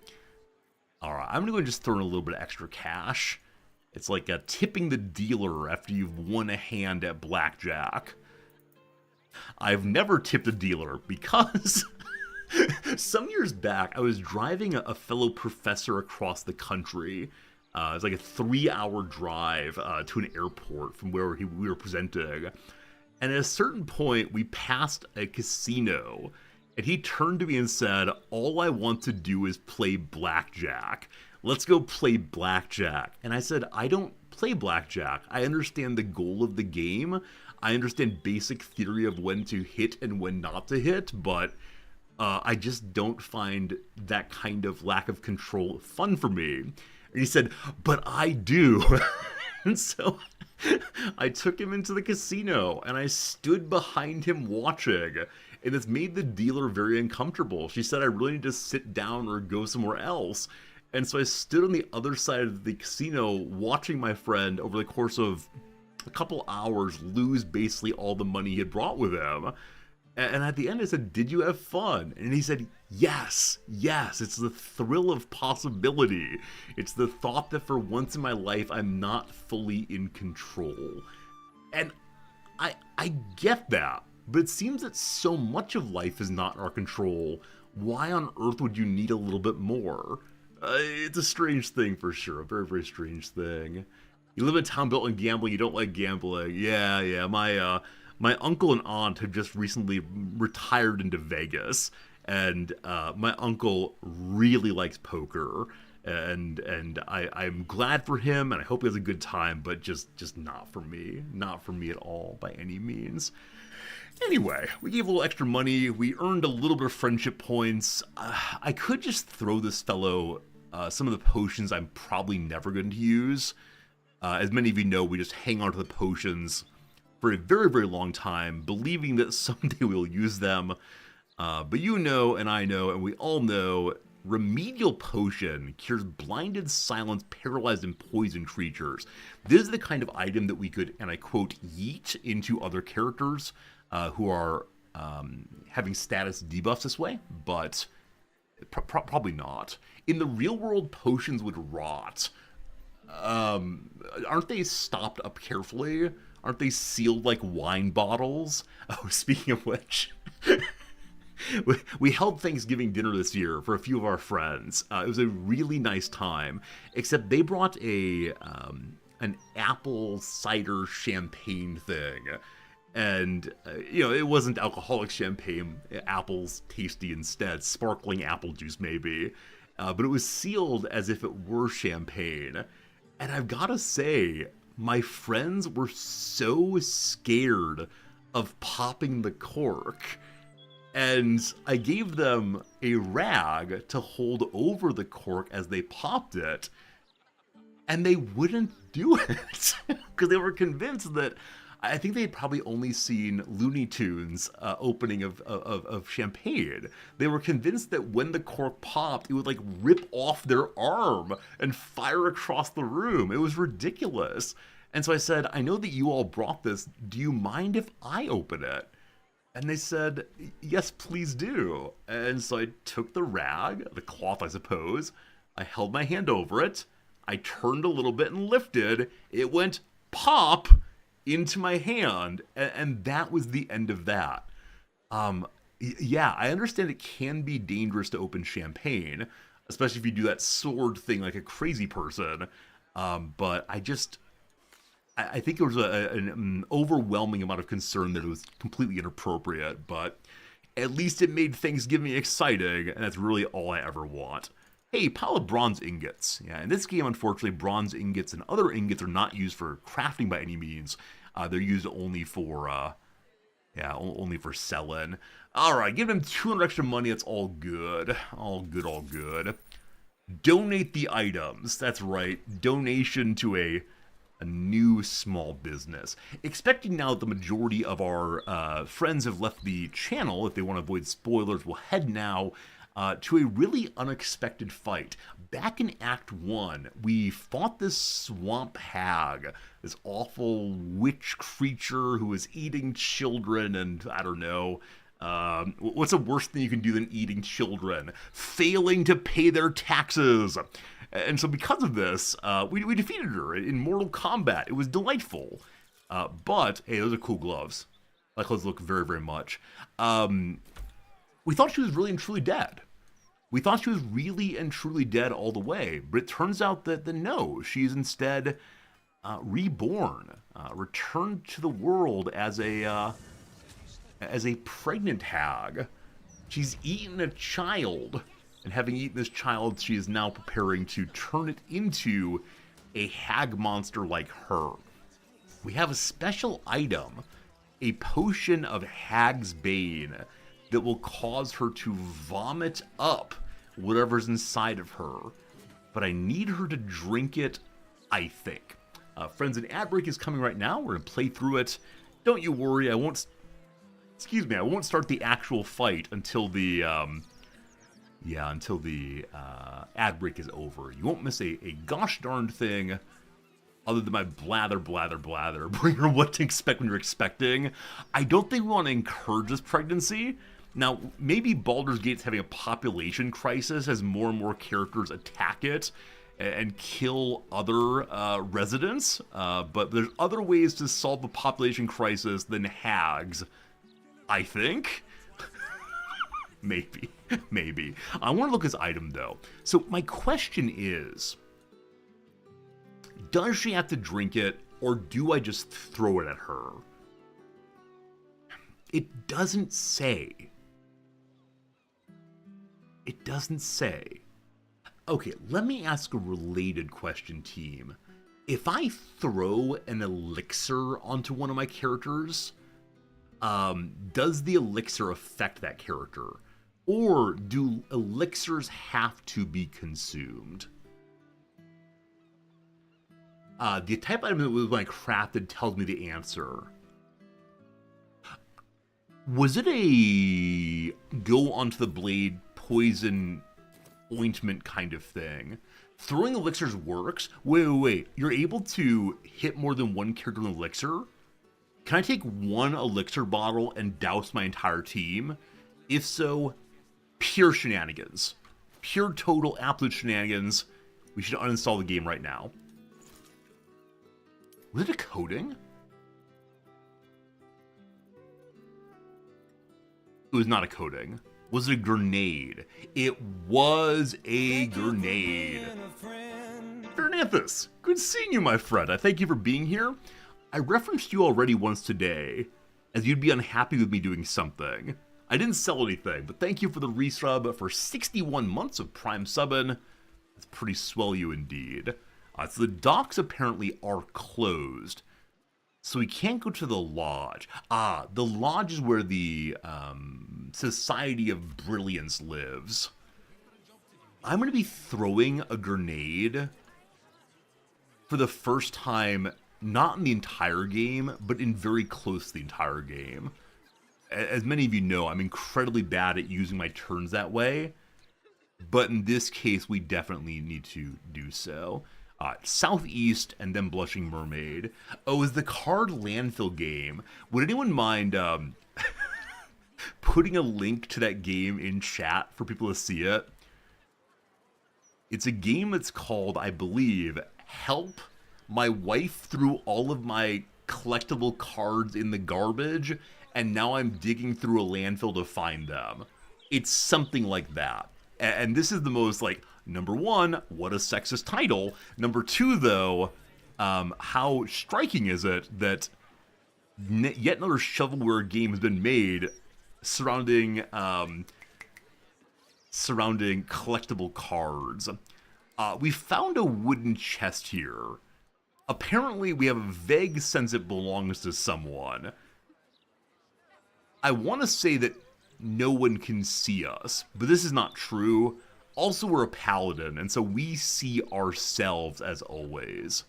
Alright, I'm going to go and just throw in a little bit of extra cash. It's like tipping the dealer after you've won a hand at blackjack. I've never tipped a dealer because some years back I was driving a fellow professor across the country. It was like a 3-hour drive to an airport from where we were presenting. And at a certain point, we passed a casino, and he turned to me and said, "All I want to do is play blackjack. Let's go play blackjack." And I said, "I don't play blackjack. I understand the goal of the game. I understand basic theory of when to hit and when not to hit, but I just don't find that kind of lack of control fun for me." And he said, "But I do." And so I took him into the casino, and I stood behind him watching, and this made the dealer very uncomfortable. She said I really need to sit down or go somewhere else. And so I stood on the other side of the casino watching my friend over the course of a couple hours lose basically all the money he had brought with him. And at the end I said, did you have fun? And he said, yes, it's the thrill of possibility. It's the thought that for once in my life I'm not fully in control. And I get that, but it seems that so much of life is not in our control. Why on earth would you need a little bit more? It's a strange thing for sure, a very, very strange thing. You live in a town built on gambling, you don't like gambling. Yeah, my uncle and aunt have just recently retired into Vegas, and my uncle really likes poker, and I'm glad for him, and I hope he has a good time, but just not for me. Not for me at all, by any means. Anyway, we gave a little extra money, we earned a little bit of friendship points. I could just throw this fellow some of the potions I'm probably never going to use. As many of you know, we just hang on to the potions for a very, very long time, believing that someday we'll use them. But you know, and I know, and we all know, Remedial Potion cures blinded, silenced, paralyzed, and poisoned creatures. This is the kind of item that we could, and I quote, yeet into other characters who are having status debuffs this way, but probably not. In the real world, potions would rot. Aren't they stopped up carefully? Aren't they sealed like wine bottles? Oh, speaking of which... We held Thanksgiving dinner this year for a few of our friends. It was a really nice time, except they brought an apple cider champagne thing. And, it wasn't alcoholic champagne. Apples tasty instead. Sparkling apple juice, maybe. But it was sealed as if it were champagne. And I've got to say, my friends were so scared of popping the cork. And I gave them a rag to hold over the cork as they popped it. And they wouldn't do it. Because they were convinced that, I think they had probably only seen Looney Tunes opening of champagne. They were convinced that when the cork popped, it would like rip off their arm and fire across the room. It was ridiculous. And so I said, I know that you all brought this. Do you mind if I open it? And they said, yes, please do. And so I took the rag, the cloth, I suppose. I held my hand over it. I turned a little bit and lifted. It went pop into my hand. And that was the end of that. Yeah, I understand it can be dangerous to open champagne, especially if you do that sword thing like a crazy person. But I think there was an overwhelming amount of concern that it was completely inappropriate, but at least it made Thanksgiving exciting, and that's really all I ever want. Hey, pile of bronze ingots. Yeah, in this game, unfortunately, bronze ingots and other ingots are not used for crafting by any means. They're used only for, only for selling. All right, give them 200 extra money. That's all good. All good. Donate the items. That's right. Donation to a new small business. Expecting now that the majority of our friends have left the channel, if they want to avoid spoilers, we'll head now to a really unexpected fight. Back in Act 1, we fought this swamp hag, this awful witch creature who was eating children, and I don't know, what's the worst thing you can do than eating children? Failing to pay their taxes. And so because of this, we defeated her in Mortal Kombat. It was delightful. But, hey, those are cool gloves. I like those look very, very much. We thought she was really and truly dead. We thought she was really and truly dead all the way. But it turns out that no, she's instead reborn, returned to the world as a pregnant hag. She's eaten a child. And having eaten this child, she is now preparing to turn it into a hag monster like her. We have a special item, a potion of Hag's Bane, that will cause her to vomit up whatever's inside of her. But I need her to drink it, I think. Friends, an ad break is coming right now. We're going to play through it. Don't you worry, I won't start the actual fight until the... until the ad break is over. You won't miss a gosh darned thing. other than my blather, bring her what to expect when you're expecting. I don't think we want to encourage this pregnancy. Now, maybe Baldur's Gate's having a population crisis as more and more characters attack it and kill other residents, but there's other ways to solve the population crisis than hags, I think. Maybe. I want to look at this item, though. So my question is, does she have to drink it, or do I just throw it at her? It doesn't say. It doesn't say. Okay, let me ask a related question, team. If I throw an elixir onto one of my characters, does the elixir affect that character? Or do elixirs have to be consumed? The type item that was when I crafted tells me the answer. Was it a go onto the blade poison ointment kind of thing? Throwing elixirs works? Wait. You're able to hit more than one character with an elixir? Can I take one elixir bottle and douse my entire team? If so, pure shenanigans. Pure total absolute shenanigans. We should uninstall the game right now. Was it a coating? It was not a coating. Was it a grenade? It was a grenade. Fernanthus, good seeing you, my friend. I thank you for being here. I referenced you already once today, as you'd be unhappy with me doing something. I didn't sell anything, but thank you for the resub for 61 months of Prime subbing. That's pretty swell you indeed. So the docks apparently are closed, so we can't go to the lodge. The lodge is where the Society of Brilliance lives. I'm going to be throwing a grenade for the first time, not in the entire game, but in very close to the entire game. As many of you know, I'm incredibly bad at using my turns that way, but in this case, we definitely need to do so. Southeast and then Blushing Mermaid. Oh, is the card landfill game? Would anyone mind putting a link to that game in chat for people to see it? It's a game that's called, I believe, Help. My wife threw all of my collectible cards in the garbage, and now I'm digging through a landfill to find them. It's something like that. And this is the most, like, number one, what a sexist title. Number two, though, how striking is it that yet another shovelware game has been made surrounding collectible cards. We found a wooden chest here. Apparently, we have a vague sense it belongs to someone. I want to say that no one can see us, but this is not true. Also, we're a paladin, and so we see ourselves as always.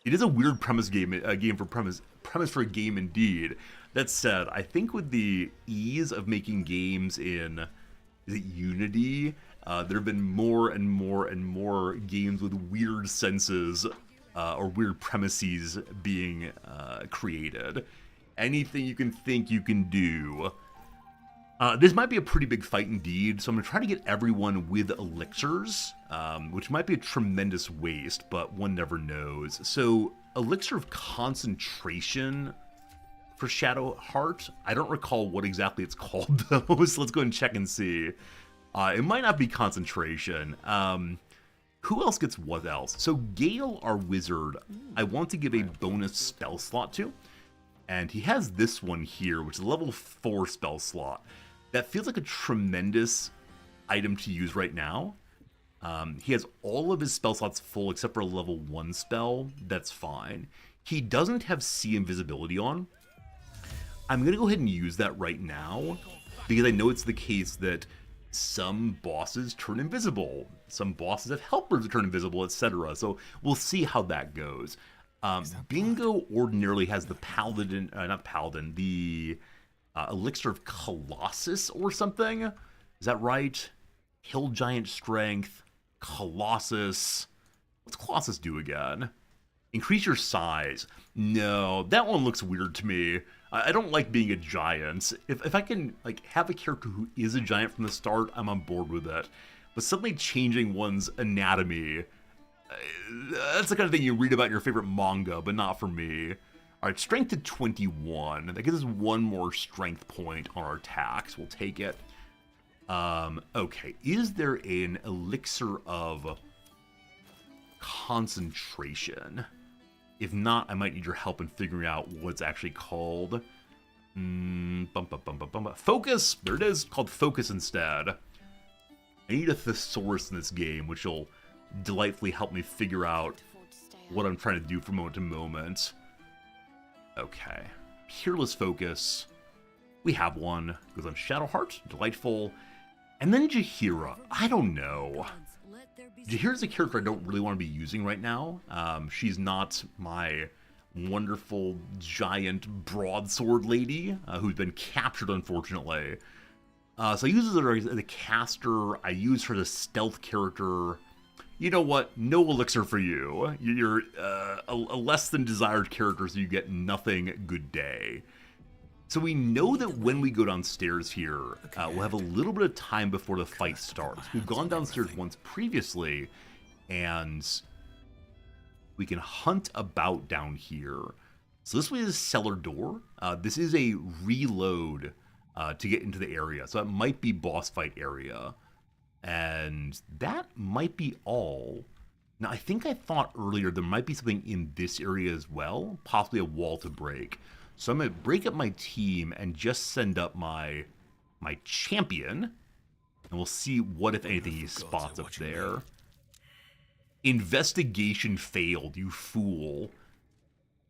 It is a weird premise for a game indeed. That said, I think with the ease of making games in, is it Unity? There have been more and more games with weird senses or weird premises being created. Anything you can think you can do. This might be a pretty big fight indeed, so I'm going to try to get everyone with elixirs, which might be a tremendous waste, but one never knows. So, Elixir of Concentration for Shadowheart. I don't recall what exactly it's called, though, so let's go and check and see. It might not be Concentration. Who else gets what else? So, Gale, our wizard, I want to give a bonus spell slot to. And he has this one here, which is a level 4 spell slot. That feels like a tremendous item to use right now. He has all of his spell slots full except for a level 1 spell. That's fine. He doesn't have See Invisibility on. I'm going to go ahead and use that right now, because I know it's the case that some bosses turn invisible. Some bosses have helpers that turn invisible, etc. So we'll see how that goes. Bingo ordinarily has the paladin, the Elixir of Colossus or something. Is that right? Hill Giant Strength, Colossus. What's Colossus do again? Increase your size. No, that one looks weird to me. I don't like being a giant. If I can like have a character who is a giant from the start, I'm on board with it. But suddenly changing one's anatomy, that's the kind of thing you read about in your favorite manga, but not for me. Alright, strength to 21. That gives us one more strength point on our attacks. We'll take it. Okay. Is there an elixir of concentration? If not, I might need your help in figuring out what it's actually called. Focus! There it is, called Focus instead. I need a thesaurus in this game, which will delightfully help me figure out what I'm trying to do from moment to moment. Okay. Peerless Focus. We have one. Goes on Shadowheart. Delightful. And then Jaheira. I don't know. Jaheira's a character I don't really want to be using right now. She's not my wonderful giant broadsword lady who's been captured, unfortunately. So I use her as a caster. I use her as a stealth character. You know what? No elixir for you. You're a less than desired character, so you get nothing. Good day. So we know that when we go downstairs here, we'll have a little bit of time before the fight starts. We've gone downstairs once previously, and we can hunt about down here. So this way is a cellar door. This is a reload to get into the area. So that might be boss fight area. And that might be all. Now, I think I thought earlier there might be something in this area as well, possibly a wall to break. So I'm going to break up my team and just send up my champion. And we'll see what, if anything, he spots up there. Investigation failed, you fool.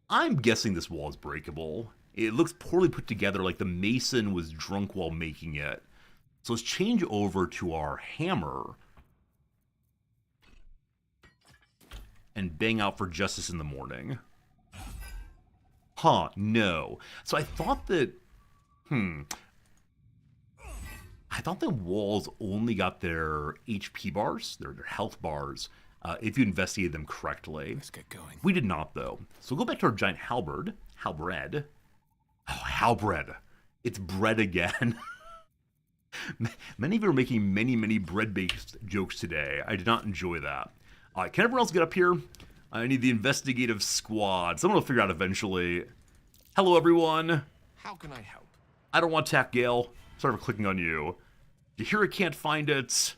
I'm guessing this wall is breakable. It looks poorly put together, like the mason was drunk while making it. So let's change over to our hammer. And bang out for justice in the morning. Huh, no. So I thought that, I thought the walls only got their HP bars, their health bars, if you investigated them correctly. Let's get going. We did not, though. So we'll go back to our giant halberd. Halberd. Oh, halberd. It's bread again. Many of you are making many bread-based jokes today. I did not enjoy that. All right, can everyone else get up here? I need the investigative squad. Someone will figure out eventually. Hello, everyone. How can I help? I don't want to attack Gale. Sorry for clicking on you. Jaheira can't find it.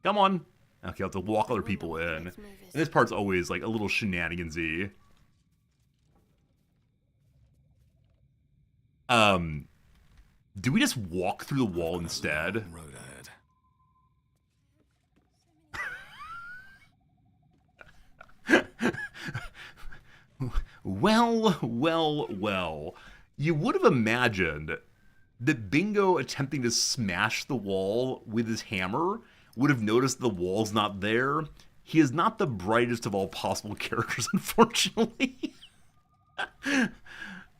Come on. Okay, I'll have to walk other people in. And this part's always like a little shenanigansy. Do we just walk through the wall instead? Road ahead. Well. You would have imagined that Bingo attempting to smash the wall with his hammer would have noticed the wall's not there. He is not the brightest of all possible characters, unfortunately.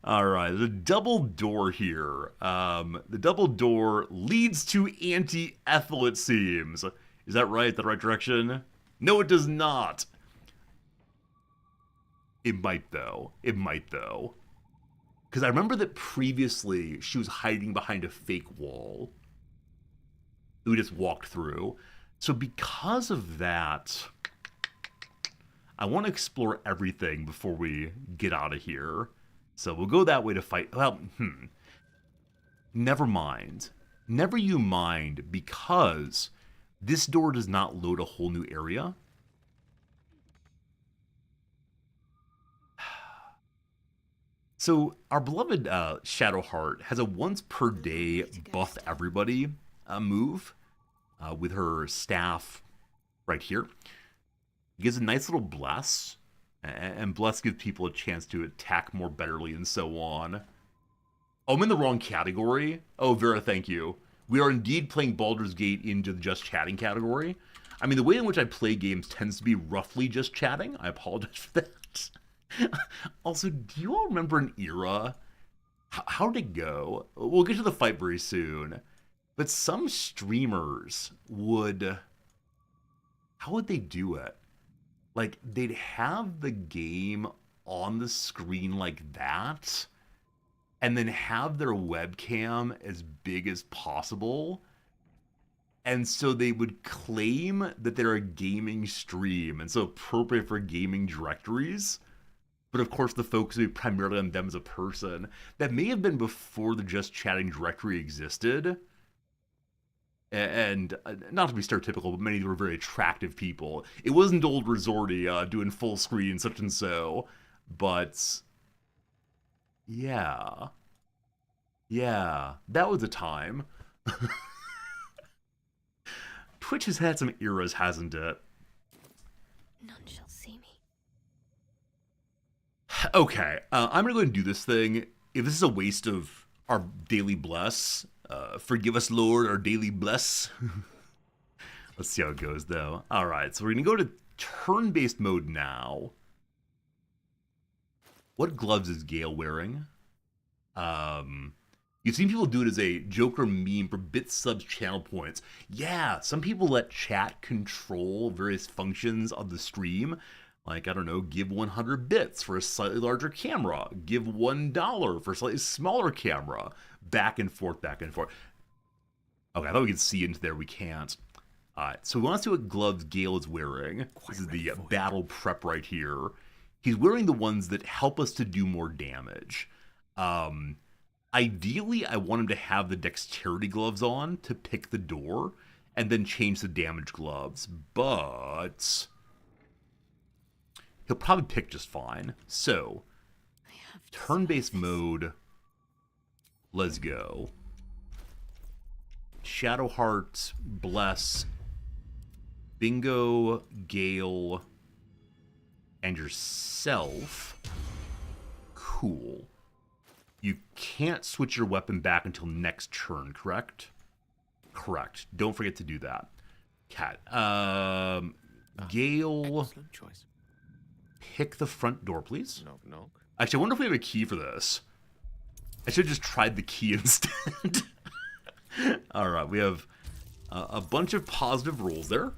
Alright, there's a double door here. The double door leads to anti-Ethel, it seems. Is that right? The right direction? No, it does not. It might, though. Because I remember that previously she was hiding behind a fake wall that we just walked through. So because of that, I want to explore everything before we get out of here. So we'll go that way to fight. Well, never mind. Never you mind, because this door does not load a whole new area. So our beloved Shadowheart has a once per day buff everybody move with her staff right here. It gives a nice little bless, and bless gives people a chance to attack more betterly and so on. Oh, I'm in the wrong category. Oh, Vera, thank you. We are indeed playing Baldur's Gate into the just chatting category. I mean, the way in which I play games tends to be roughly just chatting. I apologize for that. Also, do you all remember an era? How did it go? We'll get to the fight very soon. But some streamers would... How would they do it? like, they'd have the game on the screen like that, and then have their webcam as big as possible. And so they would claim that they're a gaming stream, and so appropriate for gaming directories. But of course, the focus would be primarily on them as a person. That may have been before the Just Chatting directory existed. And not to be stereotypical, but many were very attractive people. It wasn't old Resorty doing full screen such and so, but yeah, that was a time. Twitch has had some eras, hasn't it? None shall see me. Okay, I'm gonna go and do this thing. If this is a waste of our daily bless, forgive us, Lord, our daily bless. Let's see how it goes, though. All right, so we're gonna go to turn-based mode now. What gloves is Gale wearing? You've seen people do it as a joke or meme for bit subs channel points. Yeah, some people let chat control various functions of the stream. Like, I don't know, give 100 bits for a slightly larger camera. Give $1 for a slightly smaller camera. Back and forth, back and forth. Okay, I thought we could see into there. We can't. Alright, so we want to see what gloves Gale is wearing. This is the battle prep right here. He's wearing the ones that help us to do more damage. Ideally, I want him to have the dexterity gloves on to pick the door, and then change the damage gloves. But he'll probably pick just fine. So, turn-based mode. Let's go. Shadowheart, Bless, Bingo, Gale, and yourself. Cool. You can't switch your weapon back until next turn, correct? Correct. Don't forget to do that. Cat. Gale. Excellent choice. Pick the front door, please. Knock, knock. Actually, I wonder if we have a key for this. I should have just tried the key instead. All right, we have a bunch of positive rolls there.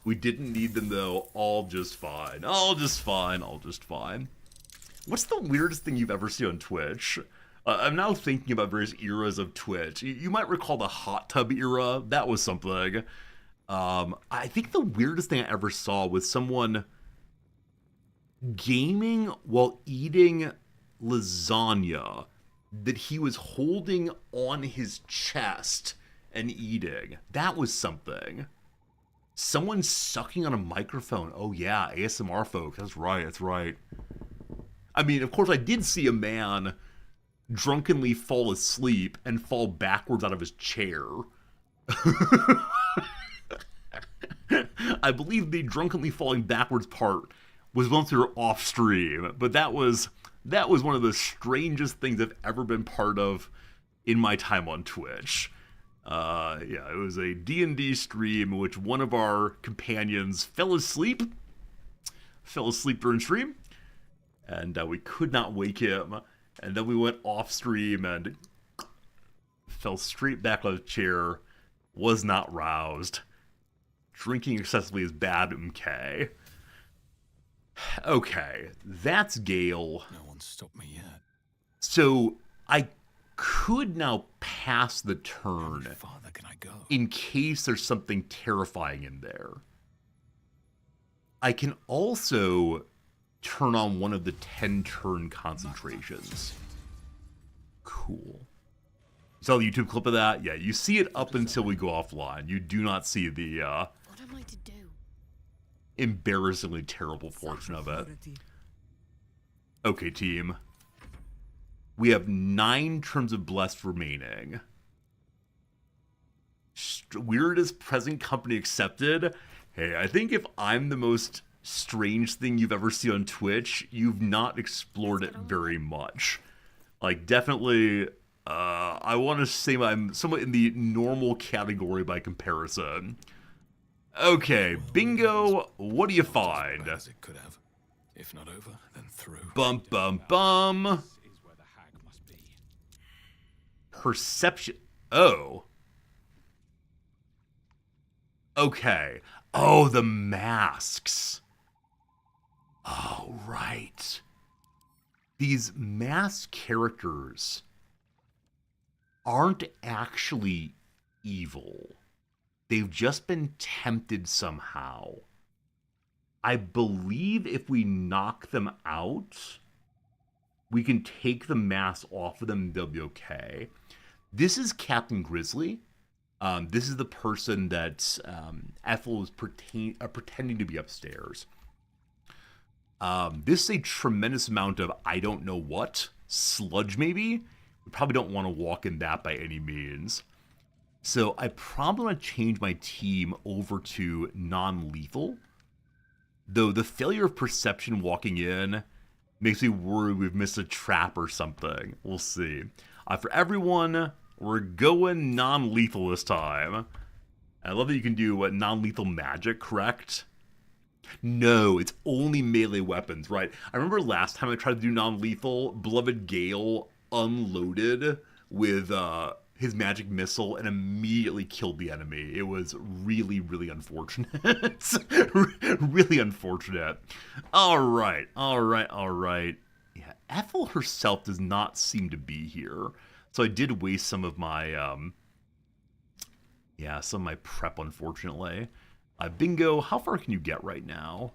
We didn't need them, though. All just fine. All just fine. All just fine. What's the weirdest thing you've ever seen on Twitch? I'm now thinking about various eras of Twitch. You might recall the hot tub era. That was something. I think the weirdest thing I ever saw was someone gaming while eating lasagna that he was holding on his chest and eating. That was something. Someone sucking on a microphone. Oh yeah, ASMR folks. That's right, that's right. I mean, of course, I did see a man drunkenly fall asleep and fall backwards out of his chair. I believe the drunkenly falling backwards part was once we were off stream, but that was one of the strangest things I've ever been part of in my time on Twitch. Yeah, it was a D&D stream in which one of our companions fell asleep during stream, and we could not wake him, and then we went off stream and fell straight back on the chair, was not roused. Drinking excessively is bad, MK. Okay, that's Gale. No one's stopped me yet. So I could now pass the How turn much farther can I go? in case there's something terrifying in there. I can also turn on one of the 10 turn concentrations. Cool. You saw the YouTube clip of that? Yeah, you see it up until we go offline. You do not see the What am I to do? embarrassingly terrible portion of it. Okay, team. We have 9 turns of blessed remaining. Weirdest present company accepted. Hey, I think if I'm the most strange thing you've ever seen on Twitch, you've not explored it very much. Like, definitely, I want to say I'm somewhat in the normal category by comparison. Okay, bingo, what do you find? As it could have. If not over, then through. Bum, bum, bum. Perception. Oh. Okay. Oh, the masks. Oh, right. These masked characters aren't actually evil. They've just been tempted somehow. I believe if we knock them out, we can take the mask off of them and they'll be okay. This is Captain Grizzly. This is the person that Ethel is pretending to be upstairs. This is a tremendous amount of I don't know what. Sludge, maybe? We probably don't want to walk in that by any means. So I probably want to change my team over to non-lethal. Though the failure of perception walking in makes me worry we've missed a trap or something. We'll see. For everyone, we're going non-lethal this time. I love that you can do non-lethal magic, correct? No, it's only melee weapons, right? I remember last time I tried to do non-lethal, Beloved Gale unloaded with his magic missile and immediately killed the enemy. It was really, really unfortunate. Really unfortunate. All right. Yeah, Ethel herself does not seem to be here. So I did waste some of my, some of my prep, unfortunately. Bingo, how far can you get right now?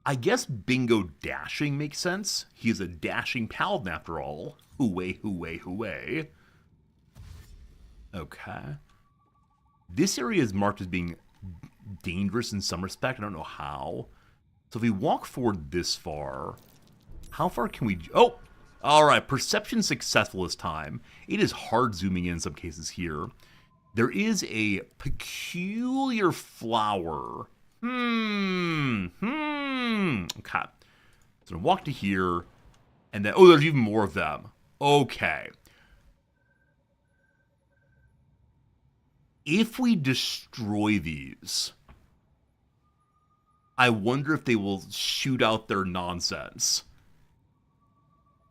I guess Bingo dashing makes sense. He is a dashing paladin after all. Hooray, hooray, hooray. Okay. This area is marked as being dangerous in some respect. I don't know how. So if we walk forward this far, how far can we... Oh! Alright, perception successful this time. It is hard zooming in some cases here. There is a peculiar flower. Okay. So walk to here, and then... Oh, there's even more of them. Okay. If we destroy these, I wonder if they will shoot out their nonsense.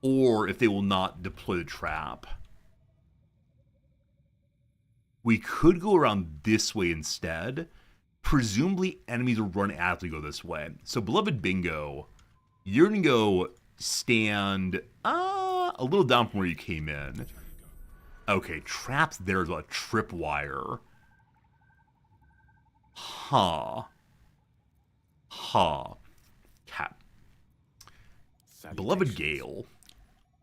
Or if they will not deploy the trap. We could go around this way instead. Presumably, enemies will run as we go this way. So, Beloved Bingo, you're going to go stand a little down from where you came in. Okay, traps there is a tripwire. Cat. Beloved Gale.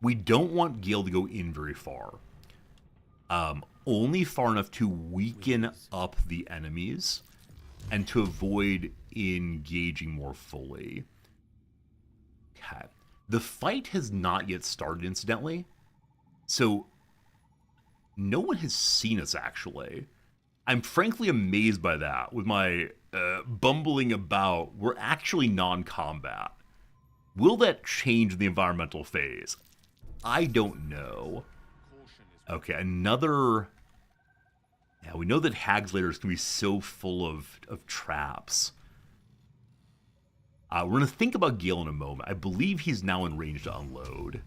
We don't want Gale to go in very far. Only far enough to weaken up the enemies and to avoid engaging more fully. Okay. The fight has not yet started, incidentally. So, no one has seen us, actually. I'm frankly amazed by that. With my bumbling about, we're actually non-combat. Will that change the environmental phase? I don't know. Okay, another... Yeah, we know that Hagslaters can be so full of traps. We're going to think about Gale in a moment. I believe he's now in range to unload.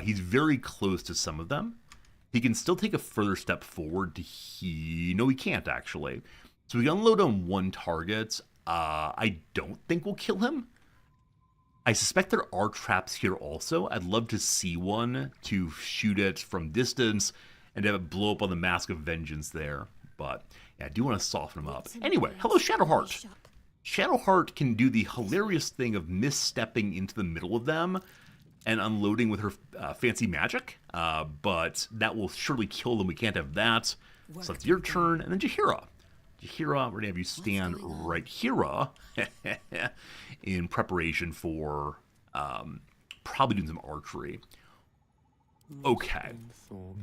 He's very close to some of them. He can still take a further step forward to No, he can't, actually. So we can unload on one target. I don't think we'll kill him. I suspect there are traps here also. I'd love to see one to shoot it from distance and have it blow up on the Mask of Vengeance there. But, yeah, I do want to soften him up. Anyway, hello, Shadowheart. Shadowheart can do the hilarious thing of misstepping into the middle of them and unloading with her fancy magic. But that will surely kill them. We can't have that. So it's your turn. And then Jaheira. Jaheira, we're going to have you stand right here in preparation for probably doing some archery. Okay.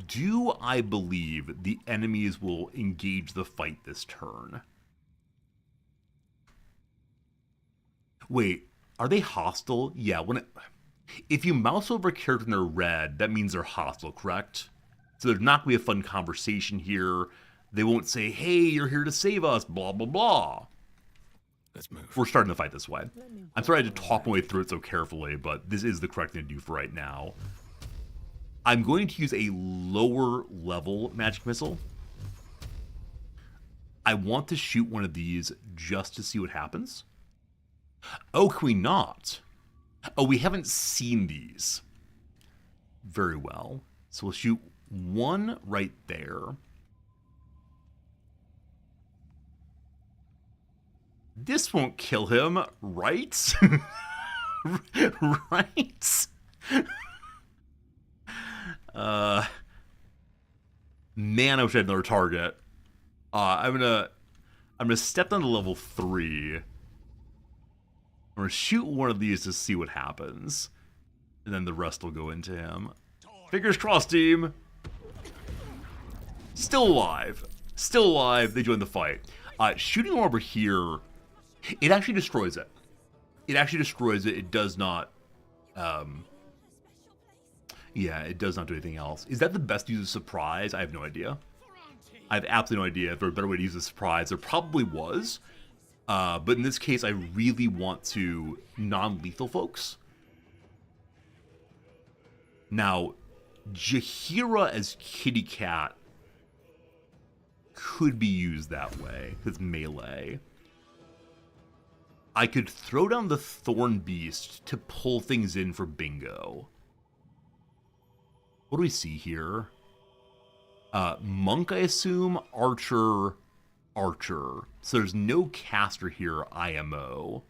Do I believe the enemies will engage the fight this turn? Wait, are they hostile? Yeah, if you mouse over a character and they're red, that means they're hostile, correct? So there's not going to be a fun conversation here. They won't say, hey, you're here to save us, blah, blah, blah. Let's move. We're starting the fight this way. I'm sorry I had to talk my way through it so carefully, but this is the correct thing to do for right now. I'm going to use a lower level magic missile. I want to shoot one of these just to see what happens. Oh, can we not? Oh, we haven't seen these. Very well. So we'll shoot one right there. This won't kill him, right? Right? Man, I wish I had another target. I'm gonna step down to level 3. I'm gonna shoot one of these to see what happens. And then the rest will go into him. Fingers crossed, team! Still alive. Still alive, they joined the fight. Shooting one over here, it actually destroys it. It actually destroys it. It does not, yeah, it does not do anything else. Is that the best use of surprise? I have no idea. I have absolutely no idea if there's a better way to use a surprise. There probably was. But in this case, I really want to non-lethal folks. Now, Jaheira as Kitty Cat could be used that way. It's melee. I could throw down the Thorn Beast to pull things in for bingo. What do we see here? Monk, I assume. Archer. Archer. So there's no caster here, IMO.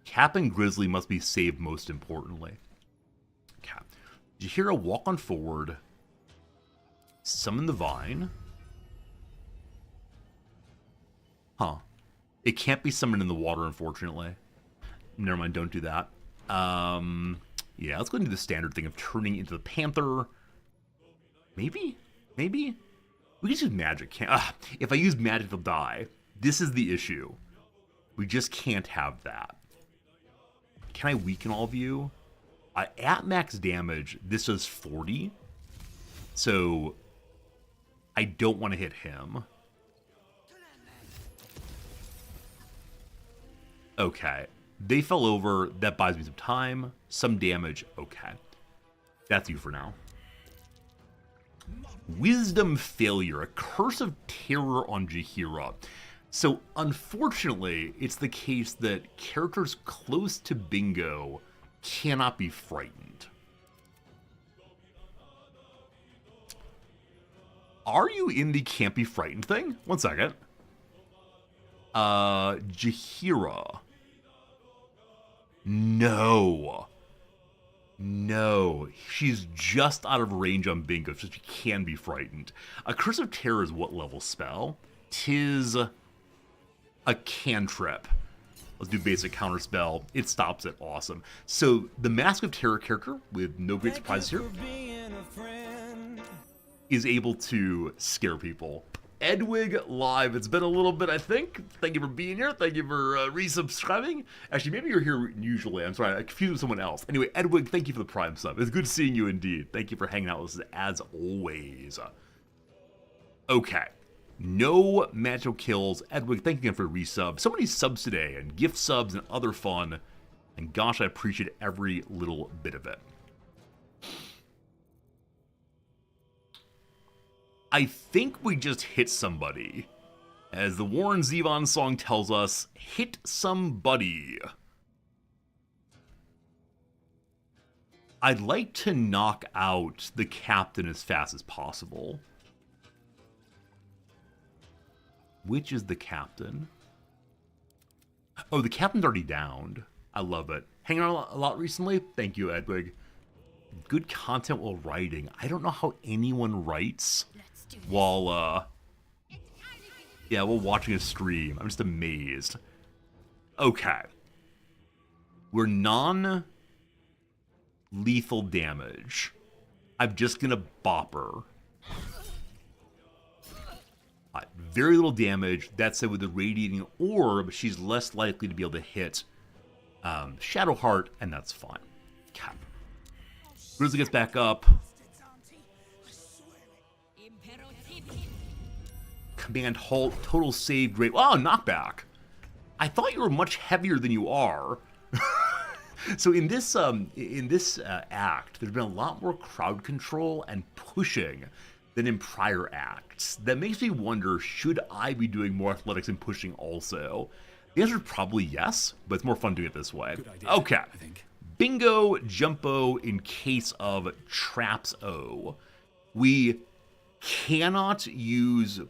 Cap and Grizzly must be saved most importantly. Cap. Jaheira, walk on forward. Summon the Vine. Huh. It can't be summoned in the water, unfortunately. Never mind, don't do that. Yeah, let's go into the standard thing of turning into the Panther. Maybe? Maybe? We can just use magic. If I use magic, they'll die. This is the issue. We just can't have that. Can I weaken all of you? At max damage, this does 40. So, I don't want to hit him. Okay. They fell over. That buys me some time. Some damage. Okay. That's you for now. Wisdom Failure. A Curse of Terror on Jaheira. So, unfortunately, it's the case that characters close to bingo cannot be frightened. Are you in the can't be frightened thing? One second. Jaheira. No. No. She's just out of range on bingo, so she can be frightened. A Curse of Terror is what level spell? 'Tis a cantrip. Let's do basic counter spell. It stops it. Awesome. So the Mask of Terror character, with no great surprises here, is able to scare people. Edwig live. It's been a little bit, I think. Thank you for being here. Thank you for resubscribing. Actually, maybe you're here usually. I'm sorry, I confused with someone else. Anyway, Edwig, thank you for the Prime sub. It's good seeing you indeed. Thank you for hanging out with us as always. Okay. No magical kills. Edwig, thank you again for resub. So many subs today, and gift subs and other fun. And gosh, I appreciate every little bit of it. I think we just hit somebody. As the Warren Zevon song tells us, hit somebody. I'd like to knock out the captain as fast as possible. Which is the captain? Oh, the captain's already downed. I love it. Hanging out a lot recently? Thank you, Edwig. Good content while writing. I don't know how anyone writes while while watching a stream. I'm just amazed. Okay. We're non-lethal damage. I'm just gonna bop her. Very little damage. That said, with the radiating orb, she's less likely to be able to hit Shadowheart, and that's fine. Okay. Grizzly gets back up. Command halt, total save, great. Oh, knockback. I thought you were much heavier than you are. So in this act, there's been a lot more crowd control and pushing than in prior acts. That makes me wonder, should I be doing more athletics and pushing also? The answer is probably yes, but it's more fun doing it this way. Good idea, Okay. I think. Bingo, Jumpo in case of Traps O. We cannot use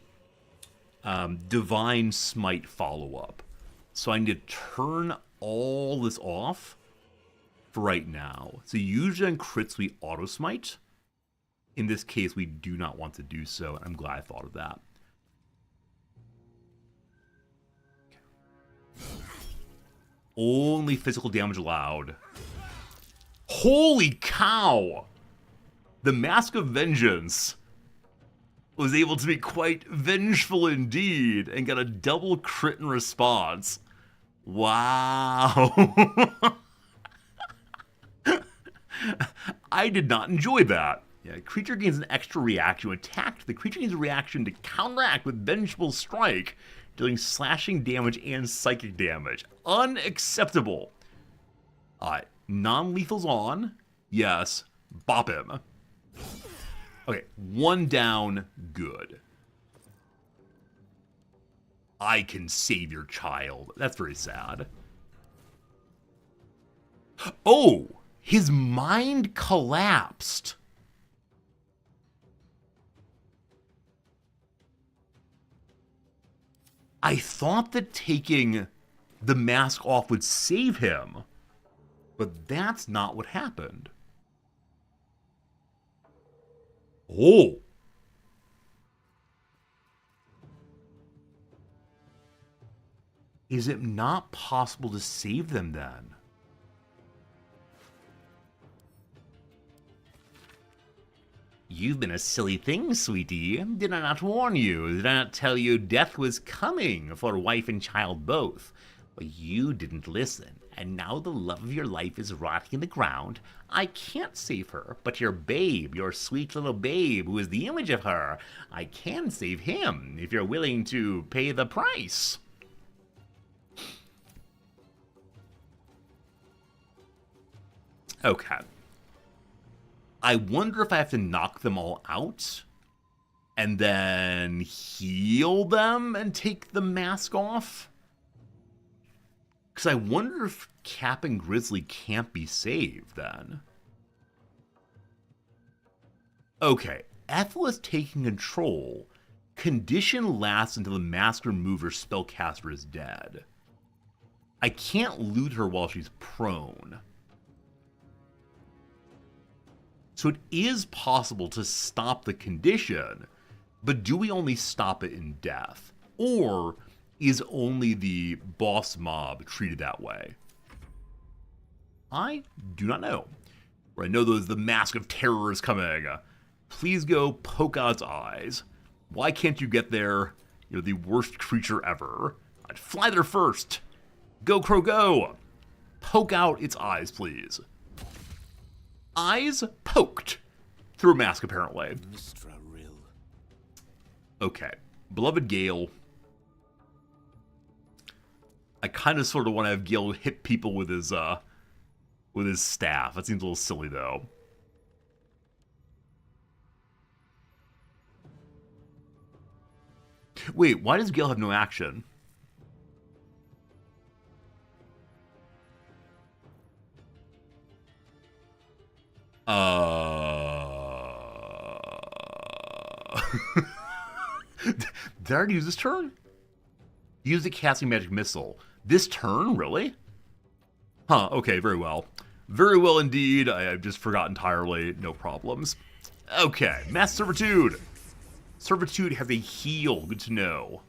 Divine Smite follow-up. So I need to turn all this off for right now. So usually on crits we auto-smite. In this case, we do not want to do so, and I'm glad I thought of that. Only physical damage allowed. Holy cow! The Mask of Vengeance was able to be quite vengeful indeed and got a double crit in response. Wow. I did not enjoy that. Yeah, creature gains an extra reaction when attacked. The creature gains a reaction to counteract with Vengeful Strike, dealing slashing damage and psychic damage. Unacceptable. Non-lethal's on. Yes. Bop him. Okay, one down. Good. I can save your child. That's very sad. Oh! His mind collapsed. I thought that taking the mask off would save him, but that's not what happened. Oh. Is it not possible to save them then? You've been a silly thing, sweetie. Did I not warn you? Did I not tell you death was coming for wife and child both? But you didn't listen, and now the love of your life is rotting in the ground. I can't save her, but your babe, your sweet little babe, who is the image of her, I can save him if you're willing to pay the price. Okay. I wonder if I have to knock them all out and then heal them and take the mask off. Because I wonder if Cap and Grizzly can't be saved then. Okay, Ethel is taking control. Condition lasts until the mask remover spellcaster is dead. I can't loot her while she's prone. So it is possible to stop the condition, but do we only stop it in death? Or is only the boss mob treated that way? I do not know. I know the mask of terror is coming. Please go poke out its eyes. Why can't you get there? You're the worst creature ever. I'd fly there first. Go, Crow, go. Poke out its eyes, please. Eyes poked through a mask, apparently. Okay. Beloved Gale. I kind of sort of want to have Gale hit people with his staff. That seems a little silly, though. Wait, why does Gale have no action? Did I already use this turn? Use the casting magic missile. This turn, really? Huh, okay, very well. Very well indeed. I've just forgot entirely. No problems. Okay, Mass Servitude. Servitude has a heal. Good to know.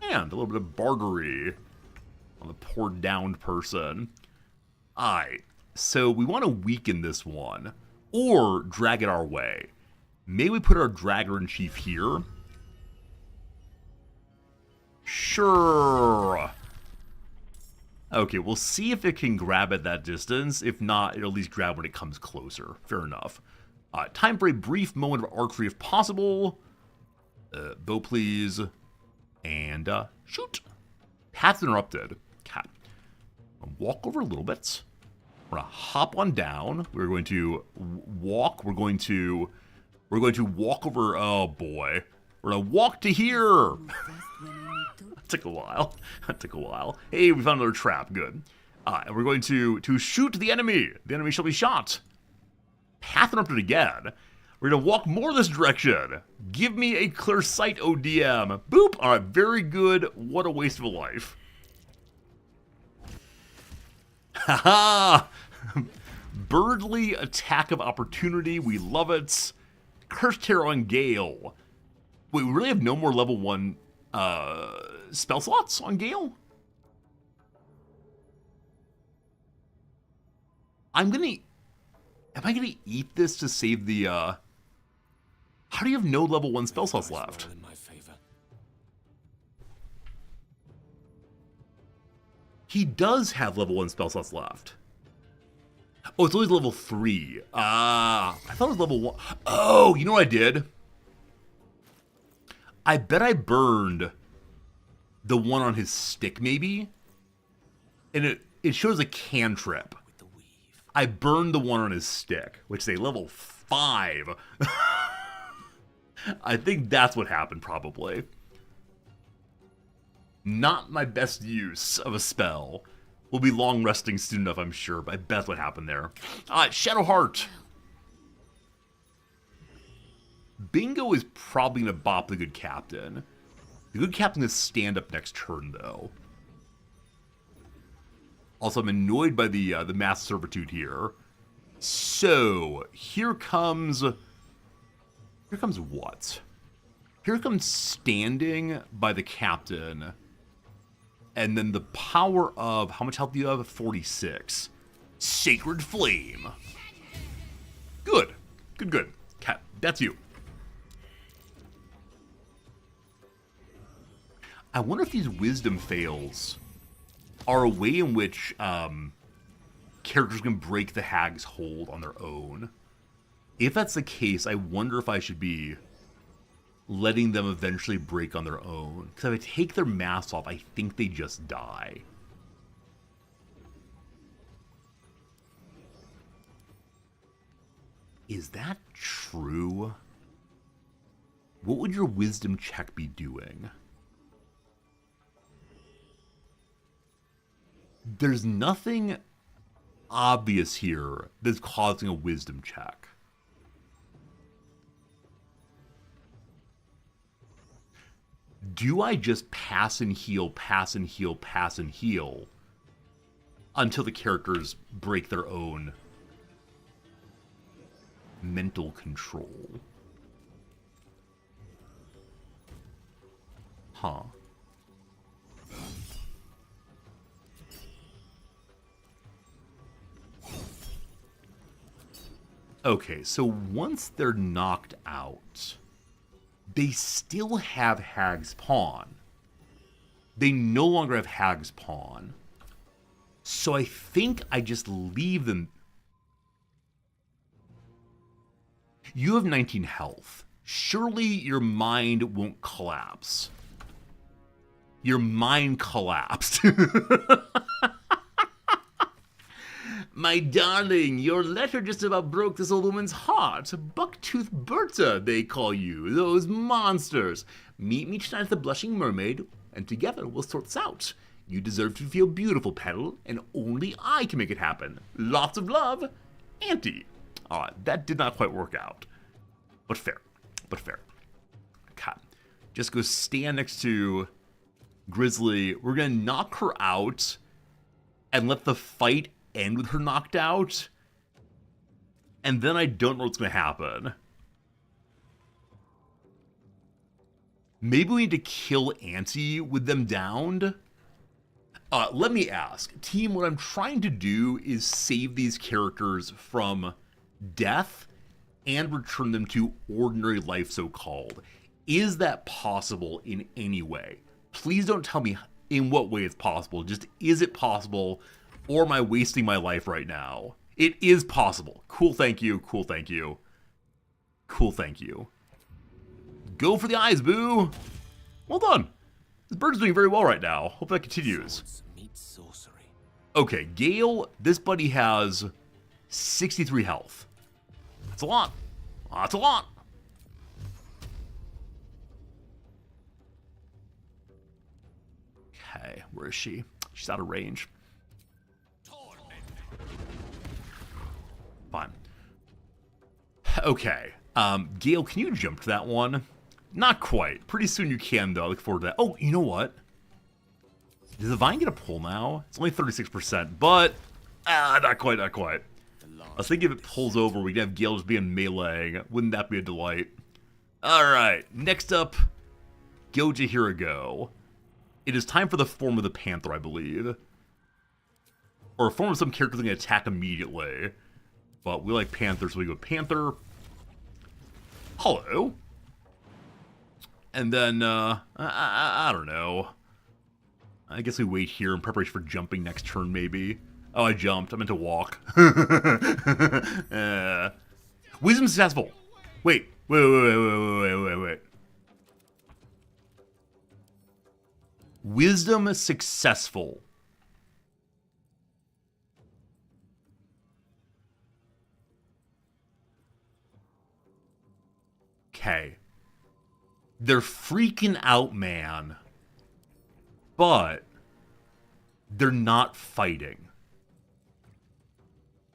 And a little bit of bartery on the poor downed person. Alright, so we want to weaken this one, or drag it our way. May we put our Dragger-in-Chief here? Sure. Okay, we'll see if it can grab at that distance. If not, it'll at least grab when it comes closer. Fair enough. Time for a brief moment of archery if possible. Bow, please. And, shoot. Path interrupted. Cat. Walk over a little bit. We're gonna hop on down. We're going to walk. We're going to walk over. Oh boy. We're gonna walk to here. That took a while. That took a while. Hey, we found another trap. Good. And we're going to shoot the enemy. The enemy shall be shot. Path interrupted again. We're gonna walk more this direction. Give me a clear sight, ODM. Boop. All right, very good. What a waste of a life. Haha. Birdly attack of opportunity. We love it. Cursed Terror on Gale. Wait, we really have no more level 1 spell slots on Gale? Am I gonna eat this to save the, How do you have no level 1 spell slots left? He does have level 1 spell slots left. Oh, it's always level 3. I thought it was level 1. Oh, you know what I did? I bet I burned the one on his stick, maybe? And it shows a cantrip. I burned the one on his stick, which is a level 5. I think that's what happened, probably. Not my best use of a spell. Will be long resting soon enough, I'm sure, but I bet that's what happened there. Shadowheart. Bingo is probably going to bop the good captain. The good captain is stand up next turn, though. Also, I'm annoyed by the mass servitude here. So, here comes what? Here comes standing by the captain. And then the power of, how much health do you have? 46. Sacred Flame. Good. Good. Cat, that's you. I wonder if these wisdom fails are a way in which characters can break the hag's hold on their own. If that's the case, I wonder if I should be letting them eventually break on their own. Because if I take their mask off, I think they just die. Is that true? What would your wisdom check be doing? There's nothing obvious here that's causing a wisdom check. Do I just pass and heal, pass and heal, pass and heal until the characters break their own mental control? Huh. Okay, so once they're knocked out, they still have Hag's Pawn. They no longer have Hag's Pawn. So I think I just leave them. You have 19 health. Surely your mind won't collapse. Your mind collapsed. My darling, your letter just about broke this old woman's heart. Bucktooth Berta, they call you. Those monsters. Meet me tonight at the Blushing Mermaid, and together we'll sort this out. You deserve to feel beautiful, Petal, and only I can make it happen. Lots of love, Auntie. That did not quite work out. But fair. God. Just go stand next to Grizzly. We're gonna knock her out and let the fight end with her knocked out, and then I don't know what's going to happen. Maybe we need to kill Auntie with them downed? Let me ask. Team, what I'm trying to do is save these characters from death and return them to ordinary life, so-called. Is that possible in any way? Please don't tell me in what way it's possible. Just, is it possible? Or am I wasting my life right now? It is possible. Cool, thank you. Cool, thank you. Cool, thank you. Go for the eyes, boo! Well done. This bird's doing very well right now. Hope that continues. Okay, Gale, this buddy has 63 health. That's a lot. That's a lot. Okay, where is she? She's out of range. Fine. Okay. Gale, can you jump to that one? Not quite. Pretty soon you can, though. I look forward to that. Oh, you know what? Does the Vine get a pull now? It's only 36%, but... not quite, not quite. I was thinking if it pulls over, we can have Gale just be in melee. Wouldn't that be a delight? Alright, next up, Goja Hirago. It is time for the form of the Panther, I believe. Or a form of some character that can attack immediately. But we like Panther, so we go Panther. Hello. And then, I don't know. I guess we wait here in preparation for jumping next turn, maybe. Oh, I jumped. I meant to walk. Wisdom successful. Wait. Wisdom successful. Okay. They're freaking out, man. But they're not fighting.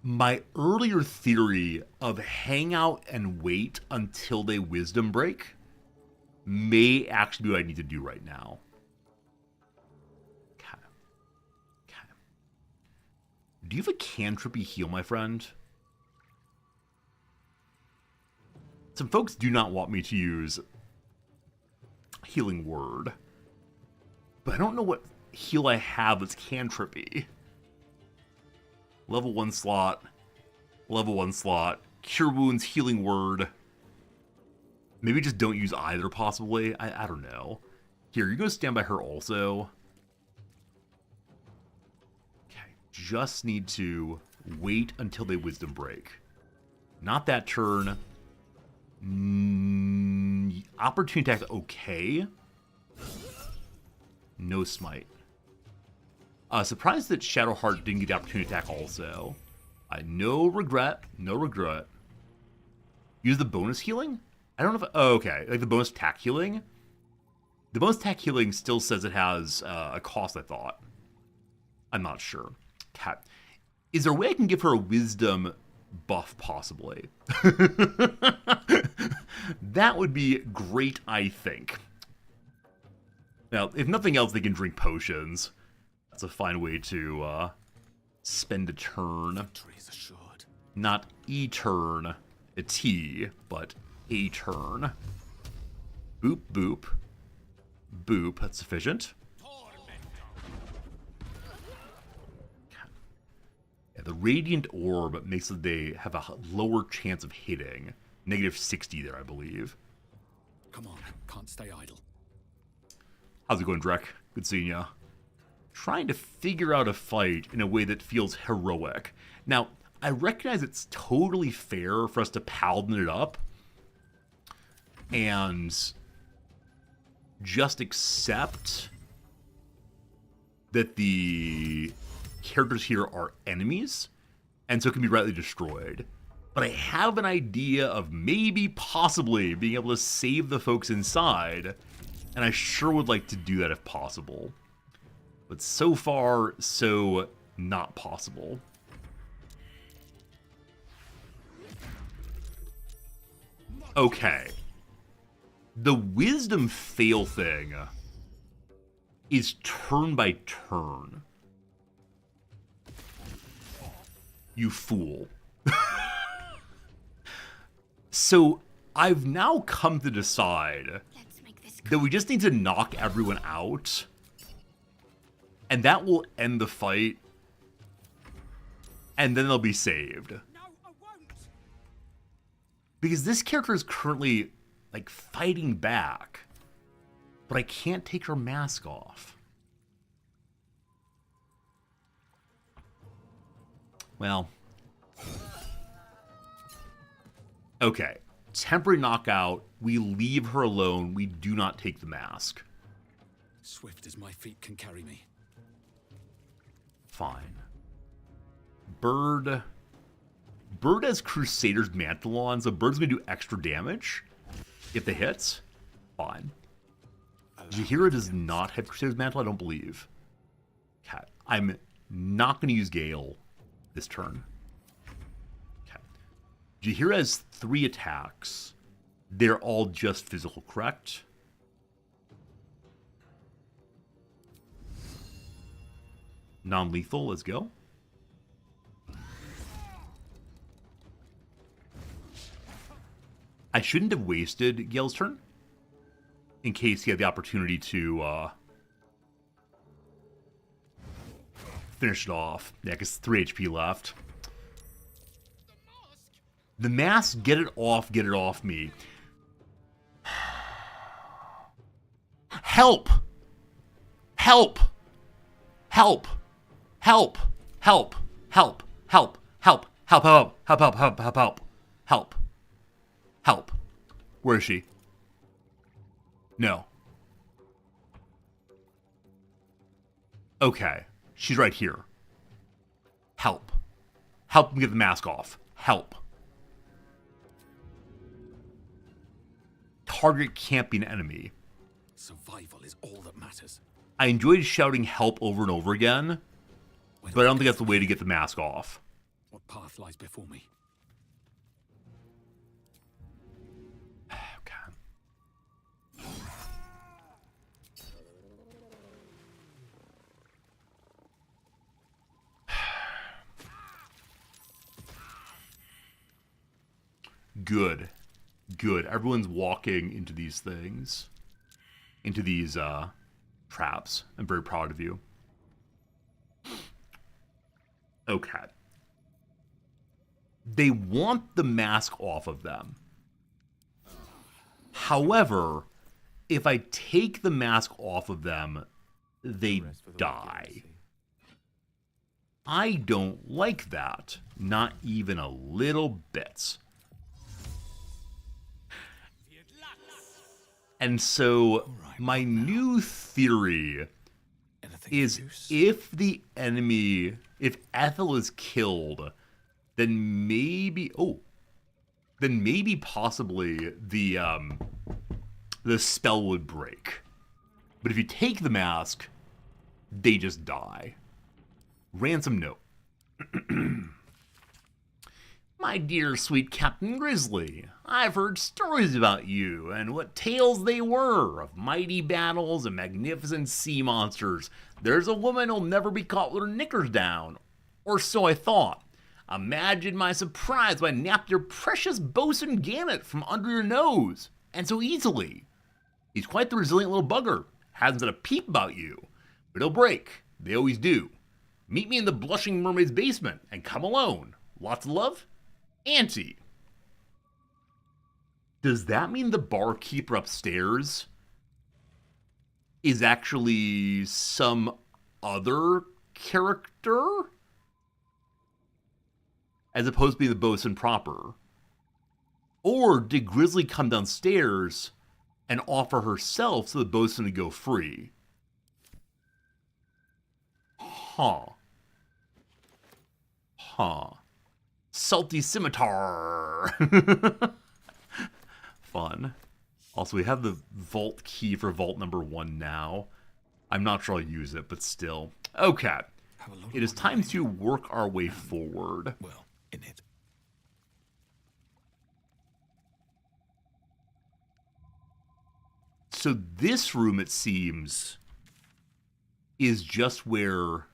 My earlier theory of hang out and wait until they wisdom break may actually be what I need to do right now. Okay. Do you have a cantrippy heal, my friend? Some folks do not want me to use healing word. But I don't know what heal I have that's cantrippy. Level 1 slot. Level 1 slot. Cure wounds, healing word. Maybe just don't use either, possibly. I don't know. Here, you're going to stand by her also. Okay. Just need to wait until they wisdom break. Not that turn. Opportunity attack, okay. No smite. Surprised that Shadowheart didn't get the opportunity attack also. No regret. No regret. Use the bonus healing? I don't know if... Oh, okay. Like the bonus attack healing? The bonus attack healing still says it has a cost, I thought. I'm not sure. Okay. Is there a way I can give her a wisdom buff, possibly? That would be great, I think. Now, if nothing else, they can drink potions. That's a fine way to spend a turn. Not a turn, a T, but a turn. Boop, boop. Boop, that's sufficient. Yeah, the Radiant Orb makes it they have a lower chance of hitting. Negative 60 there, I believe. Come on, can't stay idle. How's it going, Drek? Good seeing ya. Trying to figure out a fight in a way that feels heroic. Now, I recognize it's totally fair for us to paladin it up and just accept that the characters here are enemies and so it can be rightly destroyed. But I have an idea of maybe, possibly, being able to save the folks inside, and I sure would like to do that if possible. But so far, so not possible. Okay. The wisdom fail thing is turn by turn. You fool. So, I've now come to decide that we just need to knock everyone out, and that will end the fight, and then they'll be saved. No, I won't. Because this character is currently, like, fighting back, but I can't take her mask off. Well... Okay, temporary knockout, we leave her alone, we do not take the mask. Swift as my feet can carry me. Fine. Bird has Crusader's Mantle on, so Bird's gonna do extra damage if they hit. Fine. Jahira does not have Crusader's Mantle, I don't believe. Okay. I'm not going to use Gale this turn. Okay. Jaheira has 3 attacks. They're all just physical, correct? Non-lethal, let's go. I shouldn't have wasted Gale's turn in case he had the opportunity to finish it off. Yeah, because 3 HP left. The mask, get it off me. Help! Help! Help! Help! Help! Help! Help! Help! Help! Help! Help! Help! Help! Help! Help! Help! Help! Where is she? No. Okay. She's right here. Help. Help me get the mask off. Help. Target can't be an enemy. Survival is all that matters. I enjoyed shouting help over and over again, but I don't think that's the way to get the mask off. What path lies before me? Okay. Good. Good. Everyone's walking into these things. Into these, traps. I'm very proud of you. Okay. They want the mask off of them. However, if I take the mask off of them, they die. I don't like that. Not even a little bit. And so, my new theory is if the enemy, if Ethel is killed, then maybe, possibly the spell would break. But if you take the mask, they just die. Ransom note. My dear sweet Captain Grizzly, I've heard stories about you and what tales they were of mighty battles and magnificent sea monsters. There's a woman who'll never be caught with her knickers down. Or so I thought. Imagine my surprise when I napped your precious bosun Gannet from under your nose, and so easily. He's quite the resilient little bugger. Hasn't said a peep about you. But he'll break. They always do. Meet me in the Blushing Mermaid's basement, and come alone. Lots of love, Auntie. Does that mean the barkeeper upstairs is actually some other character? As opposed to being the bosun proper? Or did Grizzly come downstairs and offer herself so the bosun would go free? Huh. Salty scimitar. Fun. Also, we have the vault key for vault number 1 now. I'm not sure I'll use it, but still. Okay. It is time to work our way forward. Well, in it. So this room, it seems, is just where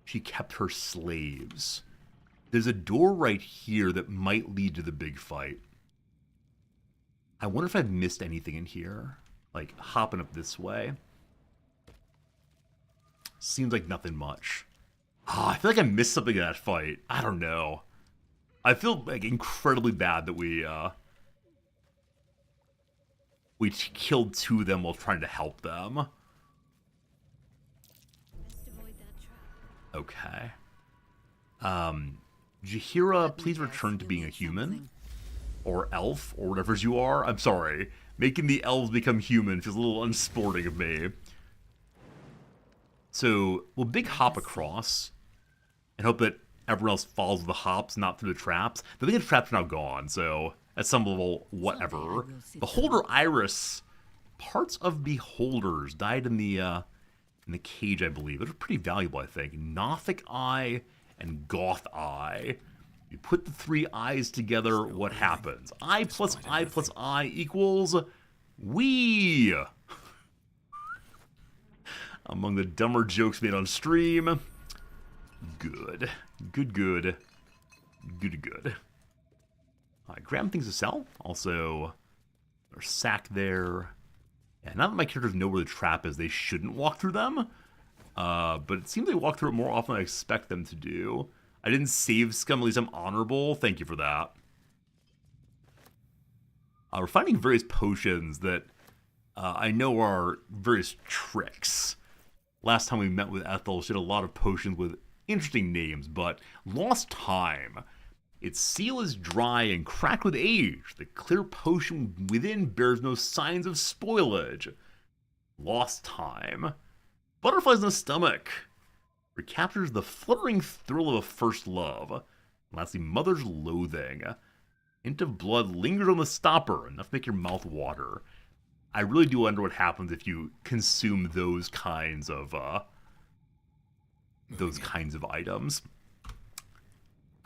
she kept her slaves. There's a door right here that might lead to the big fight. I wonder if I've missed anything in here. Like, hopping up this way. Seems like nothing much. I feel like I missed something in that fight. I don't know. I feel like incredibly bad that we killed 2 of them while trying to help them. Okay. Jaheira, please return to being a human. Or elf, or whatever you are. I'm sorry. Making the elves become human feels a little unsporting of me. So, we'll big hop across. And hope that everyone else follows the hops, not through the traps. I think the traps are now gone, so at some level, whatever. Beholder Iris. Parts of beholders died in the in the cage, I believe. Those are pretty valuable, I think. Nothic Eye and Goth Eye. You put the 3 eyes together, what happens? I plus I equals we. Among the dumber jokes made on stream. Good. Good. Grab things to sell. Also, there's sack there. Yeah, now that my characters know where the trap is, they shouldn't walk through them. But it seems they walk through it more often than I expect them to do. I didn't save scum, at least I'm honorable. Thank you for that. We're finding various potions that I know are various tricks. Last time we met with Ethel, she had a lot of potions with interesting names, but Lost Time. Its seal is dry and cracked with age. The clear potion within bears no signs of spoilage. Lost Time. Butterflies in the stomach. Recaptures the fluttering thrill of a first love. And lastly, Mother's Loathing. Hint of blood lingers on the stopper, enough to make your mouth water. I really do wonder what happens if you consume those kinds of items.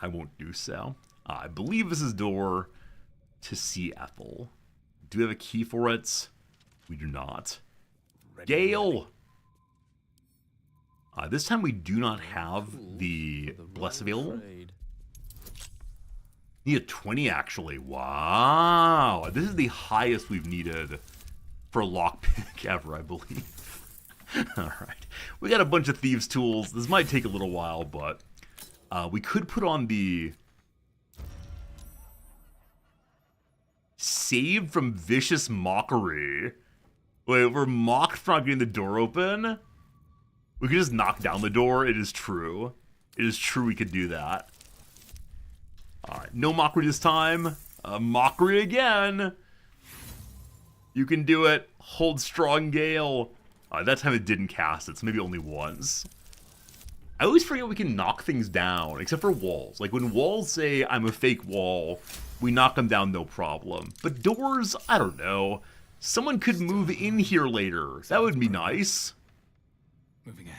I won't do so. I believe this is door to see Ethel. Do we have a key for it? We do not. Gale! This time we do not have the bless available. Need a 20 actually. Wow. This is the highest we've needed for a lockpick ever, I believe. Alright. We got a bunch of thieves' tools. This might take a little while, but we could put on the saved from vicious mockery. Wait, we're mocked for not getting the door open? We could just knock down the door. It is true. It is true we could do that. Alright, no mockery this time. Mockery again. You can do it. Hold strong, Gale. That time it didn't cast it, so maybe only once. I always forget we can knock things down, except for walls. Like, when walls say, I'm a fake wall, we knock them down no problem. But doors, I don't know. Someone could move in here later. That would be nice.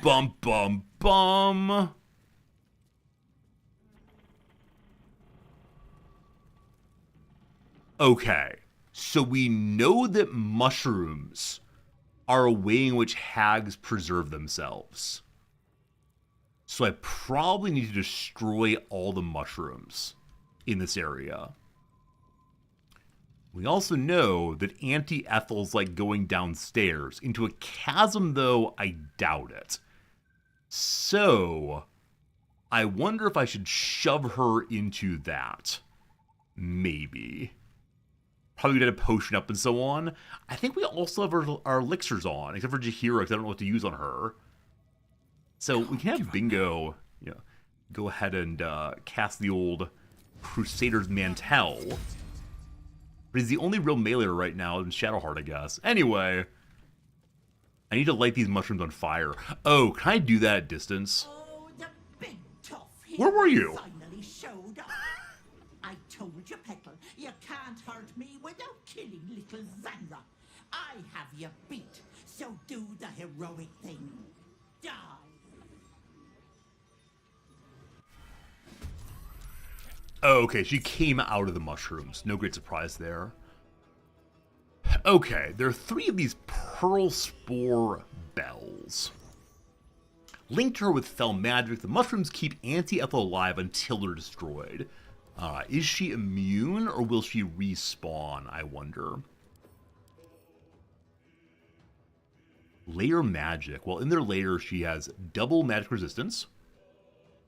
Bum, bum, bum. Okay, so we know that mushrooms are a way in which hags preserve themselves. So I probably need to destroy all the mushrooms in this area. We also know that Auntie Ethel's like going downstairs. Into a chasm, though, I doubt it. So, I wonder if I should shove her into that. Maybe. Probably get a potion up and so on. I think we also have our elixirs on, except for Jahira, because I don't know what to use on her. So we can have Bingo, go ahead and cast the old Crusader's Mantel. But he's the only real meleeer right now in Shadowheart, I guess. Anyway, I need to light these mushrooms on fire. Oh, can I do that at distance? Oh, the big tough Where were you? finally showed up. I told you, Petal, you can't hurt me without killing little Zanra. I have you beat, so do the heroic thing. Die. Oh, okay, she came out of the mushrooms. No great surprise there. Okay, there are 3 of these pearl spore bells. Linked to her with fell magic, the mushrooms keep Auntie Ethel alive until they're destroyed. Is she immune, or will she respawn, I wonder? Layer magic. Well, in their layer, she has double magic resistance.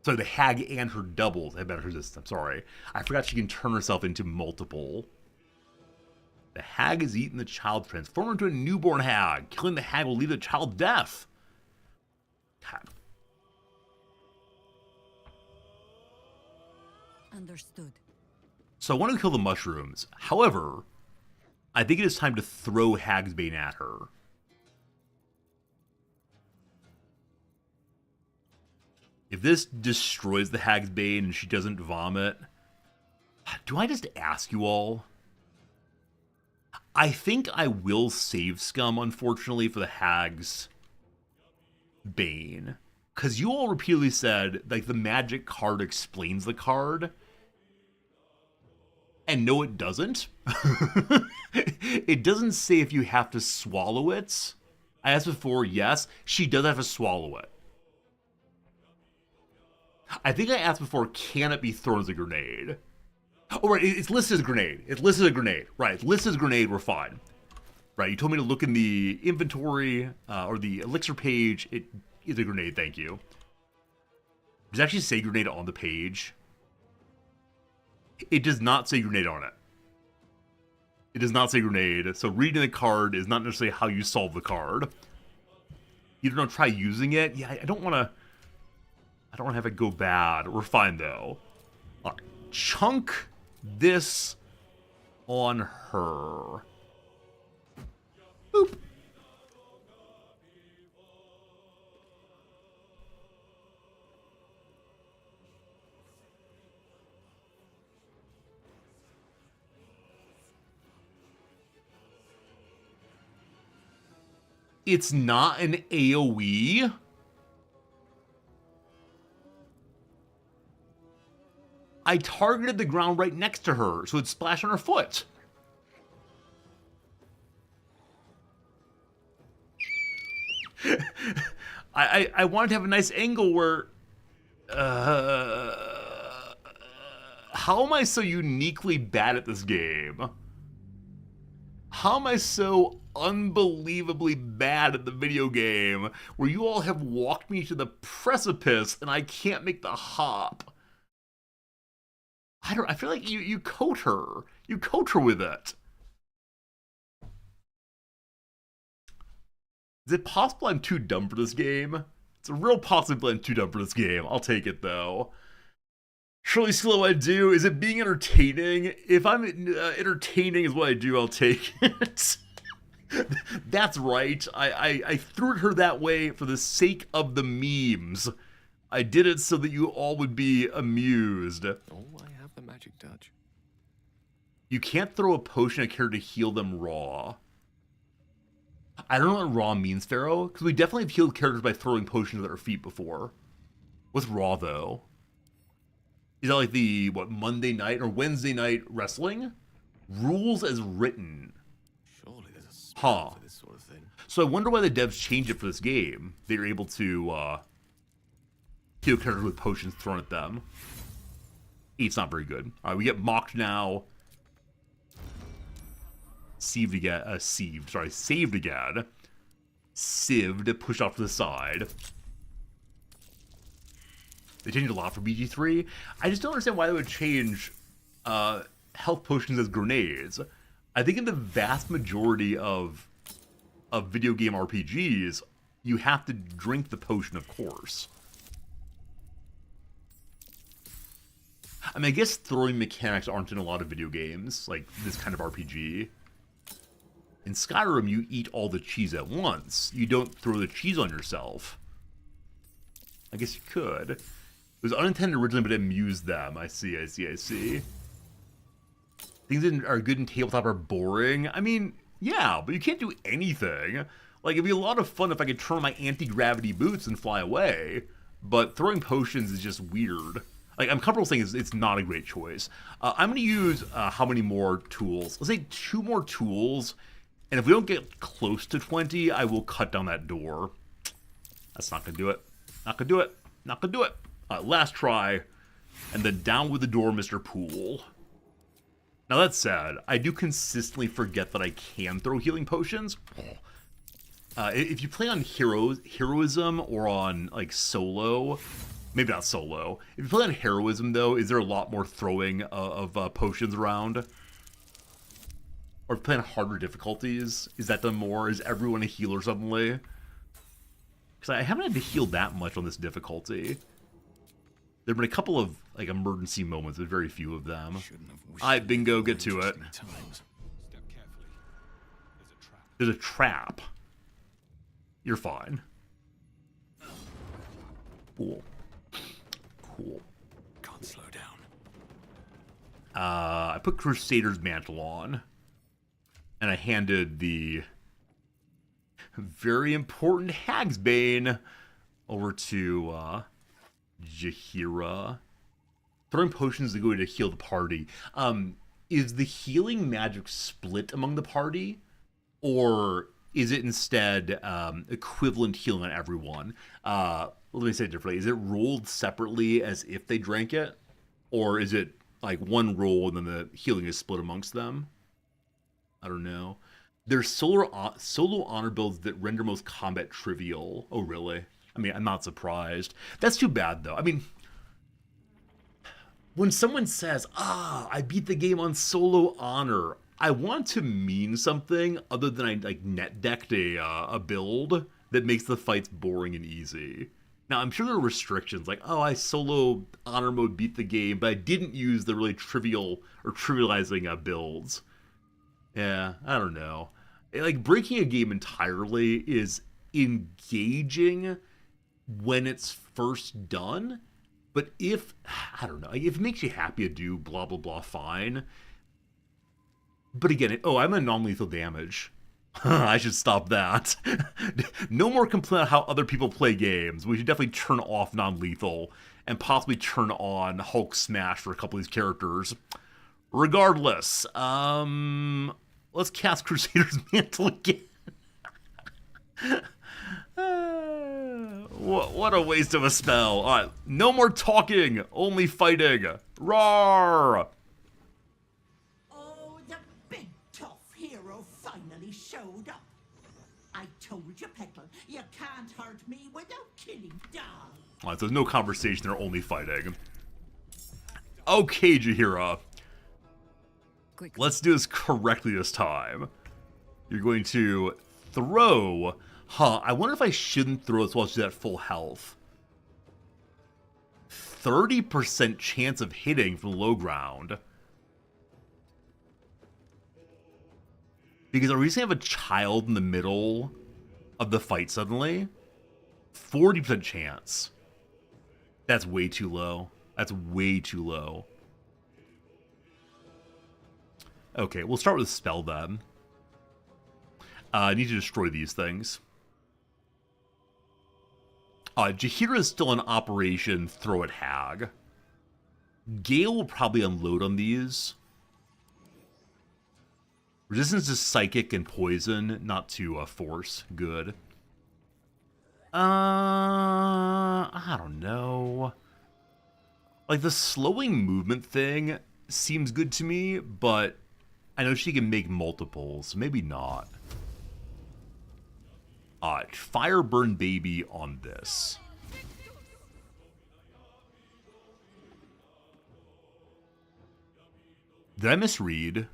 So the hag and her doubles have magic resistance. I'm sorry. I forgot she can turn herself into multiple. The hag has eaten the child, transformed her into a newborn hag. Killing the hag will leave the child deaf. God. Understood. So I want to kill the mushrooms. However, I think it is time to throw Hagsbane at her. If this destroys the Hagsbane and she doesn't vomit, do I just ask you all? I think I will save scum, unfortunately, for the hags Bane. Because you all repeatedly said, like, the magic card explains the card. And no, it doesn't. It doesn't say if you have to swallow it. I asked before, yes, she does have to swallow it. I think I asked before, can it be thrown as a grenade? Oh, right, it's listed as a grenade. It's listed as a grenade. Right, it's listed as a grenade, we're fine. Right, you told me to look in the inventory, or the elixir page. It is a grenade, thank you. Does it actually say grenade on the page? It does not say grenade on it. It does not say grenade, so reading the card is not necessarily how you solve the card. You don't try using it. Yeah, I don't want to have it go bad. We're fine, though. All right, chunk this on her. Boop. It's not an AoE. I targeted the ground right next to her, so it'd splash on her foot. I wanted to have a nice angle where... how am I so uniquely bad at this game? How am I so unbelievably bad at the video game where you all have walked me to the precipice and I can't make the hop? I feel like you coat her. You coat her with it. Is it possible I'm too dumb for this game? It's a real possibility I'm too dumb for this game. I'll take it, though. Surely skill what I do. Is it being entertaining? If I'm entertaining is what I do, I'll take it. That's right. I threw at her that way for the sake of the memes. I did it so that you all would be amused. Oh, I have the magic touch. You can't throw a potion at her to heal them raw. I don't know what raw means, Pharaoh, because we definitely have healed characters by throwing potions at their feet before. What's raw, though? Is that like the, what, Monday night or Wednesday night wrestling? Rules as written. Surely there's a spell for this sort of thing. So I wonder why the devs changed it for this game. They were able to heal characters with potions thrown at them. 8's not very good. All right, we get mocked now. Saved again. Saved again. Sieved, pushed off to the side. They changed a lot for BG3. I just don't understand why they would change health potions as grenades. I think in the vast majority of video game RPGs, you have to drink the potion, of course. I mean, I guess throwing mechanics aren't in a lot of video games, like this kind of RPG. In Skyrim, you eat all the cheese at once. You don't throw the cheese on yourself. I guess you could. It was unintended originally, but it amused them. I see. Things that are good in tabletop are boring. I mean, yeah, but you can't do anything. Like, it'd be a lot of fun if I could turn on my anti-gravity boots and fly away. But throwing potions is just weird. Like, I'm comfortable saying it's not a great choice. I'm going to use how many more tools? Let's say 2 more tools. And if we don't get close to 20, I will cut down that door. That's not going to do it. Not going to do it. Not going to do it. Last try. And then down with the door, Mr. Poole. Now that said, I do consistently forget that I can throw healing potions. If you play on heroism or on, like, solo... Maybe not solo. If you play on heroism, though, is there a lot more throwing of potions around? Or if you play on harder difficulties, is that done more? Is everyone a healer suddenly? Because I haven't had to heal that much on this difficulty. There have been a couple of like emergency moments, but very few of them. Alright, bingo, get to it. There's a trap. You're fine. Cool. Cool. Can't slow down. I put Crusader's mantle on. And I handed the very important Hagsbane over to Jaheira. Throwing potions to go to heal the party. Is the healing magic split among the party? Or is it instead equivalent healing on everyone? Let me say it differently. Is it rolled separately as if they drank it? Or is it like one roll and then the healing is split amongst them? I don't know. There's solo honor builds that render most combat trivial. Oh, really? I mean, I'm not surprised. That's too bad, though. I mean, when someone says, I beat the game on solo honor, I want to mean something other than I like net decked a build that makes the fights boring and easy. Now, I'm sure there are restrictions, like, I solo honor mode beat the game, but I didn't use the really trivial or trivializing builds. Yeah, I don't know. Like, breaking a game entirely is engaging when it's first done, but if it makes you happy to do blah, blah, blah, fine. But again, I'm a non-lethal damage. I should stop that. No more complaint on how other people play games. We should definitely turn off non-lethal and possibly turn on Hulk Smash for a couple of these characters. Regardless, let's cast Crusader's Mantle again. What a waste of a spell. Alright, no more talking, only fighting. Roar! Oh, the big tough hero finally showed up. I told you, Petal, you can't hurt me without killing Dal. Alright, so there's no conversation, they're only fighting. Okay, Jaheira. Let's do this correctly this time. You're going to throw... I wonder if I shouldn't throw this while she's at full health. 30% chance of hitting from low ground. Because are we just going to have a child in the middle of the fight suddenly? 40% chance. That's way too low. That's way too low. Okay, we'll start with a spell then. I need to destroy these things. Jaheira is still in operation. Throw at Hag. Gale will probably unload on these. Resistance to psychic and poison, not to force. Good. I don't know. Like, the slowing movement thing seems good to me, but I know she can make multiples, so maybe not. Fire burn baby on this. Did I misread?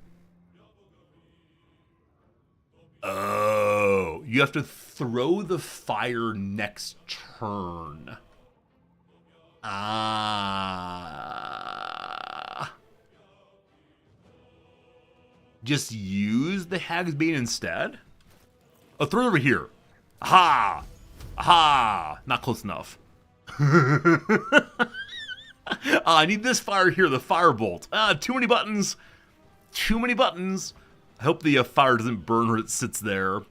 Oh, you have to throw the fire next turn. Just use the Hag's Bane instead? Oh, throw it over here. Aha! Aha! Not close enough. I need this fire here, the firebolt. Too many buttons. Too many buttons. I hope the fire doesn't burn when it sits there.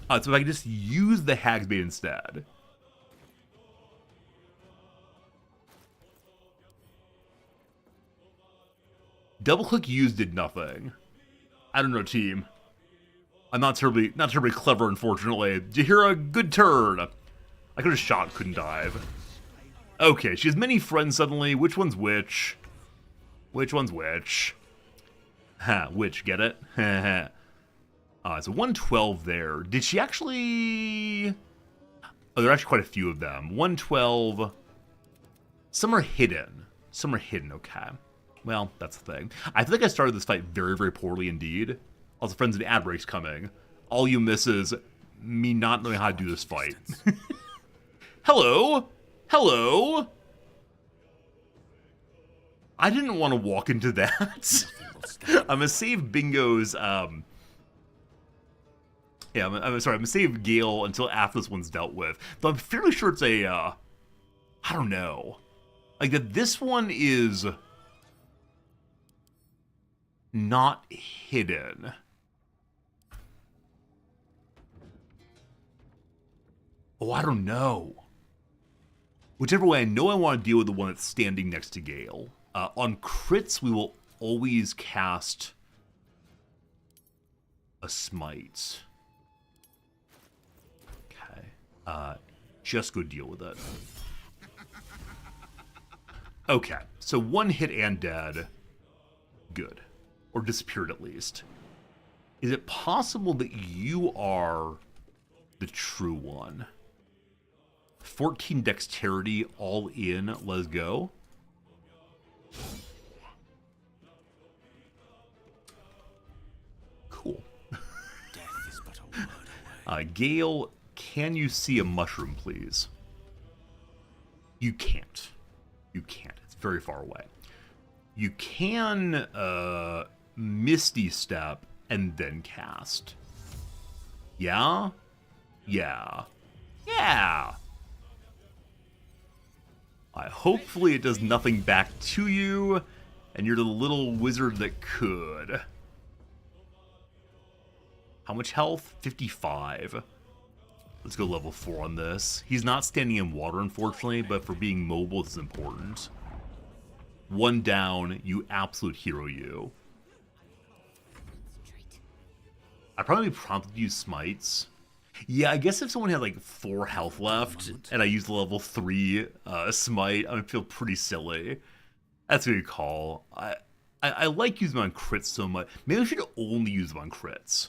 So if I can just use the Hag's Bane instead. Double click use did nothing. I don't know, team. I'm not terribly clever, unfortunately. Jaheira, good turn. I could have shot, couldn't dive. Okay, she has many friends suddenly. Which one's which? Which one's which? Which, get it? It's a 112 there. Did she actually... Oh, there are actually quite a few of them. 112. Some are hidden. Some are hidden, okay. Well, that's the thing. I feel like I started this fight very, very poorly indeed. Also, friends, the ad break's coming. All you miss is me not knowing how to do this fight. Hello? Hello? I didn't want to walk into that. I'm gonna save Bingo's, I'm gonna save Gale until after this one's dealt with. Though I'm fairly sure it's a, I don't know. Like, that this one is not hidden. Oh, I don't know. Whichever way, I know I want to deal with the one that's standing next to Gale. On crits, we will always cast a smite. Okay. Just go deal with it. Okay, so one hit and dead. Good. Or disappeared at least. Is it possible that you are the true one? 14 dexterity, all in, let's go. Cool. Death is but a word away. Gale, can you see a mushroom, please? You can't. You can't. It's very far away. You can Misty Step and then cast. Yeah? Yeah. Yeah! Hopefully it does nothing back to you, and you're the little wizard that could. How much health? 55. Let's go level 4 on this. He's not standing in water, unfortunately, but for being mobile, it's important. 1 down, you absolute hero, you. I probably prompted you smites. Yeah, I guess if someone had like 4 health left, and I used the level 3 smite, I would feel pretty silly. That's a good call. I like using them on crits so much. Maybe I should only use them on crits.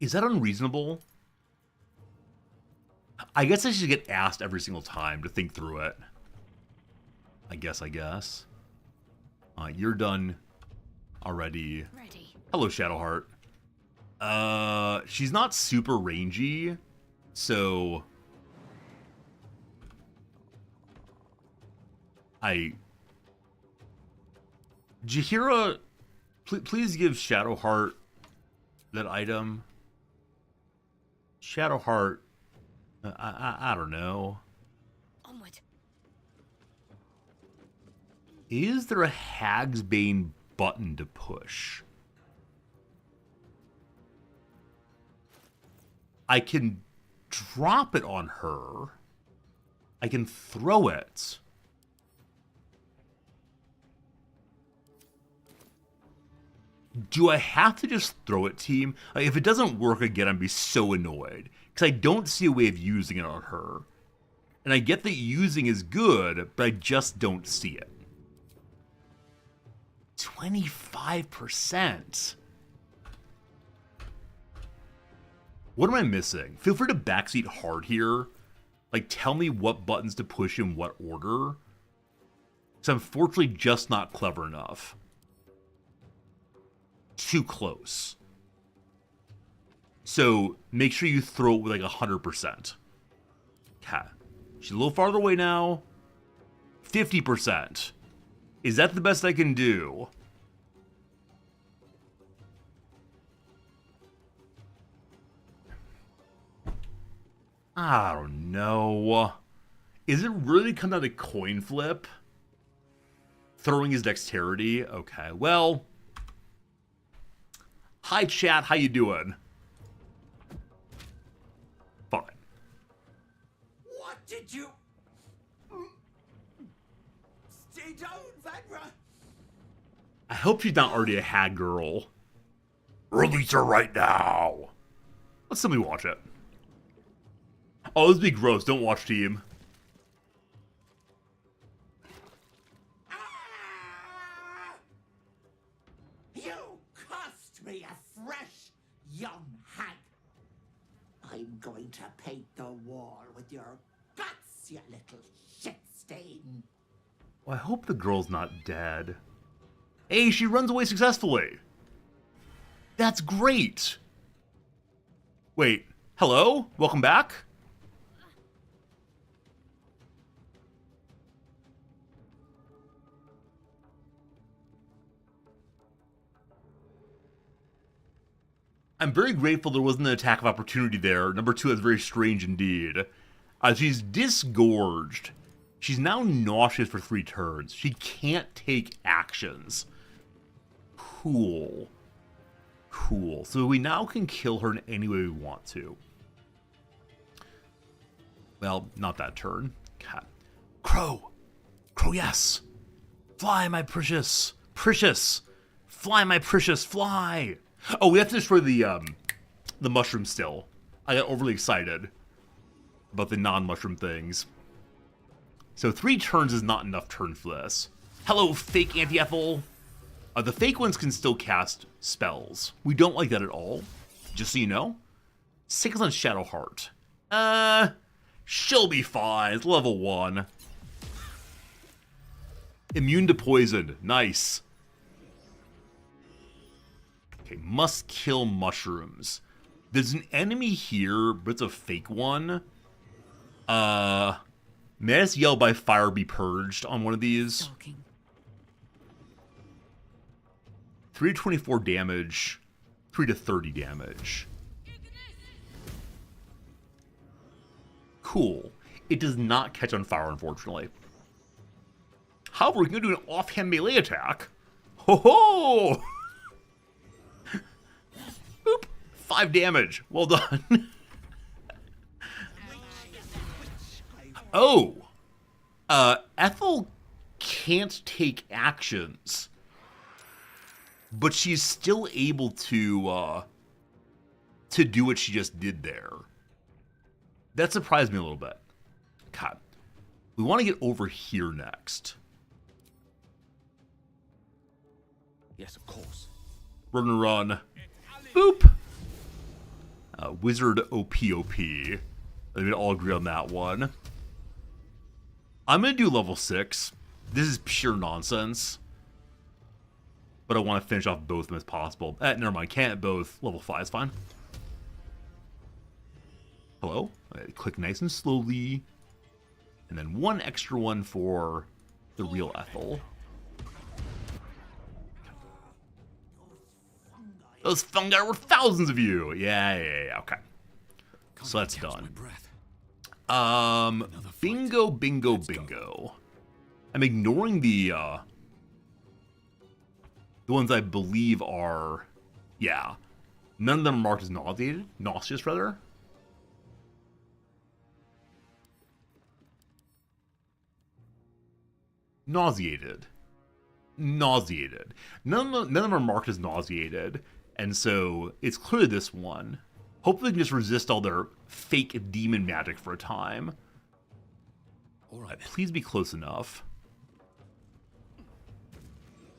Is that unreasonable? I guess I should get asked every single time to think through it. I guess. You're done already. Ready. Hello, Shadowheart. She's not super rangy, so Jaheira, please give Shadowheart that item. Shadowheart, I don't know. Onward. Is there a Hag's Bane button to push? I can drop it on her. I can throw it. Do I have to just throw it, team? Like, if it doesn't work again, I'd be so annoyed. Because I don't see a way of using it on her. And I get that using is good, but I just don't see it. 25%. What am I missing? Feel free to backseat hard here. Like, tell me what buttons to push in what order. Because I'm fortunately just not clever enough. Too close. So, make sure you throw it with like 100%. Okay. She's a little farther away now. 50%. Is that the best I can do? I don't know. Is it really come down to coin flip? Throwing his dexterity? Okay, well. Hi chat, how you doing? Fine. What did you... Stay down, Vanra! I hope she's not already a hag girl. Release her right now. Let somebody watch it. Oh, this would be gross. Don't watch, team. Ah! You cost me a fresh young hag. I'm going to paint the wall with your guts, you little shit stain. Well, I hope the girl's not dead. Hey, she runs away successfully. That's great. Wait, hello? Welcome back? I'm very grateful there wasn't an attack of opportunity there. Number 2, that's very strange indeed. She's disgorged. She's now nauseous for 3 turns. She can't take actions. Cool. Cool. So we now can kill her in any way we want to. Well, not that turn. Cat. Crow! Crow, yes! Fly, my precious! Precious! Fly, my precious, fly! Oh, we have to destroy the mushroom still. I got overly excited about the non-mushroom things. So 3 turns is not enough turns for this. Hello, fake anti-Ethel. The fake ones can still cast spells. We don't like that at all. Just so you know. 6 on Shadowheart. She'll be fine. It's level 1. Immune to poison. Nice. Okay, must kill mushrooms. There's an enemy here, but it's a fake one. May I just yell by fire be purged on one of these? Stalking. 3 to 24 damage, 3 to 30 damage. Cool. It does not catch on fire, unfortunately. However, we can do an offhand melee attack. Ho ho! Boop. 5 damage. Well done. Oh. Ethel can't take actions. But she's still able to do what she just did there. That surprised me a little bit. God. We want to get over here next. Yes, of course. We're gonna run. Boop! Wizard OPOP. I think we all agree on that one. I'm gonna do level 6. This is pure nonsense. But I want to finish off both of them as possible. Never mind, can't both. Level 5 is fine. Hello? Click nice and slowly. And then 1 extra one for the real Ethel. Those fungi were thousands of you. Yeah, okay. So that's done. Bingo, bingo, bingo. I'm ignoring the ones I believe are, yeah. None of them are marked as nauseated. Nauseous, rather. Nauseated. Nauseated. None of them are marked as nauseated. And so, it's clearly this one. Hopefully we can just resist all their fake demon magic for a time. Alright, please be close enough.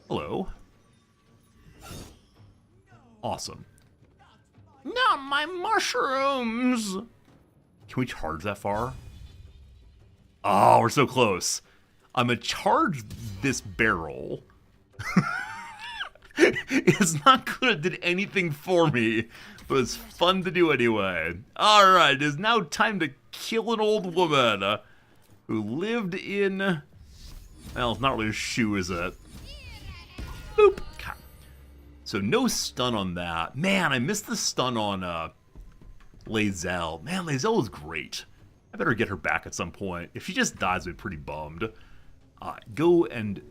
Hello. Awesome. Not my mushrooms! Can we charge that far? Oh, we're so close. I'm gonna charge this barrel. It's not gonna did anything for me, but it's fun to do anyway. Alright, it is now time to kill an old woman who lived in... Well, it's not really a shoe, is it? Boop. So no stun on that. Man, I missed the stun on Lae'zel. Man, Lae'zel is great. I better get her back at some point. If she just dies, I'd be pretty bummed. Go and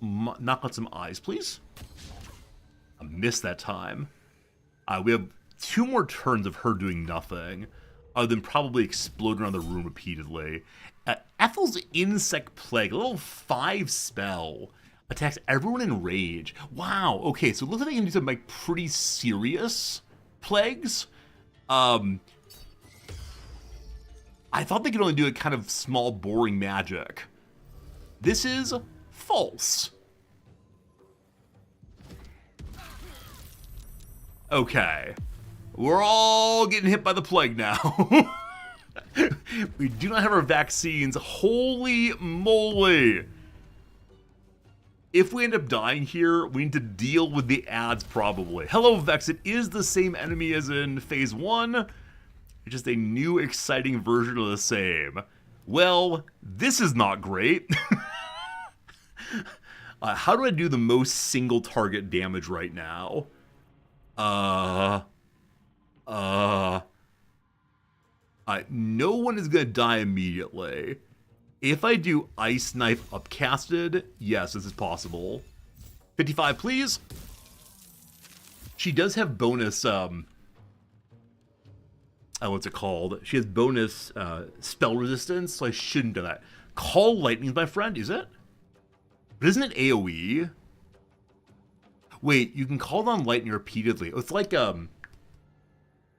knock out some eyes, please. I missed that time. We have 2 more turns of her doing nothing, other than probably exploding around the room repeatedly. Ethel's Insect Plague, a level 5 spell. Attacks everyone in rage. Wow, okay, so it looks like they can do some like pretty serious plagues. I thought they could only do a kind of small, boring magic. This is false. Okay. We're all getting hit by the plague now. We do not have our vaccines. Holy moly. If we end up dying here, we need to deal with the ads probably. Hello, Vex. It is the same enemy as in Phase 1. It's just a new, exciting version of the same. Well, this is not great. How do I do the most single target damage right now? No one is gonna die immediately. If I do Ice Knife upcasted, yes, this is possible. 55, please. She does have bonus what's it called? She has bonus spell resistance, so I shouldn't do that. Call lightning, my friend, is it? But isn't it AoE? Wait, you can call on lightning repeatedly. It's like,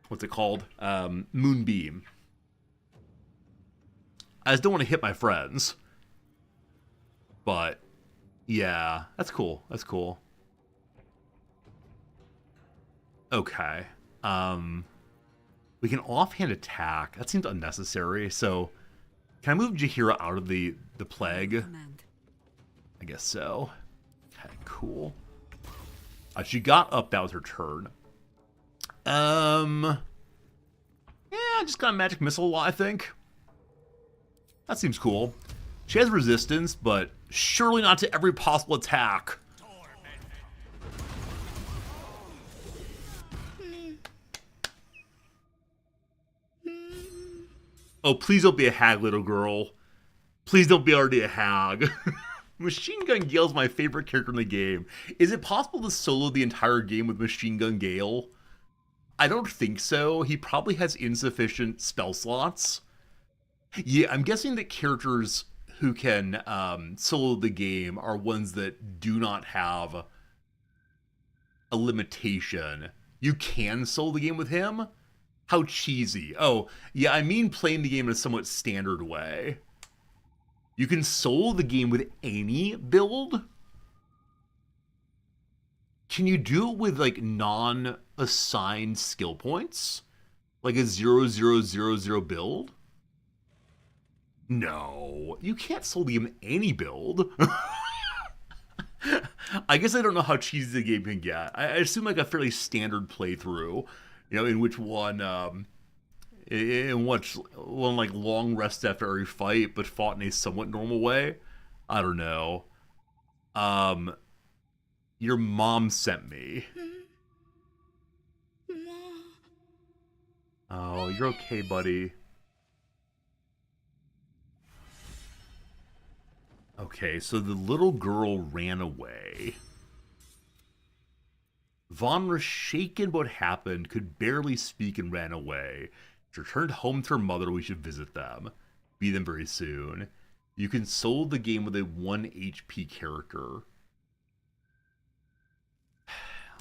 what's it called? Moonbeam. I just don't want to hit my friends. But, yeah, that's cool. That's cool. Okay. We can offhand attack. That seems unnecessary. So, can I move Jaheira out of the plague? I guess so. Okay, cool. She got up. That was her turn. Yeah, I just got a magic missile a lot, I think. That seems cool. She has resistance, but surely not to every possible attack. Oh, please don't be a hag, little girl. Please don't be already a hag. Machine Gun Gale's my favorite character in the game. Is it possible to solo the entire game with Machine Gun Gale? I don't think so. He probably has insufficient spell slots. Yeah, I'm guessing that characters who can solo the game are ones that do not have a limitation. You can solo the game with him? How cheesy. Oh, yeah, I mean playing the game in a somewhat standard way. You can solo the game with any build? Can you do it with, like, non-assigned skill points? Like a 0-0-0-0 build? No, you can't solo the game with any build. I guess I don't know how cheesy the game can get. I assume like a fairly standard playthrough, you know, in which one, one like long rest after every fight, but fought in a somewhat normal way. I don't know. Your mom sent me. Oh, you're okay, buddy. Okay, so the little girl ran away. Vaughn was shaken by what happened, could barely speak, and ran away. She returned home to her mother. We should visit them. Be them very soon. You can solo the game with a 1 HP character.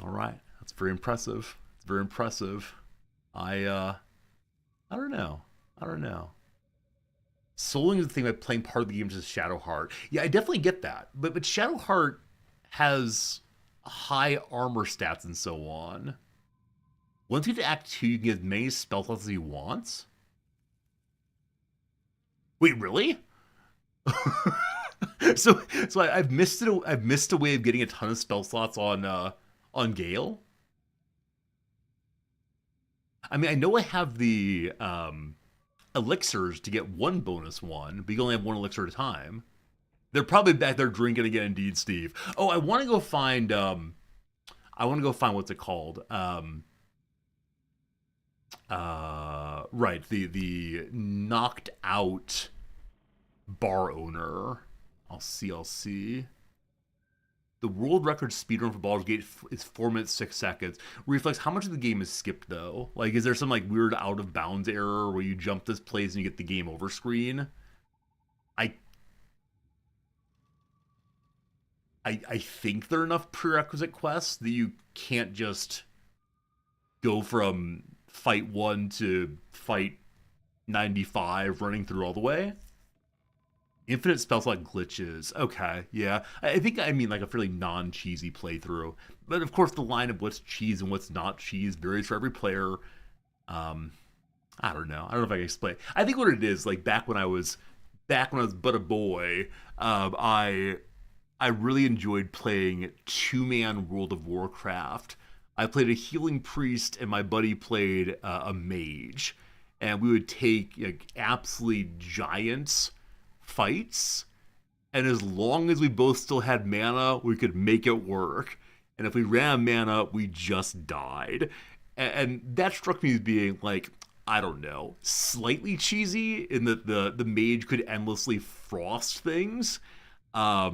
Alright, that's very impressive. It's very impressive. I don't know. I don't know. Soloing is the thing by playing part of the game just Shadowheart. Yeah, I definitely get that. But Shadowheart has high armor stats and so on. Once you get to Act 2, you can get as many spell slots as you want? Wait, really? so I've missed it. I've missed a way of getting a ton of spell slots on Gale. I mean, I know I have the elixirs to get one bonus one, but you only have one elixir at a time. They're probably back there drinking again, indeed, Steve. Oh, I want to go find what's it called? Right, the knocked out bar owner. I'll see. The world record speedrun for Baldur's Gate is 4 minutes 6 seconds. Reflex, how much of the game is skipped though? Like, is there some like weird out of bounds error where you jump this place and you get the game over screen? I think there are enough prerequisite quests that you can't just go from fight 1 to fight 95 running through all the way. Infinite spell slot glitches. Okay, yeah. I think I mean like a fairly non-cheesy playthrough. But of course the line of what's cheese and what's not cheese varies for every player. I don't know. I don't know if I can explain. I think what it is, like back when I was but a boy, I really enjoyed playing 2-man World of Warcraft. I played a healing priest and my buddy played a mage. And we would take like absolutely giant fights, and as long as we both still had mana, we could make it work. And if we ran out of mana, we just died. And that struck me as being like, I don't know, slightly cheesy in that the mage could endlessly frost things. But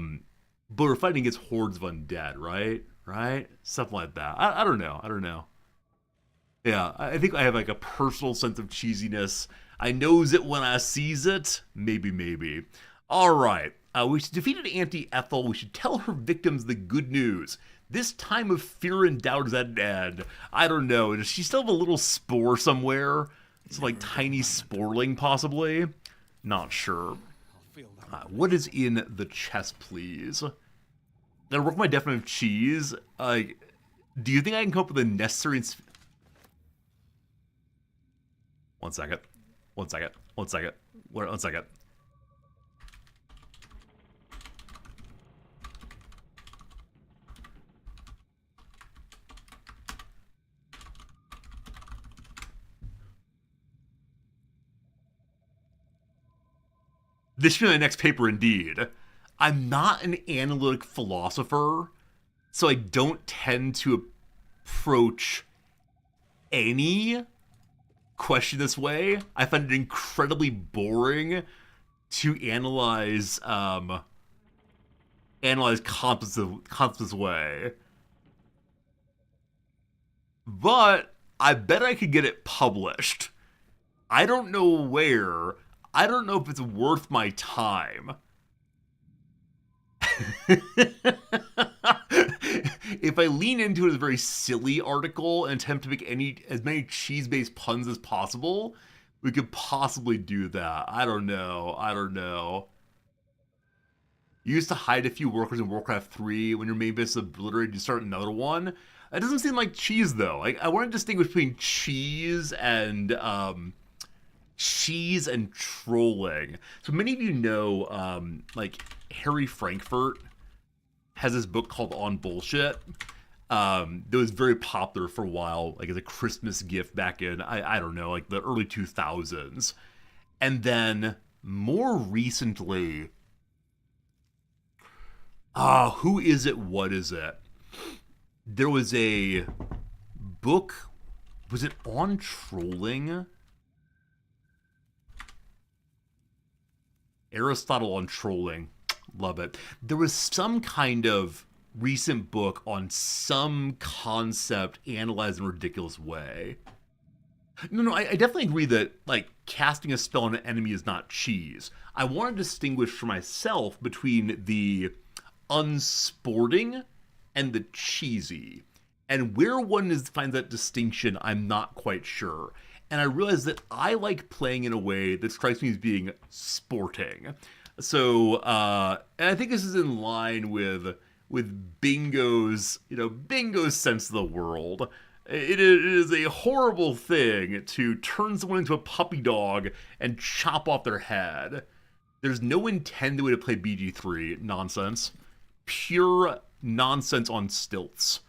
we're fighting against hordes of undead, right? Something like that. I don't know. Yeah, I think I have like a personal sense of cheesiness. I knows it when I sees it. Maybe. All right. We defeated Auntie Ethel. We should tell her victims the good news. This time of fear and doubt is at an end. I don't know. Does she still have a little spore somewhere? It's like tiny sporling, possibly. Not sure. What is in the chest, please? Did I work my definition of cheese? Do you think I can come up with the necessary... One second. This should be the next paper indeed. I'm not an analytic philosopher, so I don't tend to approach any question this way. I find it incredibly boring to analyze concepts this way. But I bet I could get it published. I don't know where. I don't know if it's worth my time. If I lean into it as a very silly article and attempt to make as many cheese-based puns as possible, we could possibly do that. I don't know. You used to hide a few workers in Warcraft 3. When your main base is obliterated, you start another one. That doesn't seem like cheese, though. I want to distinguish between cheese and trolling. So many of you know, like, Harry Frankfurt has this book called On Bullshit. That was very popular for a while, like as a Christmas gift back in, I don't know, like the early 2000s. And then more recently, who is it? What is it? There was a book, was it on trolling? Aristotle on trolling. Love it. There was some kind of recent book on some concept analyzed in a ridiculous way. No, I definitely agree that, like, casting a spell on an enemy is not cheese. I want to distinguish for myself between the unsporting and the cheesy. And where one finds that distinction, I'm not quite sure. And I realize that I like playing in a way that strikes me as being sporting. So, and I think this is in line with Bingo's sense of the world. It is a horrible thing to turn someone into a puppy dog and chop off their head. There's no intended way to play BG3 nonsense. Pure nonsense on stilts.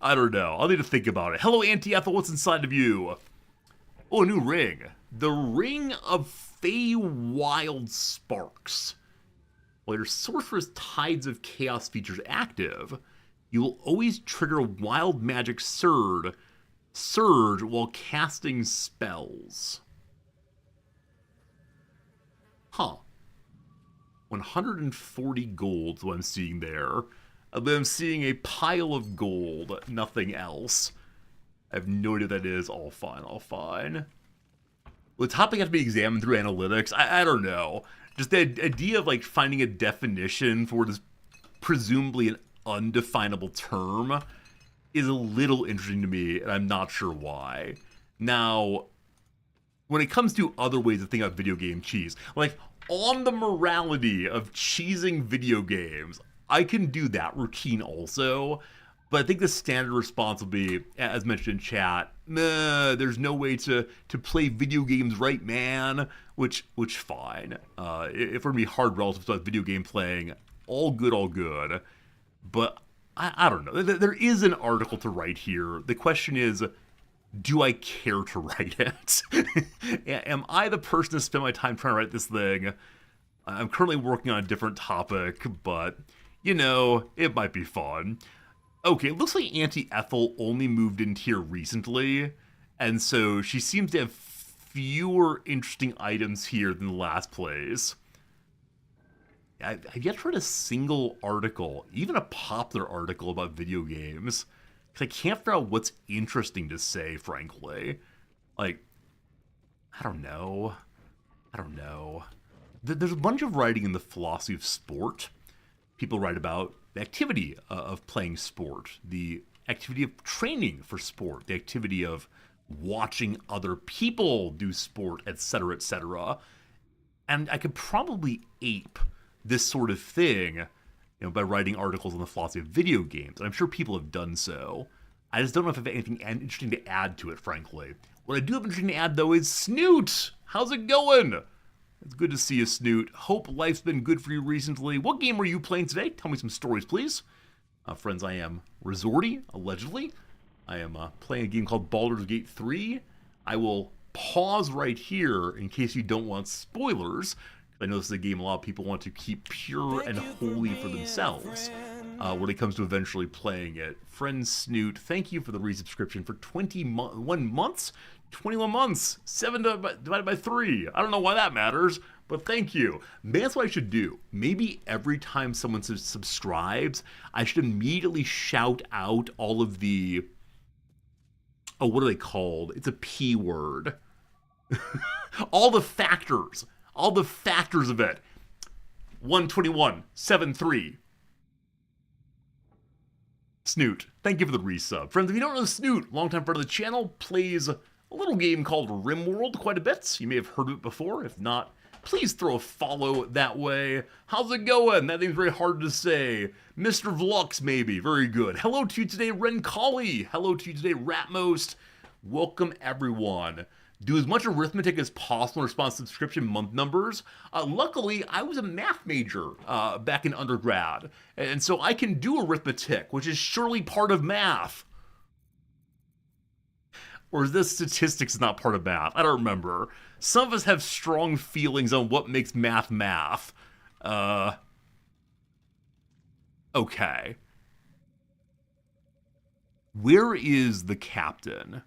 I don't know. I'll need to think about it. Hello, Auntie Ethel. What's inside of you? Oh, a new ring. The Ring of Feywild Sparks. While your Sorceress Tides of Chaos feature is active, you will always trigger Wild Magic Surge while casting spells. Huh. 140 gold is what I'm seeing there. Then I'm seeing a pile of gold, nothing else. I have no idea what that is. All fine. Will the topic have to be examined through analytics? I don't know. Just the idea of, like, finding a definition for what is presumably an undefinable term is a little interesting to me, and I'm not sure why. Now, when it comes to other ways of thinking about video game cheese, like, on the morality of cheesing video games, I can do that routine also, but I think the standard response will be, as mentioned in chat, there's no way to play video games right, man, which fine. If we're going to be hard relative to video game playing, all good, but I don't know. There is an article to write here. The question is, do I care to write it? Am I the person to spend my time trying to write this thing? I'm currently working on a different topic, but, you know, it might be fun. Okay, it looks like Auntie Ethel only moved in here recently, and so she seems to have fewer interesting items here than the last place. I've yet to read a single article, even a popular article about video games. Because I can't figure out what's interesting to say, frankly. Like, I don't know. There's a bunch of writing in the philosophy of sport. People write about the activity of playing sport, the activity of training for sport, the activity of watching other people do sport, etc., etc. And I could probably ape this sort of thing, by writing articles on the philosophy of video games. And I'm sure people have done so. I just don't know if I have anything interesting to add to it, frankly. What I do have interesting to add, though, is Snoot. How's it going? It's good to see you, Snoot. Hope life's been good for you recently. What game are you playing today? Tell me some stories, please. Friends, I am Resorty, allegedly. I am playing a game called Baldur's Gate 3. I will pause right here in case you don't want spoilers. I know this is a game a lot of people want to keep pure and holy for themselves when it comes to eventually playing it. Friend Snoot, thank you for the resubscription for 21 months? 21 months, 7 divided by 3. I don't know why that matters, but thank you. Maybe that's what I should do. Maybe every time someone subscribes, I should immediately shout out all of the... Oh, what are they called? It's a P word. All the factors of it. 121, 73. Snoot, thank you for the resub. Friends, if you don't know Snoot, longtime friend of the channel, plays a little game called RimWorld quite a bit. You may have heard of it before. If not, please throw a follow that way. How's it going? That thing's very hard to say. Mr. Vlux, maybe. Very good. Hello to you today, Renkali. Hello to you today, Ratmost. Welcome, everyone. Do as much arithmetic as possible in response to subscription month numbers. Luckily, I was a math major back in undergrad, and so I can do arithmetic, which is surely part of math. Or is this statistics not part of math? I don't remember. Some of us have strong feelings on what makes math math. Okay. Where is the captain?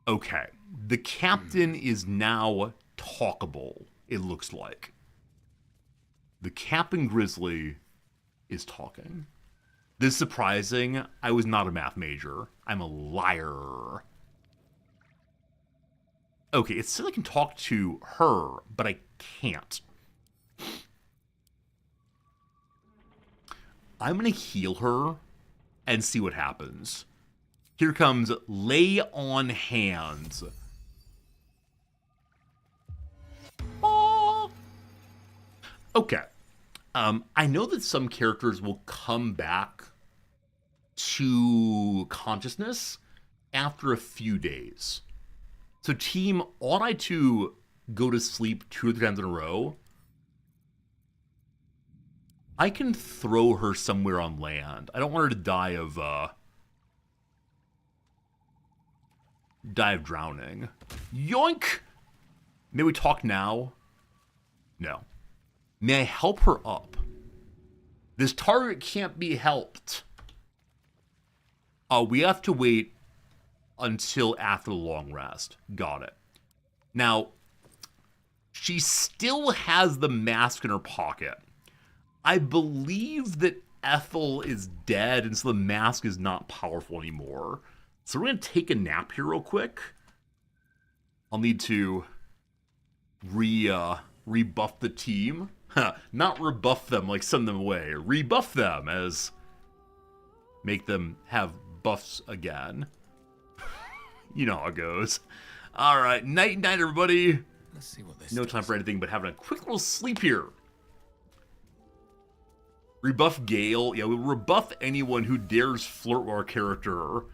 Okay. The captain is now talkable, it looks like. The Captain Grizzly is talking. This is surprising. I was not a math major. I'm a liar. Okay, it says I can talk to her, but I can't. I'm gonna heal her and see what happens. Here comes Lay on Hands. Oh. Okay. I know that some characters will come back to consciousness after a few days. So team, ought I to go to sleep 2 or 3 times in a row? I can throw her somewhere on land. I don't want her to die of drowning. Yoink! May we talk now? No. May I help her up? This target can't be helped. We have to wait until after the long rest. Got it. Now, she still has the mask in her pocket. I believe that Ethel is dead, and so the mask is not powerful anymore. So we're going to take a nap here real quick. I'll need to rebuff the team. Not rebuff them like send them away. Rebuff them as make them have buffs again. You know how it goes. Alright, night, everybody. Let's see what this No time for anything but having a quick little sleep here. Rebuff Gale. Yeah, we'll rebuff anyone who dares flirt with our character.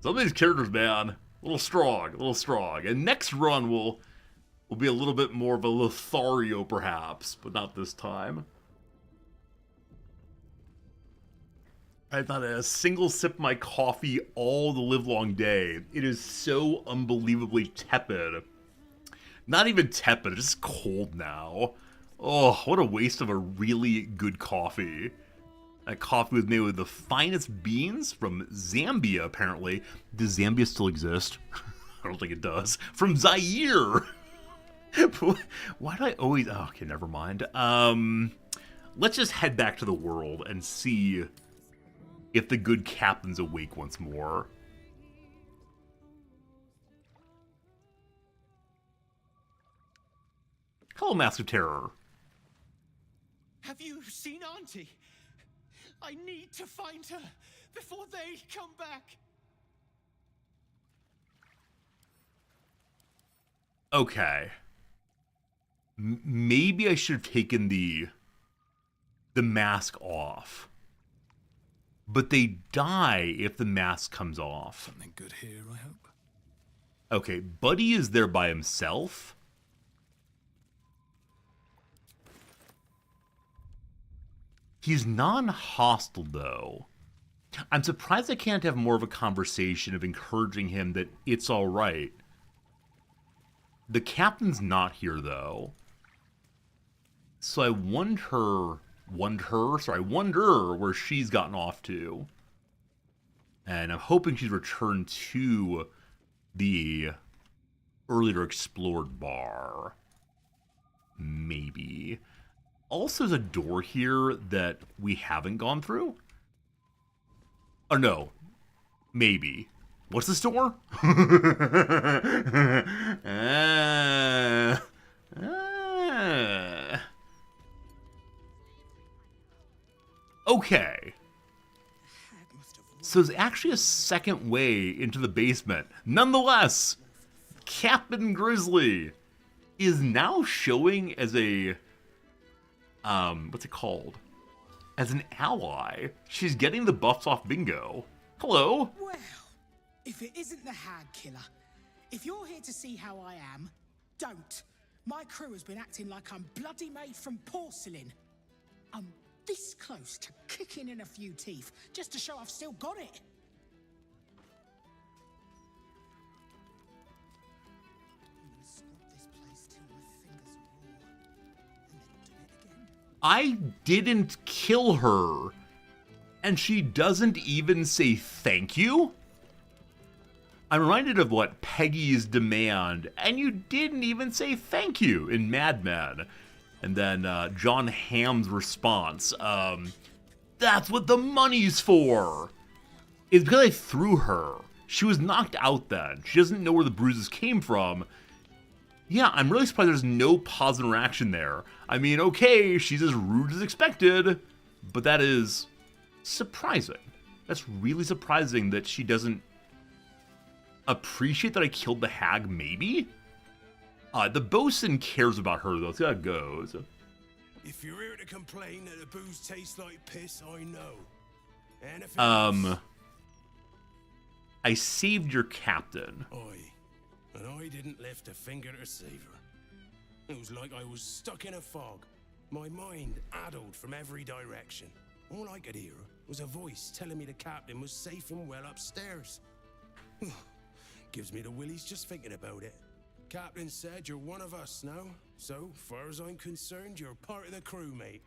Some of these characters, man, a little strong. And next run will be a little bit more of a Lothario, perhaps, but not this time. I've not had a single sip of my coffee all the livelong day. It is so unbelievably tepid. Not even tepid, it's just cold now. Oh, what a waste of a really good coffee. That coffee was made with the finest beans from Zambia, apparently. Does Zambia still exist? I don't think it does. From Zaire! Why do I always... Oh, okay, never mind. Let's just head back to the world and see if the good captain's awake once more. Hello, Master Terror. Have you seen Auntie? I need to find her before they come back. Okay. Maybe I should have taken the mask off. But they die if the mask comes off. Something good here, I hope. Okay, Buddy is there by himself. He's non-hostile, though. I'm surprised I can't have more of a conversation of encouraging him that it's alright. The captain's not here, though. So I wonder where she's gotten off to. And I'm hoping she's returned to the earlier explored bar. Maybe. Also, there's a door here that we haven't gone through. Oh, no. Maybe. What's this door? Okay. So there's actually a second way into the basement. Nonetheless, Captain Grizzly is now showing as a... what's it called? As an ally. She's getting the buffs off bingo. Hello. Well, if it isn't the Hag Killer, if you're here to see how I am, don't. My crew has been acting like I'm bloody made from porcelain. I'm this close to kicking in a few teeth just to show I've still got it. I'm gonna scrub this place till my fingers are raw, and then do it again. I didn't kill her, and she doesn't even say thank you? I'm reminded of what Peggy's demand, and you didn't even say thank you in Mad Men. And then John Hamm's response, that's what the money's for. It's because I threw her. She was knocked out then. She doesn't know where the bruises came from. Yeah, I'm really surprised there's no positive reaction there. I mean, okay, she's as rude as expected, but that is surprising. That's really surprising that she doesn't appreciate that I killed the hag, maybe? The bosun cares about her, though. See how it goes. If you're here to complain that the booze tastes like piss, I know. Anything else? I saved your captain. And I didn't lift a finger to save her. It was like I was stuck in a fog, my mind addled from every direction. All I could hear was a voice telling me the captain was safe and well upstairs. Gives me the willies just thinking about it. Captain said you're one of us now, so far as I'm concerned, you're part of the crew, mate.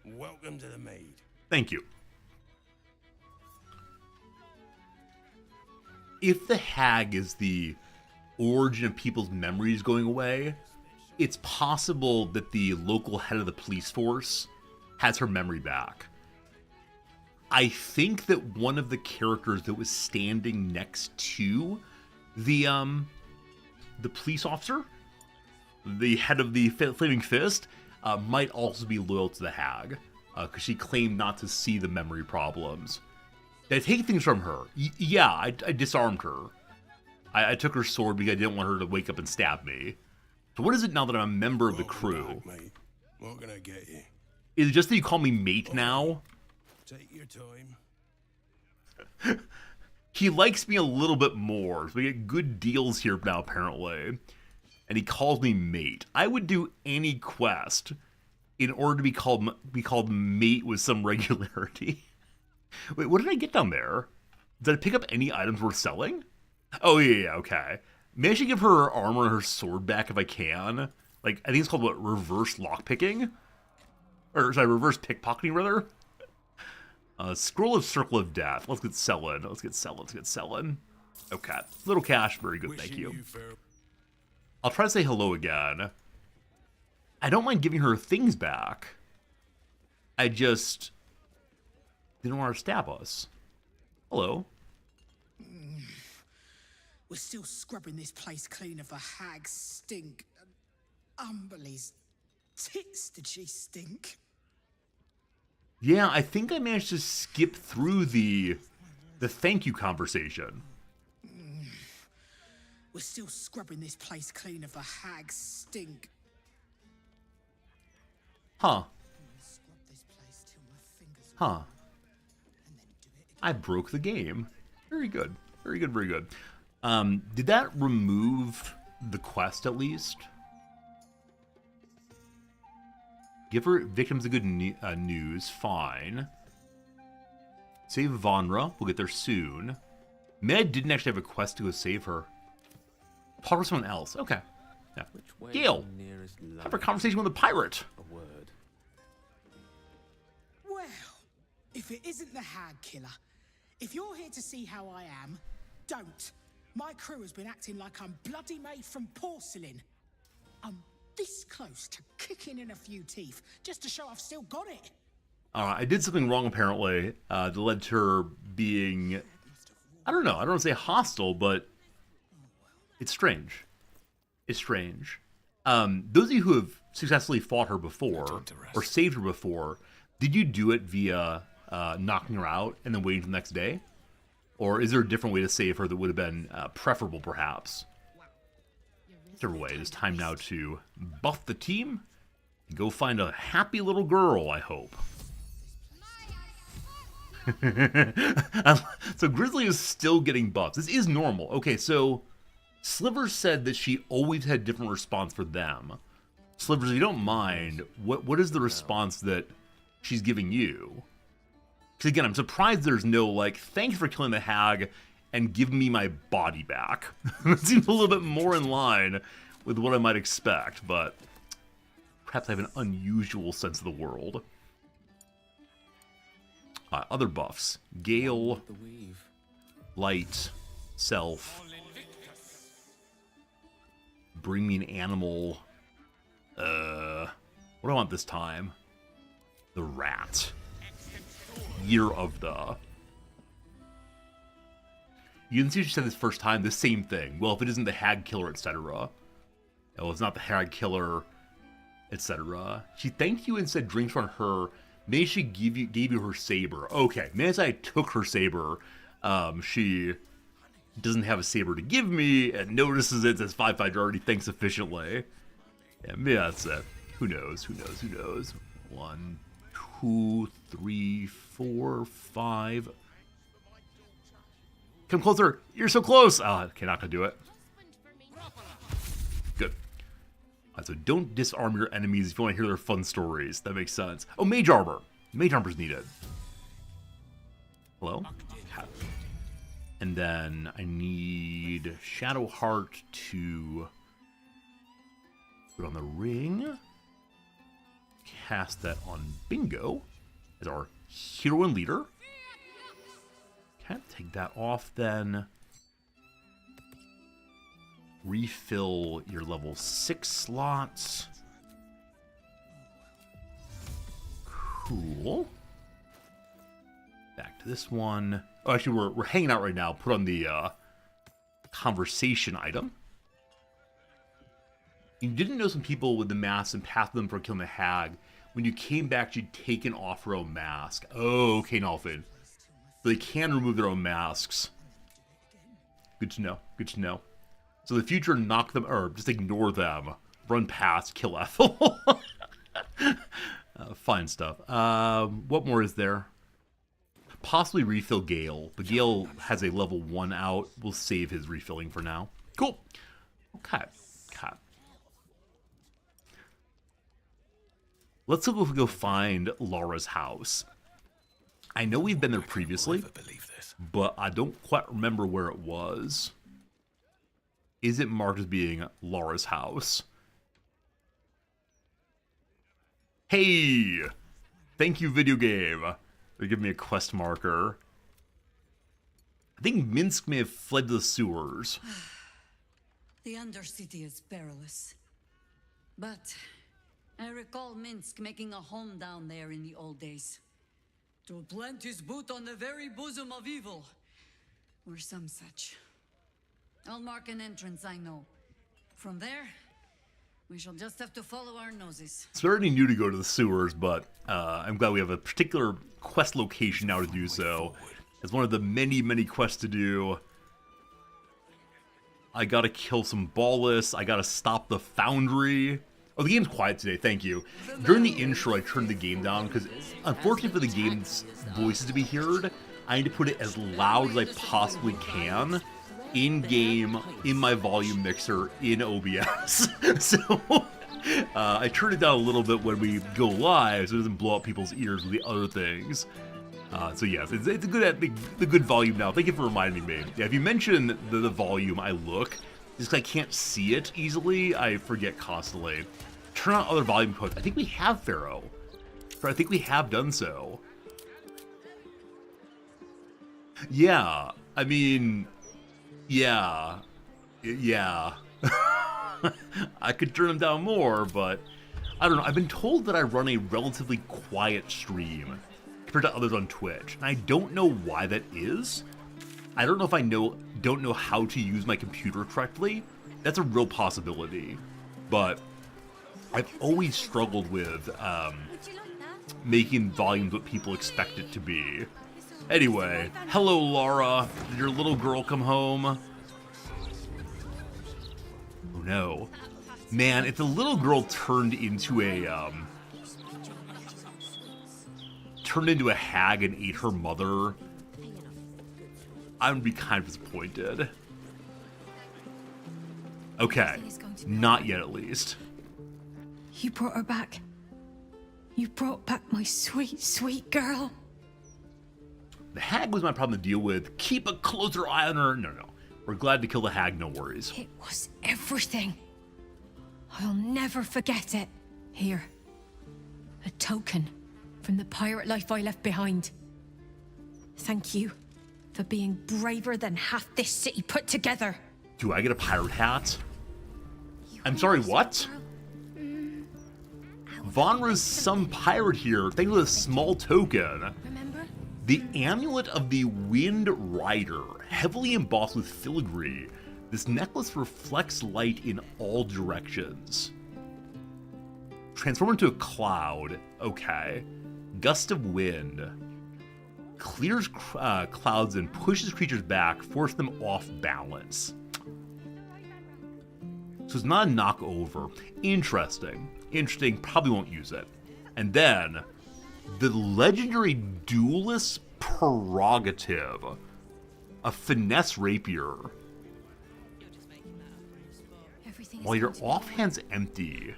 Welcome to the Maid. Thank you. If the hag is the origin of people's memories going away, it's possible that the local head of the police force has her memory back. I think that one of the characters that was standing next to the police officer, the head of the Flaming Fist, might also be loyal to the hag, because she claimed not to see the memory problems. Did I take things from her? Yeah, I disarmed her. I took her sword because I didn't want her to wake up and stab me. So what is it now that I'm a member of the crew? Back, mate. What can I get you? Is it just that you call me mate now? Take your time. He likes me a little bit more, so we get good deals here now, apparently. And he calls me mate. I would do any quest in order to be called mate with some regularity. Wait, what did I get down there? Did I pick up any items worth selling? Oh, yeah, okay. Maybe I should give her armor and her sword back if I can. Like, I think it's called, what, reverse lockpicking? Or, sorry, reverse pickpocketing, rather? Scroll of Circle of Death. Let's get selling. Let's get selling. Okay. Little cash. Very good, thank you. I'll try to say hello again. I don't mind giving her things back. I just didn't want her to stab us. Hello. We're still scrubbing this place clean of the hag stink. Umberly's tits, did she stink? Yeah, I think I managed to skip through the thank you conversation. We're still scrubbing this place clean of the hag stink. Huh. Scrub this place till my fingers Huh. and then do it again. I broke the game. Very good. Very good, very good. Did that remove the quest at least? Give her victims a good news. Fine. Save Vonra. We'll get there soon. Med didn't actually have a quest to go save her. Talk to someone else. Okay. Yeah. Gale. Have a conversation with a pirate. A word. Well, if it isn't the hag killer, if you're here to see how I am, don't. My crew has been acting like I'm bloody made from porcelain. I'm this close to kicking in a few teeth just to show I've still got it. I did something wrong apparently that led to her being, I don't know, I don't want to say hostile, but it's strange. It's strange. Those of you who have successfully fought her before or saved her before, did you do it via knocking her out and then waiting till the next day? Or is there a different way to save her that would have been preferable perhaps? Whichever way, it is time now to buff the team and go find a happy little girl, I hope. So Grizzly is still getting buffs. This is normal. Okay, so Slivers said that she always had different response for them. Slivers, if you don't mind, what is the response that she's giving you? Because again, I'm surprised there's no, like, thanks for killing the hag and give me my body back. It seems a little bit more in line with what I might expect, but perhaps I have an unusual sense of the world. Other buffs. Gale, Light, Self. Bring me an animal. What do I want this time? The rat. Year of the... You can see she said this first time, the same thing. Well, if it isn't the hag killer, etc. Well, it's not the hag killer, etc. She thanked you and said drinks on her. Maybe she gave you her saber. Okay, maybe as I took her saber, she doesn't have a saber to give me and notices it, says 5-5 already thanks sufficiently. Yeah, maybe that's it. Who knows? Who knows? Who knows? 1, 2, 3, 4, 5. Come closer. You're so close. Okay, not gonna do it. Good. So don't disarm your enemies if you want to hear their fun stories. That makes sense. Oh, mage armor. Mage armor's needed. Hello? Okay. And then I need Shadow Heart to put on the ring. Cast that on Bingo as our hero and leader. Okay, take that off then. Refill your level 6 slots. Cool. Back to this one. Oh, actually, we're hanging out right now. Put on the conversation item. You didn't know some people with the mask and pass them for killing the hag. When you came back, you'd taken off her own mask. Oh, okay, Nalfin. So they can remove their own masks. Good to know. Good to know. So in the future, knock them, or just ignore them. Run past, kill Ethel. Fine stuff. What more is there? Possibly refill Gale. But Gale has a level 1 out. We'll save his refilling for now. Cool. Okay. Okay. Let's go find Laura's house. I know we've been there previously, but I don't quite remember where it was. Is it marked as being Laura's house? Hey! Thank you, video game. They give me a quest marker. I think Minsk may have fled to the sewers. The Undercity is perilous. But I recall Minsk making a home down there in the old days. To plant his boot on the very bosom of evil or some such. I'll mark an entrance, I know. From there, we shall just have to follow our noses. It's already new to go to the sewers, but I'm glad we have a particular quest location now to do so. It's one of the many, many quests to do. I gotta kill some Ballists. I gotta stop the Foundry. Oh, the game's quiet today, thank you. During the intro, I turned the game down, because unfortunately for the game's voices to be heard, I need to put it as loud as I possibly can, in-game, in my volume mixer, in OBS. So, I turned it down a little bit when we go live, so it doesn't blow up people's ears with the other things. So yes, it's a good volume now. Thank you for reminding me. Yeah, if you mention the volume I look, just 'cause I can't see it easily, I forget constantly. Turn on other volume codes. I think we have Pharaoh. I think we have done so. Yeah, I mean, yeah. I could turn them down more, but I don't know. I've been told that I run a relatively quiet stream compared to others on Twitch, and I don't know why that is. I don't know if I don't know how to use my computer correctly. That's a real possibility, but I've always struggled with making volumes what people expect it to be. Anyway, hello Laura. Did your little girl come home? Oh no. Man, if the little girl turned into a hag and ate her mother, I would be kind of disappointed. Okay, not yet at least. You brought her back. You brought back my sweet, sweet girl. The hag was my problem to deal with. Keep a closer eye on her. No. We're glad to kill the hag, no worries. It was everything. I'll never forget it. Here. A token from the pirate life I left behind. Thank you for being braver than half this city put together. Do I get a pirate hat? I'm sorry, what? Vonra's some pirate here. Thanks for the small token. Remember? The Amulet of the Wind Rider, heavily embossed with filigree. This necklace reflects light in all directions. Transform into a cloud. Okay. Gust of wind. Clears clouds and pushes creatures back, force them off balance. So it's not a knockover. Interesting. Probably won't use it. And then, the legendary duelist prerogative. A finesse rapier. While your offhand's empty,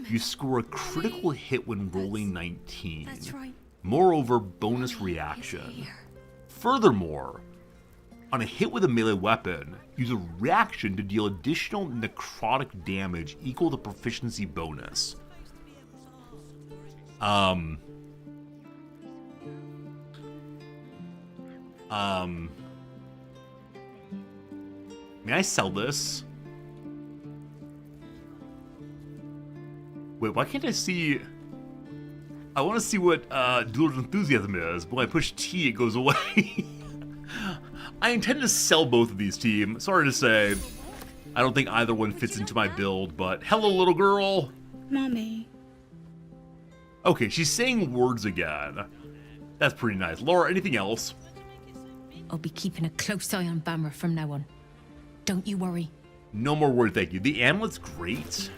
you score a critical hit when rolling 19. That's right. Moreover, bonus reaction. Furthermore, on a hit with a melee weapon, use a reaction to deal additional necrotic damage equal to proficiency bonus. May I sell this? Wait, why can't I see... I want to see what Dueler's Enthusiasm is, but when I push T, it goes away. I intend to sell both of these, team. Sorry to say. I don't think either one fits into my build, but hello, little girl. Mommy. Okay, she's saying words again. That's pretty nice. Laura, anything else? I'll be keeping a close eye on Bammer from now on. Don't you worry. No more word, thank you. The amulet's great.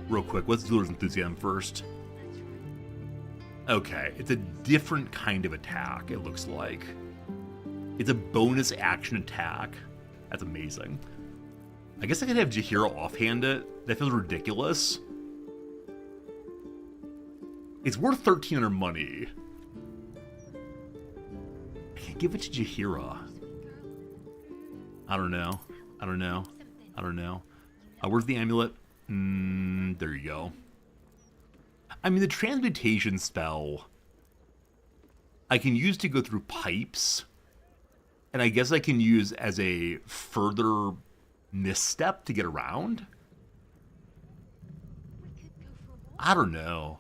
Real quick, what's Dueler's Enthusiasm first? Okay, it's a different kind of attack, it looks like. It's a bonus action attack. That's amazing. I guess I could have Jaheira offhand it. That feels ridiculous. It's worth 1,300 money. I can't give it to Jaheira. I don't know. Where's the amulet? There you go. I mean, the transmutation spell I can use to go through pipes, and I guess I can use as a further misstep to get around. I don't know.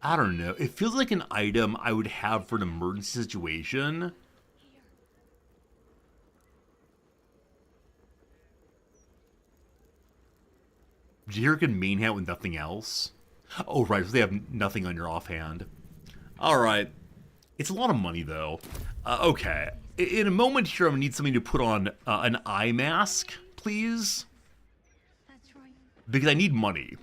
I don't know. It feels like an item I would have for an emergency situation. Did you hear it can main hat with nothing else? Oh, right. So they have nothing on your offhand. All right. It's a lot of money, though. Okay. In a moment here, I'm going to need something to put on an eye mask, please. That's right. Because I need money.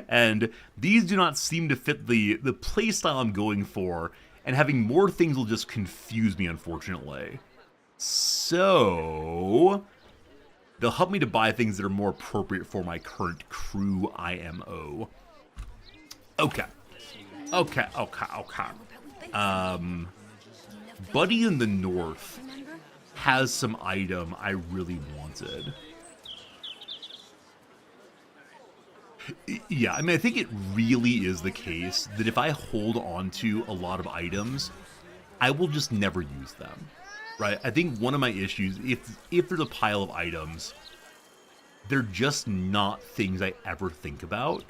And these do not seem to fit the playstyle I'm going for, and having more things will just confuse me, unfortunately. So they'll help me to buy things that are more appropriate for my current crew IMO. Okay. Buddy in the North has some item I really wanted. Yeah, I mean, I think it really is the case that if I hold on to a lot of items, I will just never use them, right? I think one of my issues, if there's a pile of items, they're just not things I ever think about,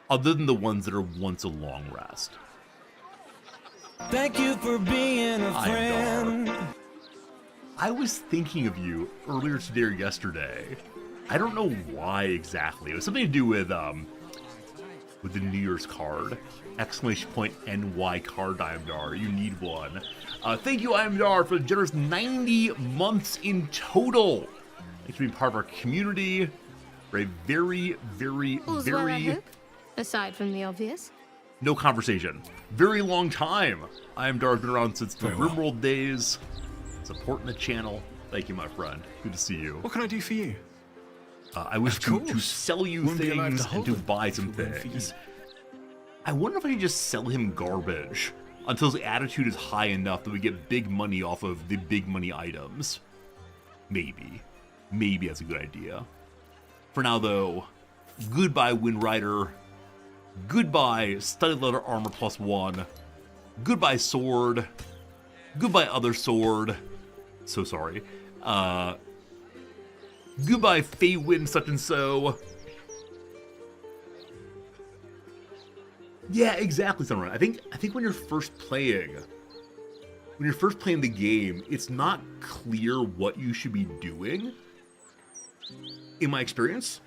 other than the ones that are once a long rest. Thank you for being a friend. I was thinking of you earlier today or yesterday. I don't know why exactly. It was something to do with the New Year's card. ! NY card, Imdar. You need one. Thank you, Imdar, for the generous 90 months in total. Thanks for being part of our community for a very, very, very... Aside from the obvious. No conversation. Very long time. Imdar's been around since the RimWorld days. Supporting the channel. Thank you, my friend. Good to see you. What can I do for you? I wish to sell you things and to buy some things. I wonder if I can just sell him garbage until his attitude is high enough that we get big money off of the big money items. Maybe. Maybe that's a good idea. For now, though, goodbye, Wind Rider. Goodbye, studded leather armor +1. Goodbye, sword. Goodbye, other sword. So sorry. Goodbye, Feywind such and so. Yeah, exactly, Sunrun. I think when you're first playing the game, it's not clear what you should be doing, in my experience.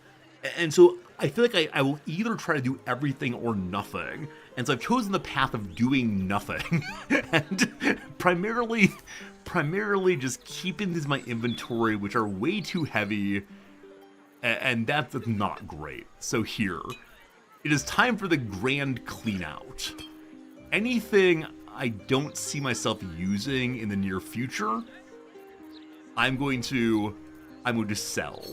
And so I feel like I will either try to do everything or nothing. And so I've chosen the path of doing nothing. And primarily just keeping these in my inventory, which are way too heavy. And that's not great. So here, it is time for the grand clean out. Anything I don't see myself using in the near future, I'm going to sell.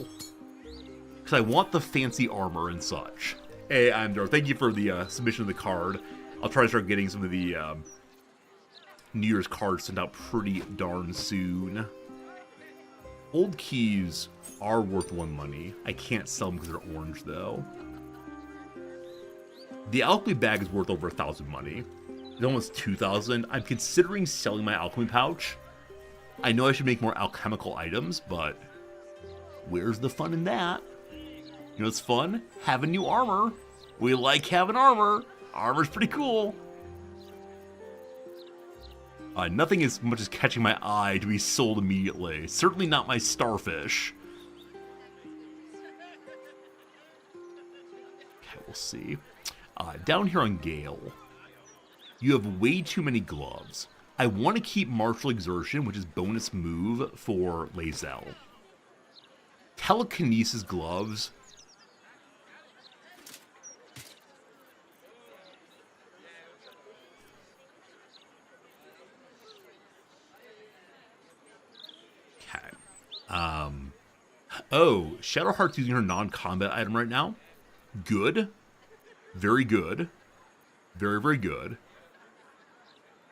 Because I want the fancy armor and such. Hey, Imdar, thank you for the submission of the card. I'll try to start getting some of the New Year's cards sent out pretty darn soon. Old keys are worth 1 money. I can't sell them because they're orange, though. The alchemy bag is worth over 1,000 money. It's almost 2,000. I'm considering selling my alchemy pouch. I know I should make more alchemical items, but where's the fun in that? You know what's fun? Having new armor. We like having armor. Armor's pretty cool. Nothing as much as catching my eye to be sold immediately. Certainly not my starfish. Okay, we'll see. Down here on Gale, you have way too many gloves. I want to keep martial exertion, which is bonus move for Lae'zel. Telekinesis gloves. Oh, Shadowheart's using her non-combat item right now. Good. Very good. Very, very good.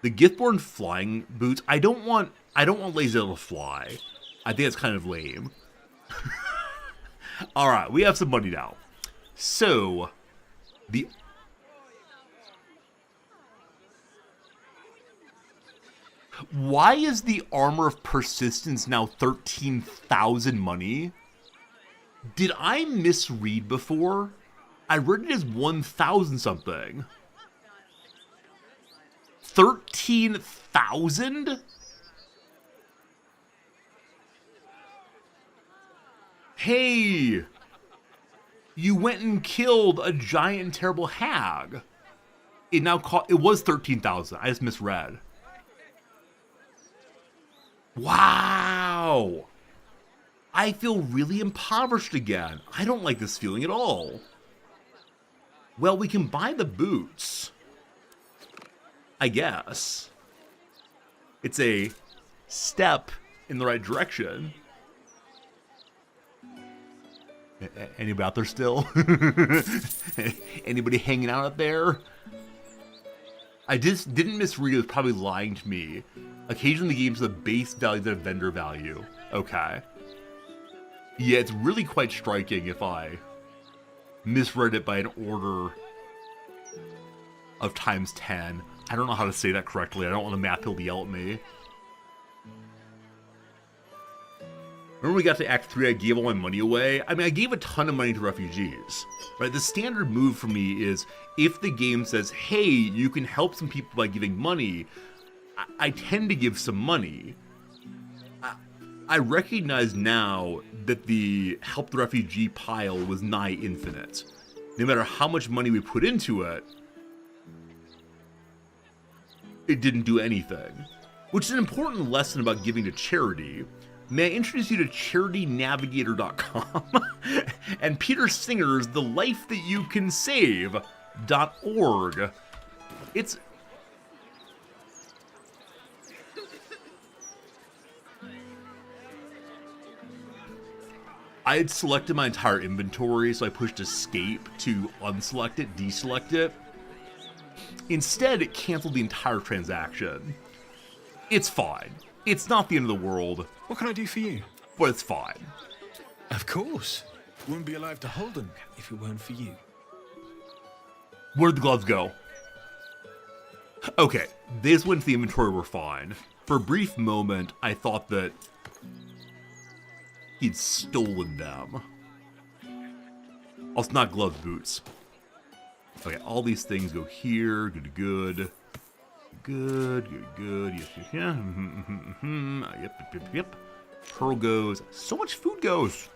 The Giftborn flying boots, I don't want Lae'zel to fly. I think it's kind of lame. Alright, we have some money now. So, why is the Armor of Persistence now 13,000 money? Did I misread before? I read it as 1,000 something. 13,000? Hey! You went and killed a giant and terrible hag. It was 13,000. I just misread. Wow! I feel really impoverished again. I don't like this feeling at all. Well, we can buy the boots. I guess. It's a step in the right direction. Anybody out there still? Anybody hanging out there? I just didn't misread. It was probably lying to me. Occasionally the game's the base value than a vendor value. Okay. Yeah, it's really quite striking if I misread it by an order of times 10. I don't know how to say that correctly. I don't want the math people to yell at me. Remember we got to Act 3, I gave all my money away? I mean, I gave a ton of money to refugees, right? The standard move for me is if the game says, hey, you can help some people by giving money, I tend to give some money. I recognize now that the help the refugee pile was nigh infinite. No matter how much money we put into it, it didn't do anything. Which is an important lesson about giving to charity. May I introduce you to charitynavigator.com and Peter Singer's The Life That You Can Save.org. It's... I had selected my entire inventory, so I pushed escape to unselect it, deselect it. Instead, it canceled the entire transaction. It's fine. It's not the end of the world. What can I do for you? But it's fine. Of course. Wouldn't be alive to hold them if it weren't for you. Where'd the gloves go? Okay, they just went to the inventory, we're fine. For a brief moment, I thought that he'd stolen them. Also, not gloves, boots. Okay, all these things go here. Good. Good. Yes. Yeah. Yep. Pearl goes. So much food goes.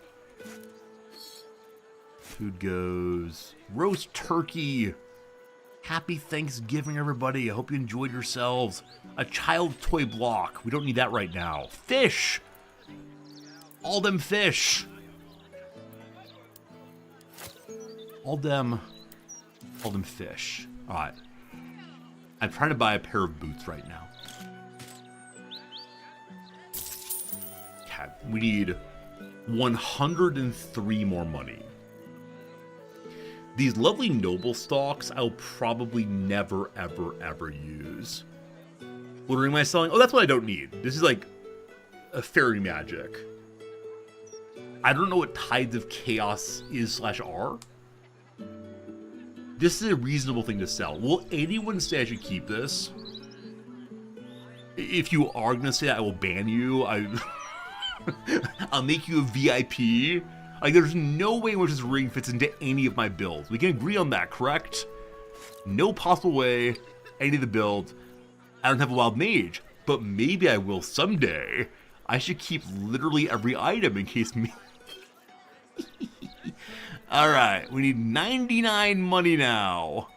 Food goes. Roast turkey. Happy Thanksgiving, everybody. I hope you enjoyed yourselves. A child toy block. We don't need that right now. Fish. All them fish. All them fish. Alright. I'm trying to buy a pair of boots right now. Okay, we need 103 more money. These lovely noble stalks I'll probably never, ever use. What ring am I selling? Oh, that's what I don't need. This is like a fairy magic. I don't know what Tides of Chaos is /R. This is a reasonable thing to sell. Will anyone say I should keep this? If you are going to say that, I will ban you. I'll make you a VIP. Like, there's no way in which this ring fits into any of my builds. We can agree on that, correct? No possible way any of the builds. I don't have a wild mage, but maybe I will someday. I should keep literally every item in case me... Alright, we need 99 money now.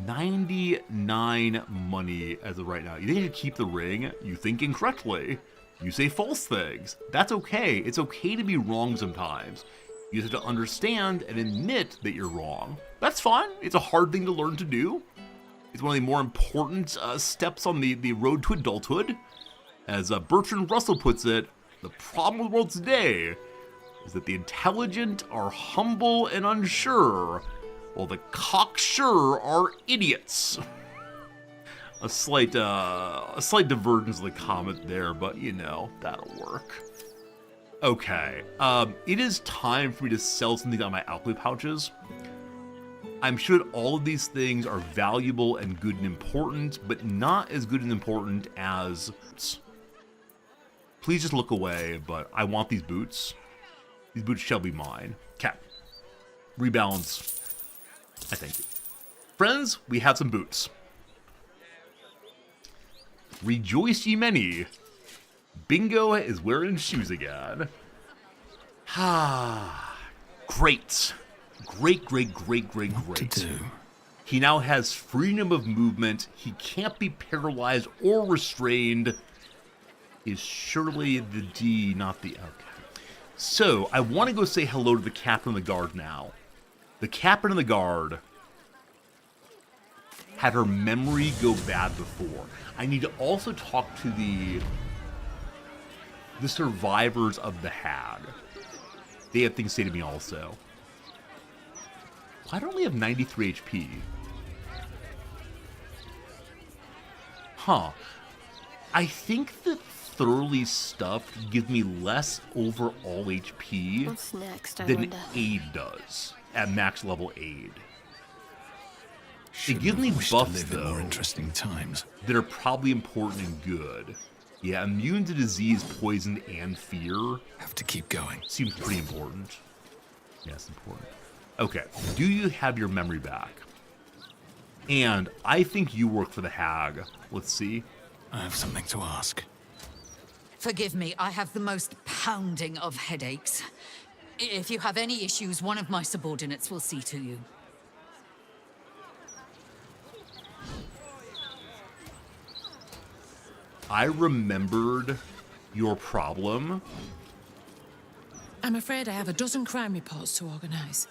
99 money as of right now. You think I should keep the ring? You think incorrectly. You say false things. That's okay. It's okay to be wrong sometimes. You just have to understand and admit that you're wrong. That's fine. It's a hard thing to learn to do. It's one of the more important steps on the road to adulthood. As Bertrand Russell puts it, the problem with the world today is that the intelligent are humble and unsure, while the cocksure are idiots. A slight divergence of the comment there, but you know, that'll work. Okay, it is time for me to sell something on my alchemy pouches. I'm sure that all of these things are valuable and good and important, but not as good and important as... Please just look away, but I want these boots. These boots shall be mine. Okay. Rebalance. I thank you. Friends, we have some boots. Rejoice ye many. Bingo is wearing shoes again. Ah, great. Great. What to do? He now has freedom of movement. He can't be paralyzed or restrained. Is surely the D, not the... Okay. So, I want to go say hello to the captain of the guard now. The captain of the guard had her memory go bad before. I need to also talk to the survivors of the hag. They have things to say to me also. Why don't we have 93 HP? Huh. I think that thoroughly stuffed gives me less overall HP What's next, I than wonder? aid does at max level aid. Shouldn't It gives me have wished to buffs, live in though, more interesting times. that are probably important and good. Yeah, immune to disease, poison, and fear. Have to keep going. Seems pretty important. Yes, important. Okay, do you have your memory back? And I think you work for the hag. Let's see. I have something to ask. Forgive me, I have the most pounding of headaches. If you have any issues, one of my subordinates will see to you. I remembered your problem. I'm afraid I have a dozen crime reports to organize.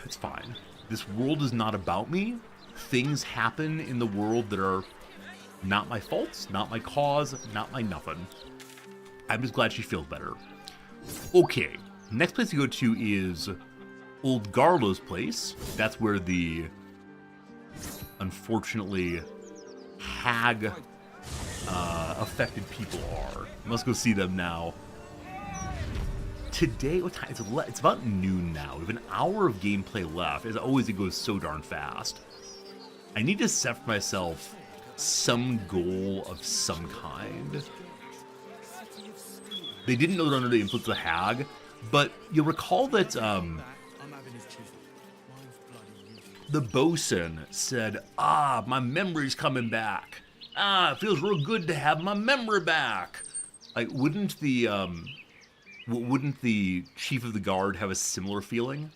It's fine. This world is not about me. Things happen in the world that are not my faults, not my cause, not my nothing. I'm just glad she feels better. Okay, next place to go to is Old Garlo's place. That's where the, unfortunately, hag affected people are. Let's go see them now. Today, what time? It's about noon now. We have an hour of gameplay left. As always, it goes so darn fast. I need to set for myself some goal of some kind. They didn't know they're under the influence of the hag, but you'll recall that the bosun said, my memory's coming back. It feels real good to have my memory back. Like, wouldn't the chief of the guard have a similar feeling?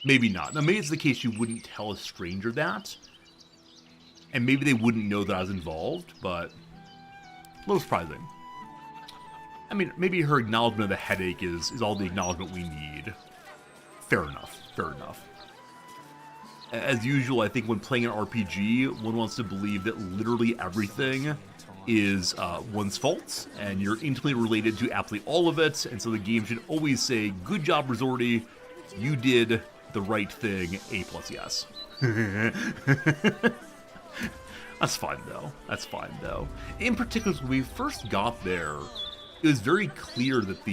Maybe not. Now, maybe it's the case you wouldn't tell a stranger that. And maybe they wouldn't know that I was involved, but a little surprising. I mean, maybe her acknowledgement of the headache is all the acknowledgement we need. Fair enough. As usual, I think when playing an RPG, one wants to believe that literally everything is one's fault, and you're intimately related to absolutely all of it, and so the game should always say, good job, Resorty, you did the right thing, A+ yes. That's fine, though. In particular, when we first got there, it was very clear that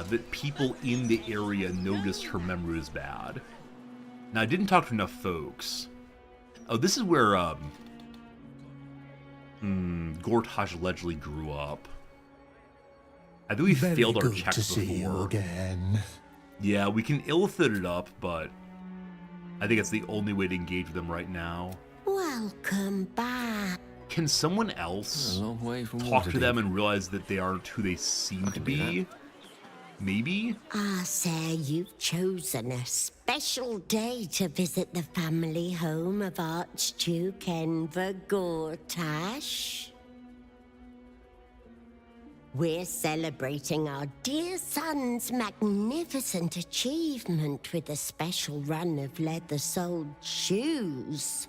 that people in the area noticed her memory was bad. Now, I didn't talk to enough folks. Oh, this is where, Gortash allegedly grew up. I think we failed our checks before. See you again. Yeah, we can illithid it up, but I think it's the only way to engage with them right now. Welcome back. Can someone else talk to them and realize that they aren't who they seem to be? Maybe? Say you've chosen a special day to visit the family home of Archduke Enver Gortash. We're celebrating our dear son's magnificent achievement with a special run of leather-soled shoes.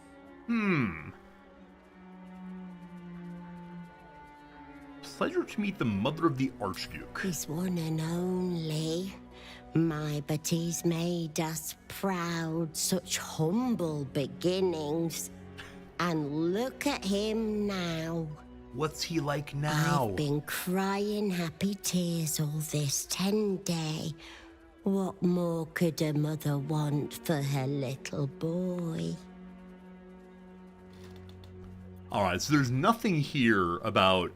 Pleasure to meet the mother of the Archduke. His one and only. But he's made us proud, such humble beginnings. And look at him now. What's he like now? I've been crying happy tears all this 10 day. What more could a mother want for her little boy? Alright, so there's nothing here about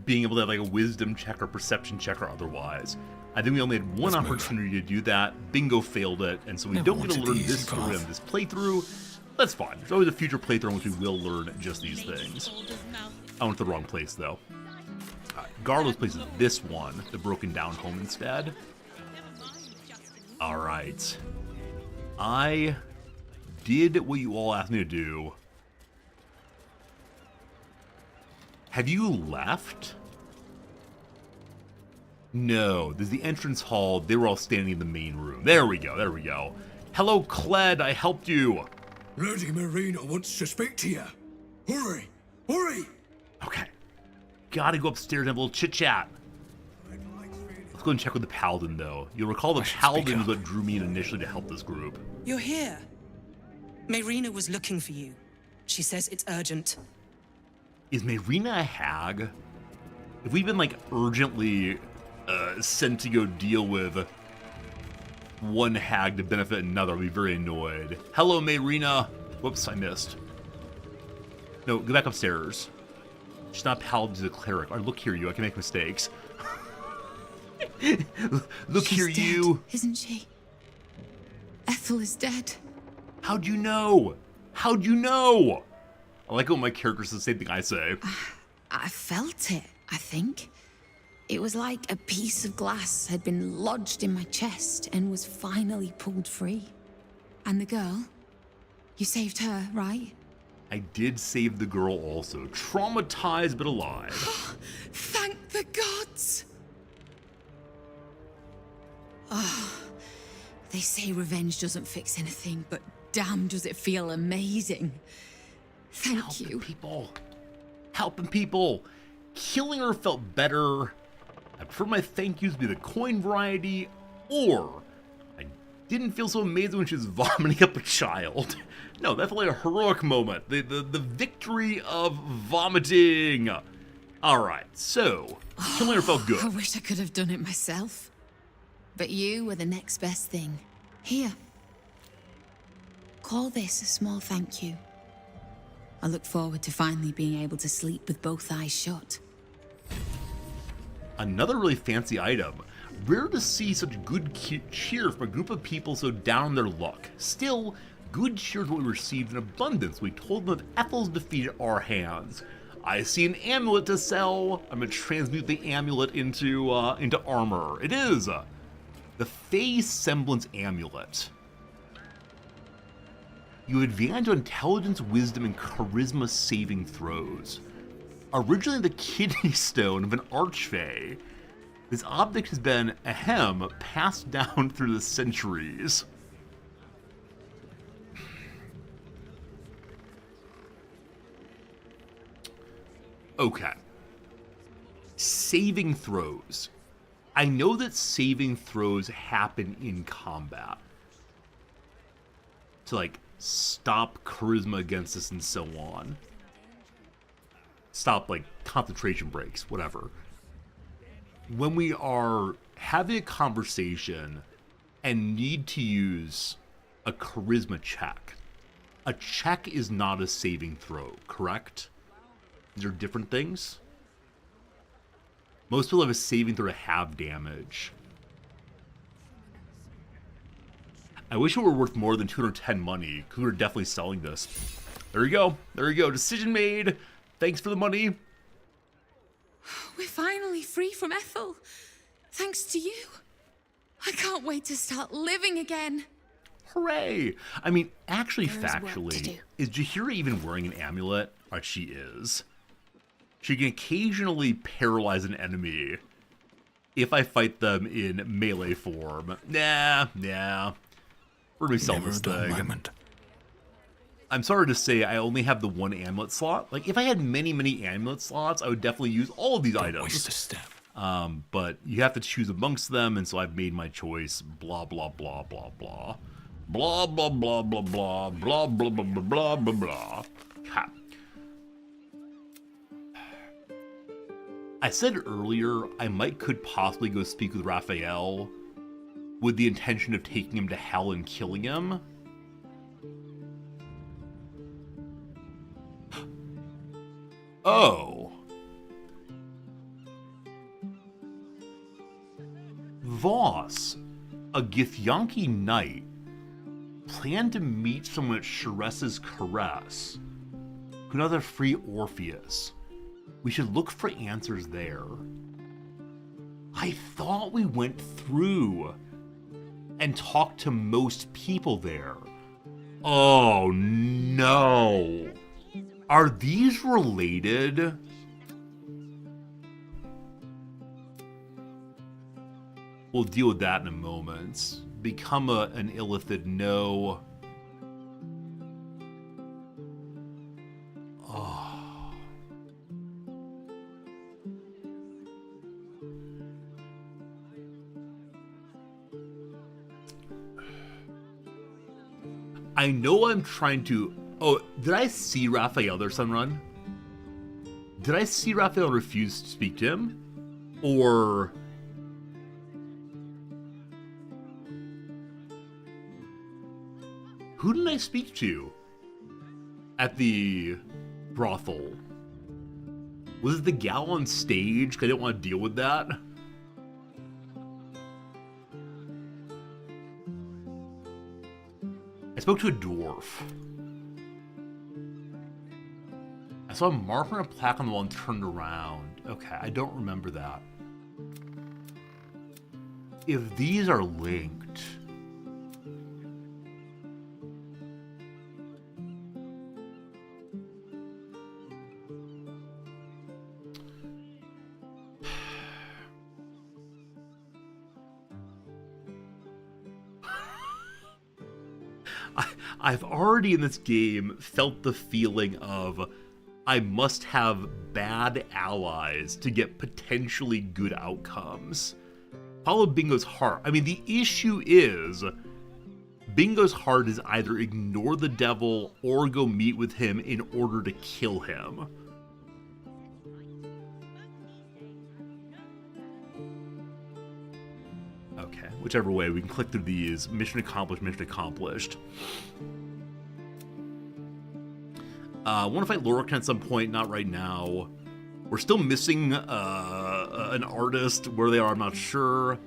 being able to have like a wisdom check or perception check or otherwise. I think we only had one opportunity to do that. Bingo failed it, and so we don't get to learn this story on this playthrough. That's fine. There's always a future playthrough in which we will learn just these things. I went to the wrong place, though. Garlo's place is this one, the broken down home instead. Alright. I did what you all asked me to do. Have you left? No, there's the entrance hall. They were all standing in the main room. There we go, there we go. Hello, Cled, I helped you. Lady Marina wants to speak to you. Hurry, hurry. Okay. Gotta go upstairs and have a little chit-chat. Let's go and check with the Paladin, though. You'll recall the Paladin was what drew me in initially to help this group. You're here. Marina was looking for you. She says it's urgent. Is Marina a hag? If we've been, like, urgently sent to go deal with one hag to benefit another, I'll be very annoyed. Hello, Marina. Whoops, I missed. No, go back upstairs. She's not a paladin, she's a cleric. Or look here, you. I can make mistakes. Look She's here, dead, you. Isn't she? Ethel is dead. How'd you know? How'd you know? I like when my character says the same thing I say. I felt it, I think. It was like a piece of glass had been lodged in my chest and was finally pulled free. And the girl? You saved her, right? I did save the girl also. Traumatized but alive. Thank the gods! Oh, they say revenge doesn't fix anything, but damn does it feel amazing. Thank you. People. Helping people. Killing her felt better. I prefer my thank yous to be the coin variety, or I didn't feel so amazing when she was vomiting up a child. No, that's like a heroic moment. The victory of vomiting. Alright, so killing her felt good. I wish I could have done it myself. But you were the next best thing. Here. Call this a small thank you. I look forward to finally being able to sleep with both eyes shut. Another really fancy item. Rare to see such good cheer from a group of people so down on their luck. Still, good cheer is what we received in abundance. We told them of Ethel's defeat at our hands. I see an amulet to sell. I'm gonna transmute the amulet into armor. It is the Fey Semblance Amulet. You advantage on intelligence, wisdom, and charisma saving throws. Originally the kidney stone of an archfey, this object has been, passed down through the centuries. Okay. Saving throws. I know that saving throws happen in combat to, like, stop charisma against us and so on. Stop, like, concentration breaks, whatever. When we are having a conversation and need to use a charisma check, a check is not a saving throw, correct? These are different things. Most people have a saving throw to have damage. I wish it were worth more than 210 money, because we were definitely selling this. There you go. There you go. Decision made. Thanks for the money. We're finally free from Ethel. Thanks to you. I can't wait to start living again. Hooray! I mean, actually, There is work to do. factually, is Jaheira even wearing an amulet? Or she is. She can occasionally paralyze an enemy if I fight them in melee form. Nah. We're gonna be selling this thing. I'm sorry to say I only have the one amulet slot. Like, if I had many amulet slots, I would definitely use all of these items. Waste a step. But you have to choose amongst them, and so I've made my choice. Blah, blah, blah, blah, blah. Blah, blah, blah, blah, blah. Blah, blah, blah, blah, blah, blah, blah. Ha. I said earlier I could possibly go speak with Raphael with the intention of taking him to hell and killing him. Oh. Voss, a Githyanki knight, planned to meet someone at Sharess's caress, who another free Orpheus. We should look for answers there. I thought we went through and talked to most people there. Oh no. Are these related? We'll deal with that in a moment. Become an illithid, no. Oh. I know I'm trying to... Oh, did I see Raphael there, Sunrun? Did I see Raphael refuse to speak to him? Or... who did I speak to at the brothel? Was it the gal on stage? 'Cause I didn't want to deal with that. I spoke to a dwarf. I saw a mark on a plaque on the wall and turned around. Okay, I don't remember that. If these are linked... I've already in this game felt the feeling of I must have bad allies to get potentially good outcomes. Follow Bingo's heart. I mean, the issue is Bingo's heart is either ignore the devil or go meet with him in order to kill him. Okay, whichever way, we can click through these. Mission accomplished, mission accomplished. Want to fight Lorcan at some point, not right now. We're still missing an artist. Where they are, I'm not sure.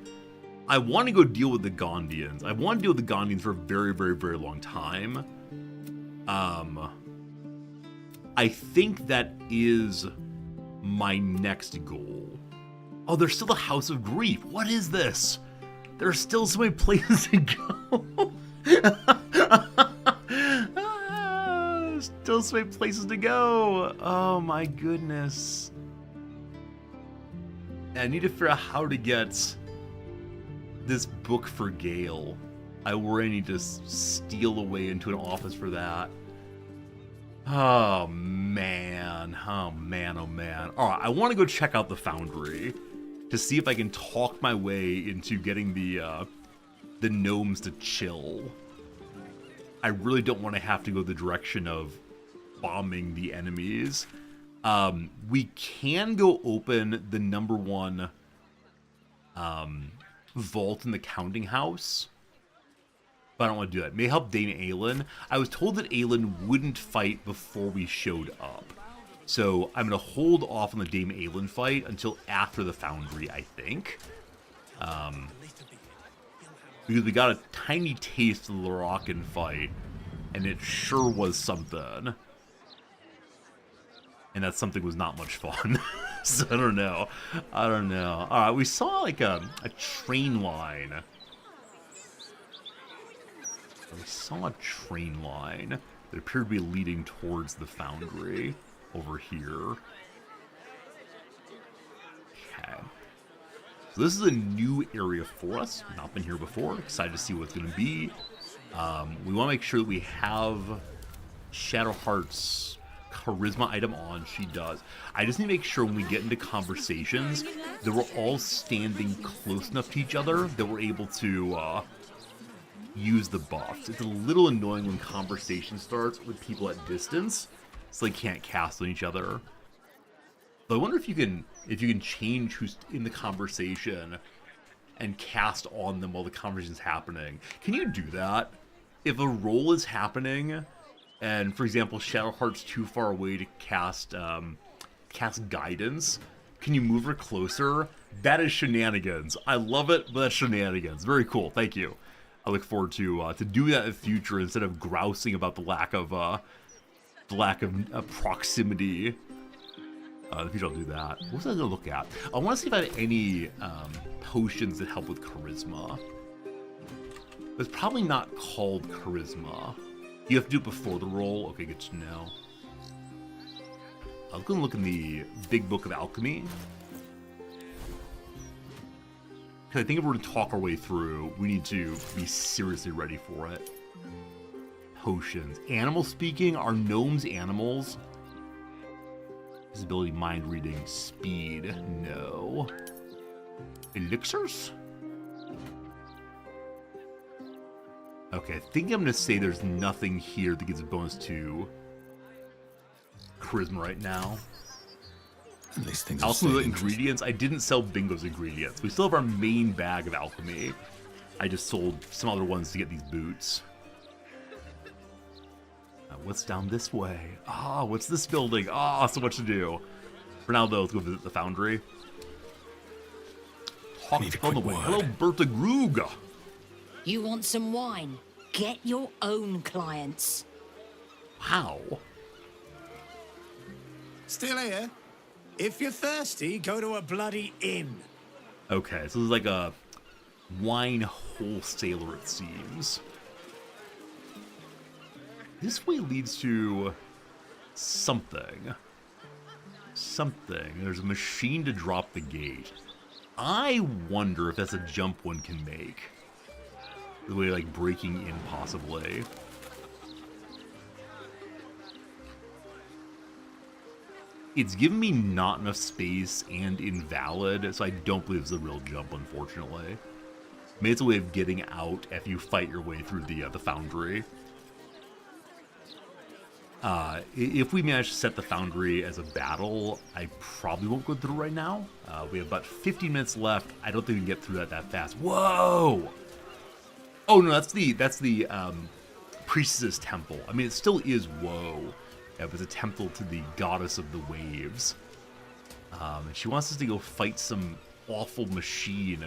I want to go deal with the Gondians. I want to deal with the Gondians for a very, very, very long time. I think that is my next goal. Oh, there's still a House of Grief. What is this? There are still so many places to go. Still so many places to go. Oh my goodness. I need to figure out how to get this book for Gale. I worry I need to steal away into an office for that. Oh man. Oh man, oh man. Alright, I want to go check out the Foundry to see if I can talk my way into getting the gnomes to chill. I really don't want to have to go the direction of bombing the enemies. We can go open the #1 vault in the counting house, but I don't want to do that. May help Dame Aelin. I was told that Aelin wouldn't fight before we showed up, so I'm going to hold off on the Dame Aelin fight until after the Foundry, I think. Because we got a tiny taste of the Lorcan fight, and it sure was something. And that something was not much fun. So I don't know. I don't know. Alright, we saw like a train line. We saw a train line that appeared to be leading towards the Foundry over here. Okay. So this is a new area for us. Not been here before. Excited to see what it's going to be. We want to make sure that we have Shadowheart's charisma item on. She does. I just need to make sure when we get into conversations that we're all standing close enough to each other that we're able to use the buffs. It's a little annoying when conversation starts with people at distance, so they can't cast on each other. But I wonder if you can change who's in the conversation and cast on them while the conversation's happening. Can you do that? If a roll is happening, and for example, Shadowheart's too far away to cast guidance, Can you move her closer? That is shenanigans. I love it, but that's shenanigans. Very cool. Thank you. I look forward to doing that in the future instead of grousing about the lack of proximity. In the future, I'll do that. What was I gonna look at? I want to see if I have any potions that help with charisma. It's probably not called charisma. You have to do it before the roll. Okay, good to know. I was going to look in the big book of alchemy. Because I think if we're going to talk our way through, we need to be seriously ready for it. Potions. Animal speaking, are gnomes animals? Visibility, mind reading, speed, no. Elixirs? Okay, I think I'm going to say there's nothing here that gives a bonus to charisma right now. At least things Alchemy ingredients. I didn't sell Bingo's ingredients. We still have our main bag of alchemy. I just sold some other ones to get these boots. What's down this way? Ah, what's this building? Ah, so much to do. For now, though, let's go visit the foundry. Talk on the way. Hello, Bertha Grug. You want some wine? Get your own clients. Wow. Still here? If you're thirsty, go to a bloody inn. Okay, so this is like a wine wholesaler, it seems. This way leads to something. Something. There's a machine to drop the gate. I wonder if that's a jump one can make. The way, like, breaking in, possibly. It's given me not enough space and invalid, so I don't believe it's a real jump, unfortunately. Maybe it's a way of getting out if you fight your way through the foundry. If we manage to set the foundry as a battle, I probably won't go through right now. We have about 15 minutes left. I don't think we can get through that fast. Whoa! Oh no, that's the priestess temple. I mean, it still is woe. It was a temple to the goddess of the waves. And she wants us to go fight some awful machine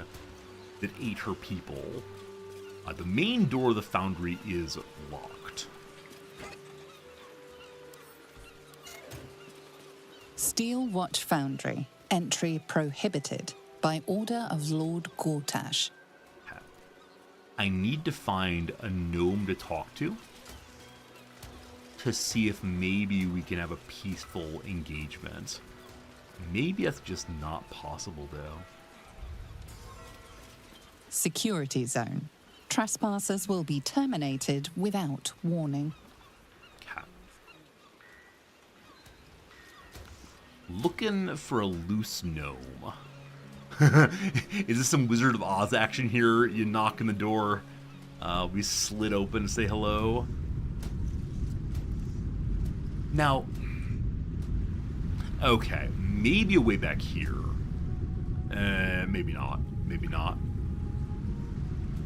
that ate her people. The main door of the foundry is locked. Steel Watch Foundry. Entry prohibited by order of Lord Gortash. I need to find a gnome to talk to see if maybe we can have a peaceful engagement. Maybe that's just not possible, though. Security zone. Trespassers will be terminated without warning. Looking for a loose gnome. Is this some Wizard of Oz action here? You knock on the door, we slit open and say hello. Now, okay, maybe a way back here. Maybe not. Maybe not.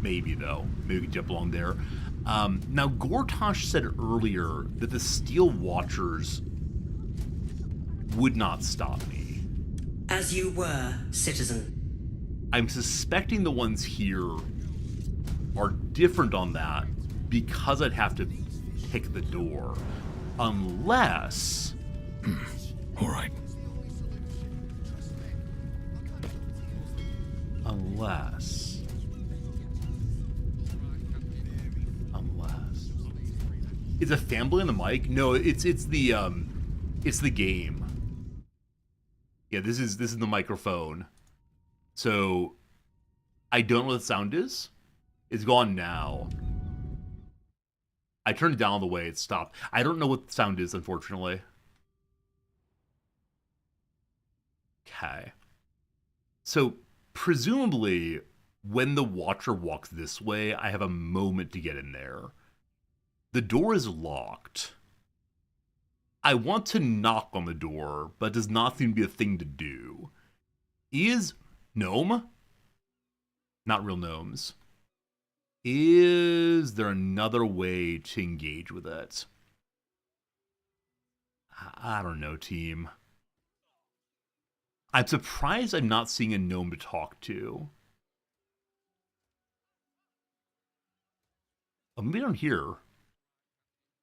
Maybe, though. Maybe we can jump along there. Now, Gortash said earlier that the Steel Watchers would not stop me. As you were, citizen. I'm suspecting the ones here are different on that because I'd have to pick the door. Unless... All right. Unless... Is a fanboy on the mic? No, it's the game. Yeah, this is the microphone. So I don't know what the sound is. It's gone now. I turned it down all the way, it stopped. I don't know what the sound is, unfortunately. Okay. So presumably when the Watcher walks this way, I have a moment to get in there. The door is locked. I want to knock on the door, but it does not seem to be a thing to do. Is gnome? Not real gnomes. Is there another way to engage with it? I don't know, team. I'm surprised I'm not seeing a gnome to talk to. Oh, maybe down here.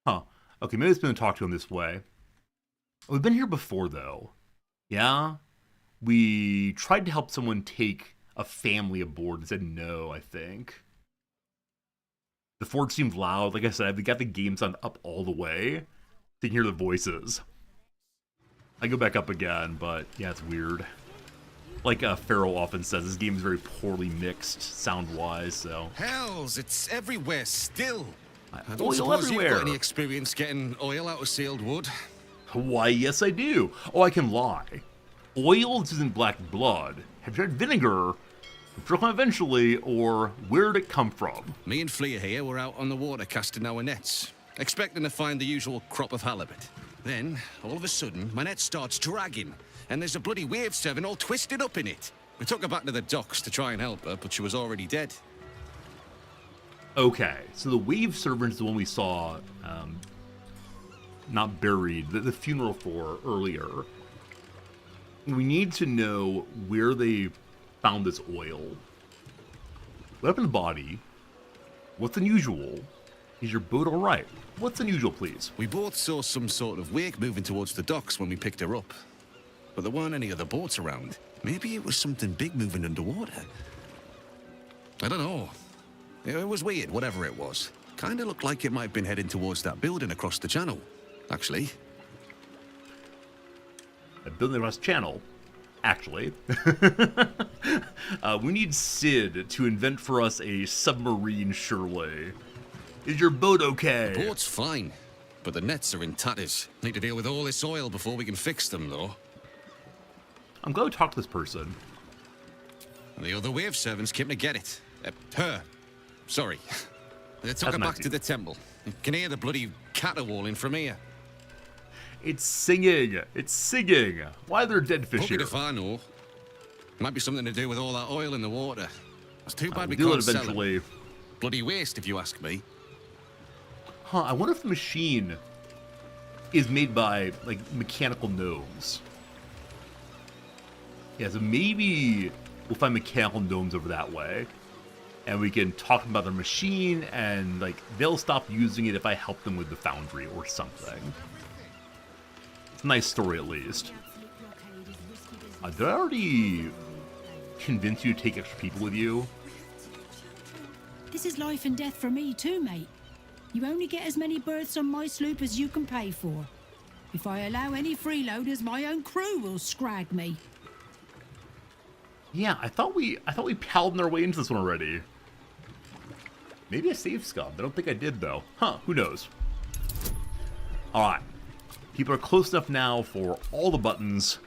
Huh. Okay, maybe it's been to talk to him this way. Oh, we've been here before, though. Yeah? We tried to help someone take a family aboard and said no, I think. The forge seemed loud. Like I said, I've got the game sound up all the way. So you can hear the voices. I go back up again, but yeah, it's weird. Like Pharaoh often says, this game is very poorly mixed sound-wise, so... Hells, it's everywhere still. I don't Oil suppose everywhere. you've got any experience getting oil out of sealed wood? Why, yes I do. Oh, I can lie. Oil isn't black blood. Have you tried vinegar? Drunk eventually, or where did it come from? Me and Flea here were out on the water casting our nets, expecting to find the usual crop of halibut. Then, all of a sudden, my net starts dragging, and there's a bloody wave servant all twisted up in it. We took her back to the docks to try and help her, but she was already dead. Okay, so the wave servant is the one we saw, not buried, the funeral for earlier. We need to know where they found this oil. What happened to the body? What's unusual? Is your boat all right? What's unusual, please? We both saw some sort of wake moving towards the docks when we picked her up. But there weren't any other boats around. Maybe it was something big moving underwater. I don't know. It was weird, whatever it was. Kinda looked like it might have been heading towards that building across the channel, actually. A building across the channel? Actually. We need Sid to invent for us a submarine, surely. Is your boat okay? The boat's fine, but the nets are in tatters. Need to deal with all this oil before we can fix them, though. I'm going to talk to this person. The other wave servants came to get it. Her. Sorry. They took her back to the temple. You can hear the bloody caterwauling from here. It's singing. It's singing. Why are there dead fish here? If I know. Might be something to do with all that oil in the water. It's too bad we do can't it eventually. sell it. Bloody waste, if you ask me. Huh, I wonder if the machine is made by, like, mechanical gnomes. Yeah, so maybe we'll find mechanical gnomes over that way. And we can talk about their machine, and, like, they'll stop using it if I help them with the foundry or something. It's a nice story, at least. Did I already convince you to take extra people with you? This is life and death for me too, mate. You only get as many berths on my sloop as you can pay for. If I allow any freeloaders, my own crew will scrag me. Yeah, I thought we paladined our way into this one already. Maybe I saved scum. I don't think I did, though. Huh, who knows? Alright. People are close enough now for all the buttons.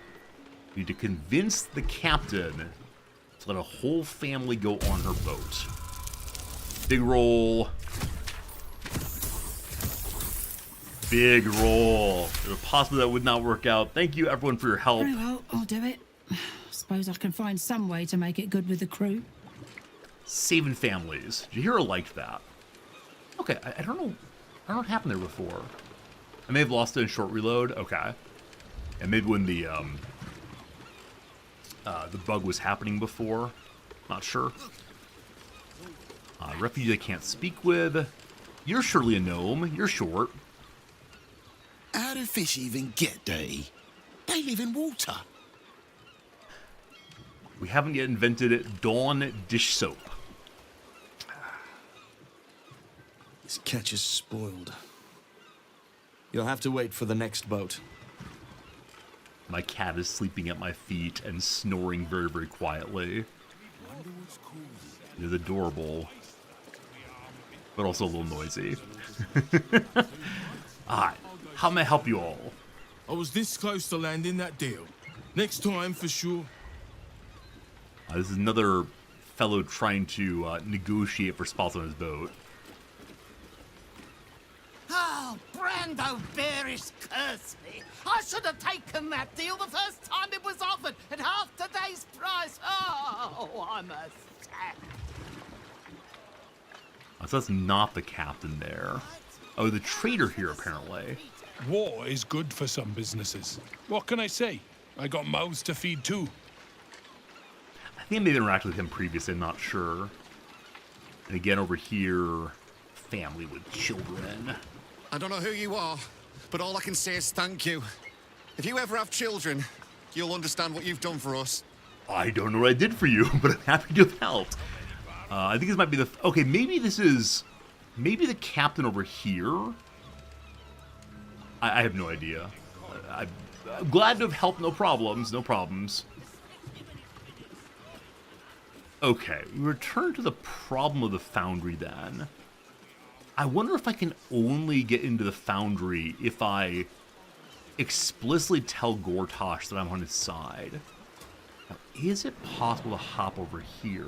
We need to convince the captain to let a whole family go on her boat. Big roll. Big roll. There's a possibility that would not work out. Thank you, everyone, for your help. Very well, I'll do it. Suppose I can find some way to make it good with the crew. Saving families. Did you hear her like that? Okay, I don't know. I don't know what happened there before. I may have lost it in short reload. Okay. And maybe when the bug was happening before. Not sure. Refugee I can't speak with. You're surely a gnome. You're short. How do fish even get dirty? They live in water. We haven't yet invented Dawn dish soap. This catch is spoiled. You'll have to wait for the next boat. My cat is sleeping at my feet and snoring very, very quietly. It is adorable, but also a little noisy. Alright, how may I help you all? I was this close to landing that deal. Next time, for sure. This is another fellow trying to negotiate for spots on his boat. Oh, Brando Bearish curse me. I should have taken that deal the first time it was offered at half today's price. Oh, I'm a sack. So that's not the captain there. Oh, the trader here, apparently. War is good for some businesses. What can I say? I got mouths to feed too. I think I may have interacted with him previously, I'm not sure. And again, over here, family with children. I don't know who you are, but all I can say is thank you. If you ever have children, you'll understand what you've done for us. I don't know what I did for you, but I'm happy to have helped. I think this might be the... Okay, maybe this is... Maybe the captain over here? I have no idea. I'm glad to have helped, no problems, no problems. Okay, we return to the problem of the foundry then. I wonder if I can only get into the foundry if I explicitly tell Gortash that I'm on his side. Now, is it possible to hop over here?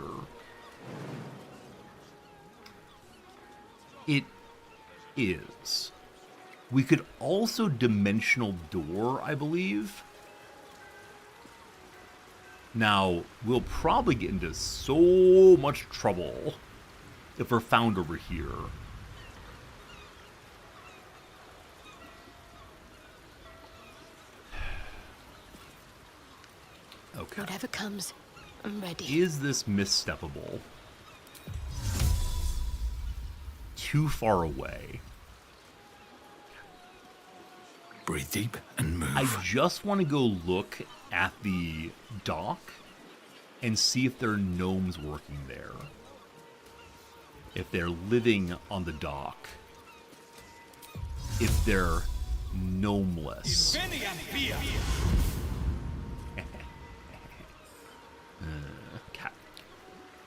It is. We could also dimensional door, I believe. Now, we'll probably get into so much trouble if we're found over here. Okay. Whatever comes, I'm ready. Is this missteppable? Too far away. Breathe deep and move. I just want to go look at the dock and see if there are gnomes working there. If they're living on the dock. If they're gnomeless. Cat.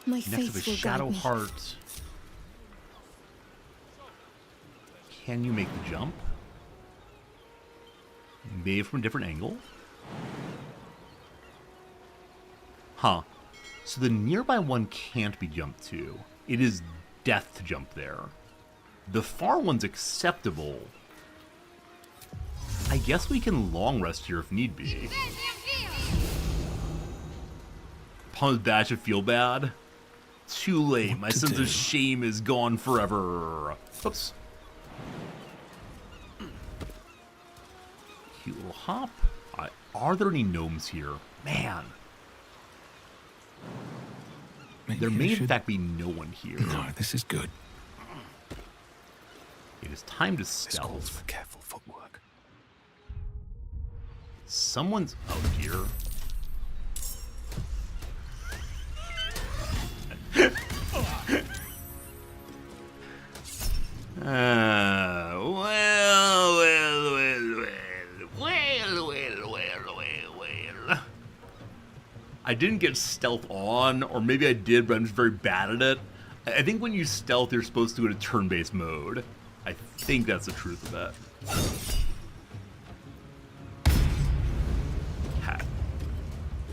My Next faith up is will Shadow guide me. Heart. Can you make the jump? Maybe from a different angle? Huh. So the nearby one can't be jumped to. It is death to jump there. The far one's acceptable. I guess we can long rest here if need be. Palm's bad should feel bad. Too late. My sense of shame is gone forever. Oops. Cute little hop. Are there any gnomes here? Man. Maybe there may in fact be no one here. No, this is good. It is time to stealth. This calls for careful footwork. Someone's... Oh, dear. Well. I didn't get stealth on, or maybe I did, but I'm just very bad at it. I think when you stealth, you're supposed to go to turn-based mode. I think that's the truth of that.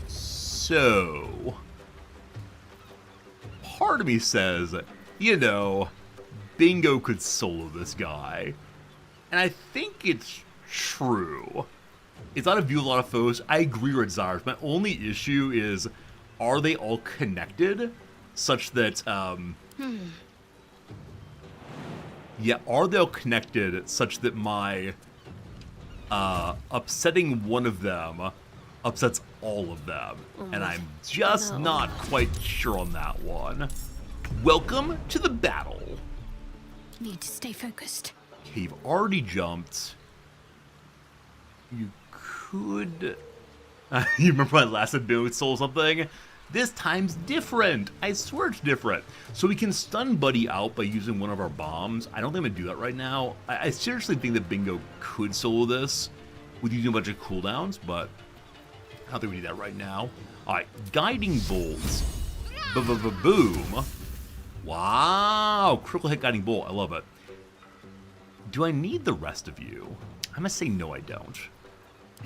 So, part of me says, you know, Bingo could solo this guy. And I think it's true. It's not a view of a lot of foes. I agree with Zars. My only issue is, are they all connected? Such that, yeah, are they all connected such that my upsetting one of them upsets all of them? And I'm just not quite sure on that one. Welcome to the battle. Need to stay focused. Okay, you've already jumped. You could... you remember my last ability stole something? This time's different. I swear it's different. So we can stun Buddy out by using one of our bombs. I don't think I'm going to do that right now. I seriously think that Bingo could solo this with using a bunch of cooldowns, but I don't think we need that right now. Alright, Guiding Bolts. Boom. Wow, critical hit Guiding Bolt. I love it. Do I need the rest of you? I'm going to say no, I don't.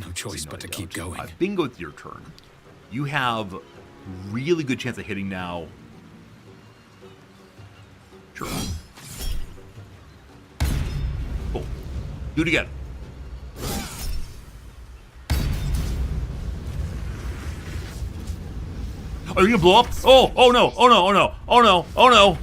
No choice but to keep going. Bingo, it's your turn. You have really good chance of hitting now. Sure. Cool. Do it again. Are you gonna blow up? Oh no, oh no, oh no, oh no, oh no.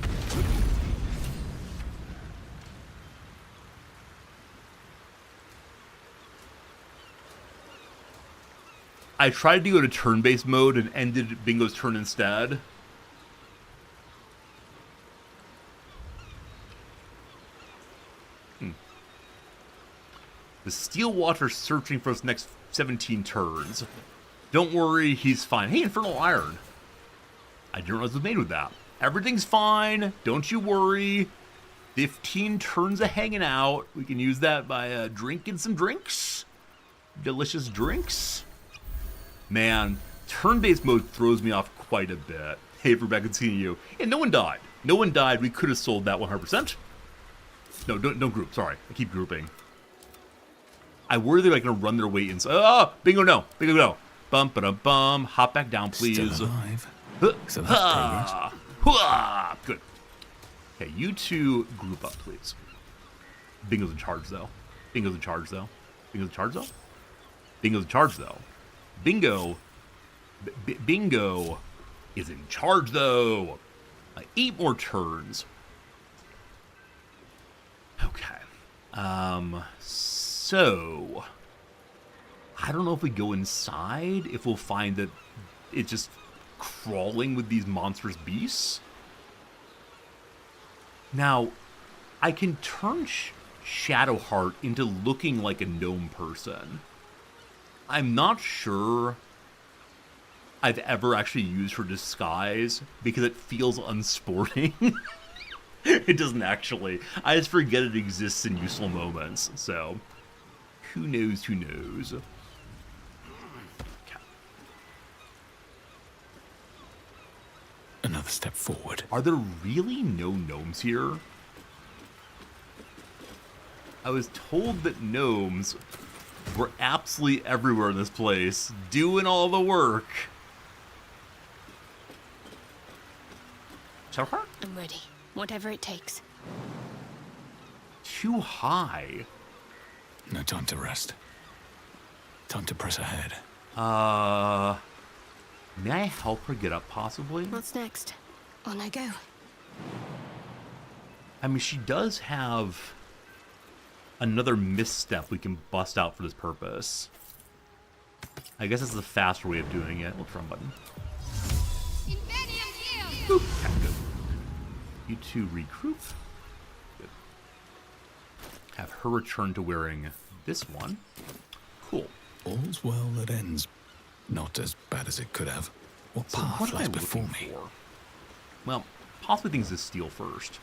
I tried to go to turn-based mode and ended Bingo's turn instead. The Steel Watcher's searching for his next 17 turns. Don't worry, he's fine. Hey, Infernal Iron. I didn't realize it was made with that. Everything's fine. Don't you worry. 15 turns of hanging out. We can use that by drinking some drinks. Delicious drinks. Man, turn-based mode throws me off quite a bit. Hey, we're back and seeing you. Yeah, no one died. No one died. We could have sold that 100%. No, don't group. Sorry. I keep grouping. I worry they're like going to run their way inside. Oh, Bingo, no. Bingo, no. Bum, ba-dum-bum. Hop back down, please. Still alive. So that's progress. Good. Okay, you two group up, please. Bingo's in charge, though. Bingo's in charge, though. Bingo's in charge, though. Bingo's in charge, though. Bingo. Bingo is in charge, though. 8 more turns. Okay. So I don't know if we go inside, if we'll find that it's just crawling with these monstrous beasts. Now, I can turn Shadowheart into looking like a gnome person. I'm not sure I've ever actually used her disguise because it feels unsporting. It doesn't actually. I just forget it exists in useful moments, so who knows, who knows. Okay. Another step forward. Are there really no gnomes here? I was told that gnomes were absolutely everywhere in this place, doing all the work. Shadowheart? I'm ready. Whatever it takes. Too high. No time to rest. Time to press ahead. May I help her get up, possibly? What's next? On I go. I mean, she does have another misstep we can bust out for this purpose. I guess it's the faster way of doing it. What's the wrong button? Boop. Okay, good. You two regroup. Good. Have her return to wearing this one. Cool. All's well that ends. Not as bad as it could have. What path lies before me? Well, possibly things to steal first.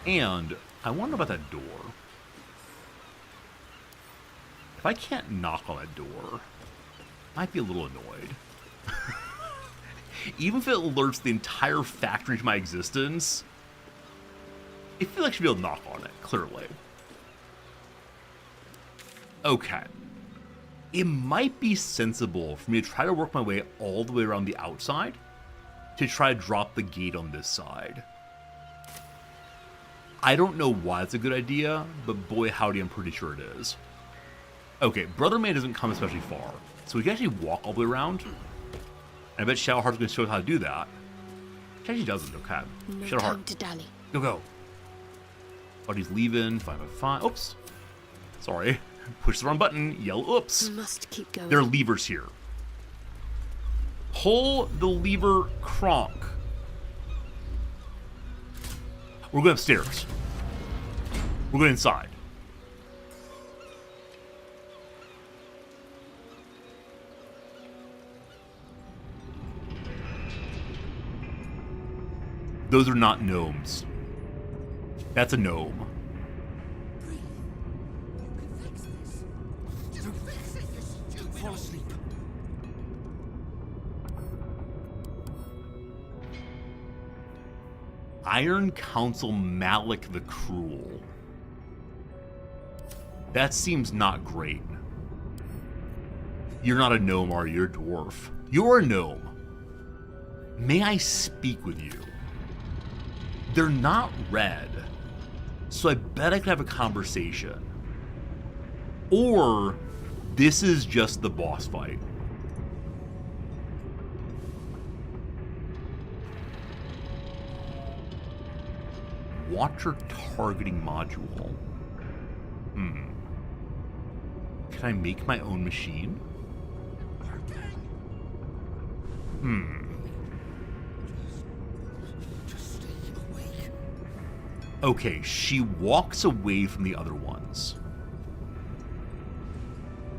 And I wonder about that door. If I can't knock on that door, I might be a little annoyed. Even if it alerts the entire factory to my existence, I feel like I should be able to knock on it, clearly. Okay. It might be sensible for me to try to work my way all the way around the outside to try to drop the gate on this side. I don't know why it's a good idea, but boy howdy, I'm pretty sure it is. Okay, Brother Man doesn't come especially far, so we can actually walk all the way around. And I bet Shadowheart's going to show us how to do that. She actually doesn't, okay. No Shadowheart. time to dally. Go, go. Buddy's leaving. 555. Oops. Sorry. Push the wrong button. Yell, oops. Must keep going. There are levers here. Pull the lever, Kronk. We're going upstairs. We're going inside. Those are not gnomes. That's a gnome. Fall asleep. Iron Council Malik the Cruel. That seems not great. You're not a gnome, are you? You're a dwarf. You're a gnome. May I speak with you? They're not red, so I bet I could have a conversation. Or this is just the boss fight. Watcher targeting module. Can I make my own machine? Okay, she walks away from the other ones.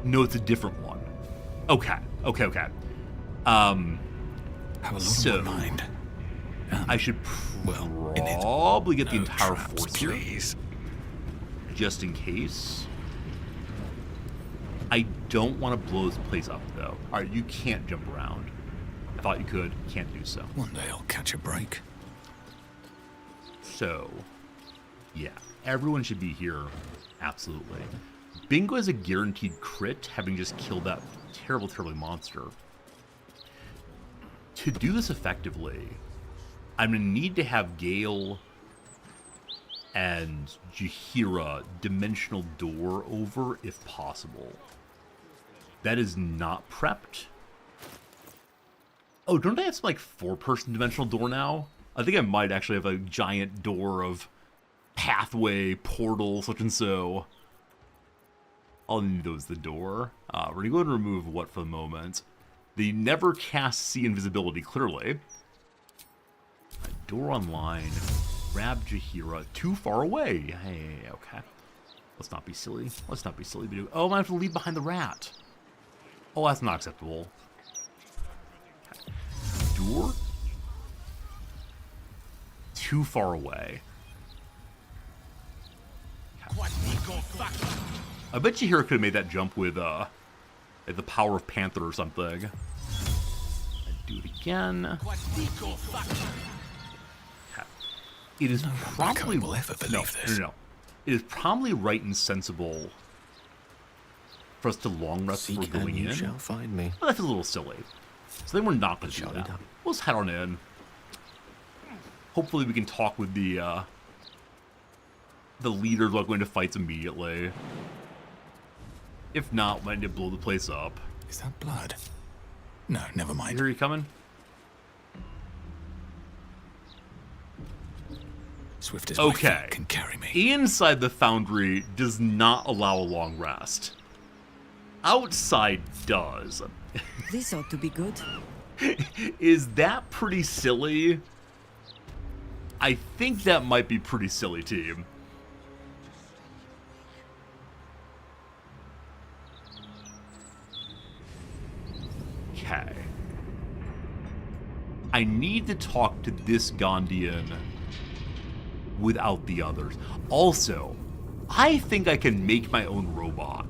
No, it's a different one. Okay. Have a lot so on my mind. I should probably get the entire force here, just in case. I don't want to blow this place up, though. All right, you can't jump around. I thought you could. Can't do so. One day I'll catch a break. So, yeah, everyone should be here. Absolutely. Bingo is a guaranteed crit, having just killed that terrible monster. To do this effectively, I'm going to need to have Gale and Jaheira dimensional door over if possible. That is not prepped. Oh, don't I have some, like, 4-person dimensional door now? I think I might actually have a giant door of pathway, portal, such and so. All I need though is the door. We're going to go ahead and remove what for the moment. The never cast see invisibility, clearly. Door online. Grab Jaheira. Too far away. Hey, okay. Let's not be silly. Let's not be silly. Oh, I have to leave behind the rat. Oh, that's not acceptable. Okay. Door? Too far away. Okay. I bet Jaheira could have made that jump with the power of Panther or something. I'd do it again. Okay. It is probably will ever believe this. No. It is probably right and sensible for us to long rest before going in. Shall find me. Well, that's a little silly. So then we're not going to do that. We'll just head on in. Hopefully we can talk with the leaders while going to fights immediately. If not, we might need to blow the place up. Is that blood? No, never mind. You hear you coming? Swift as my feet can carry me. Inside the foundry does not allow a long rest. Outside does. This ought to be good. Is that pretty silly? I think that might be pretty silly, team. Okay. I need to talk to this Gondian without the others. Also, I think I can make my own robot.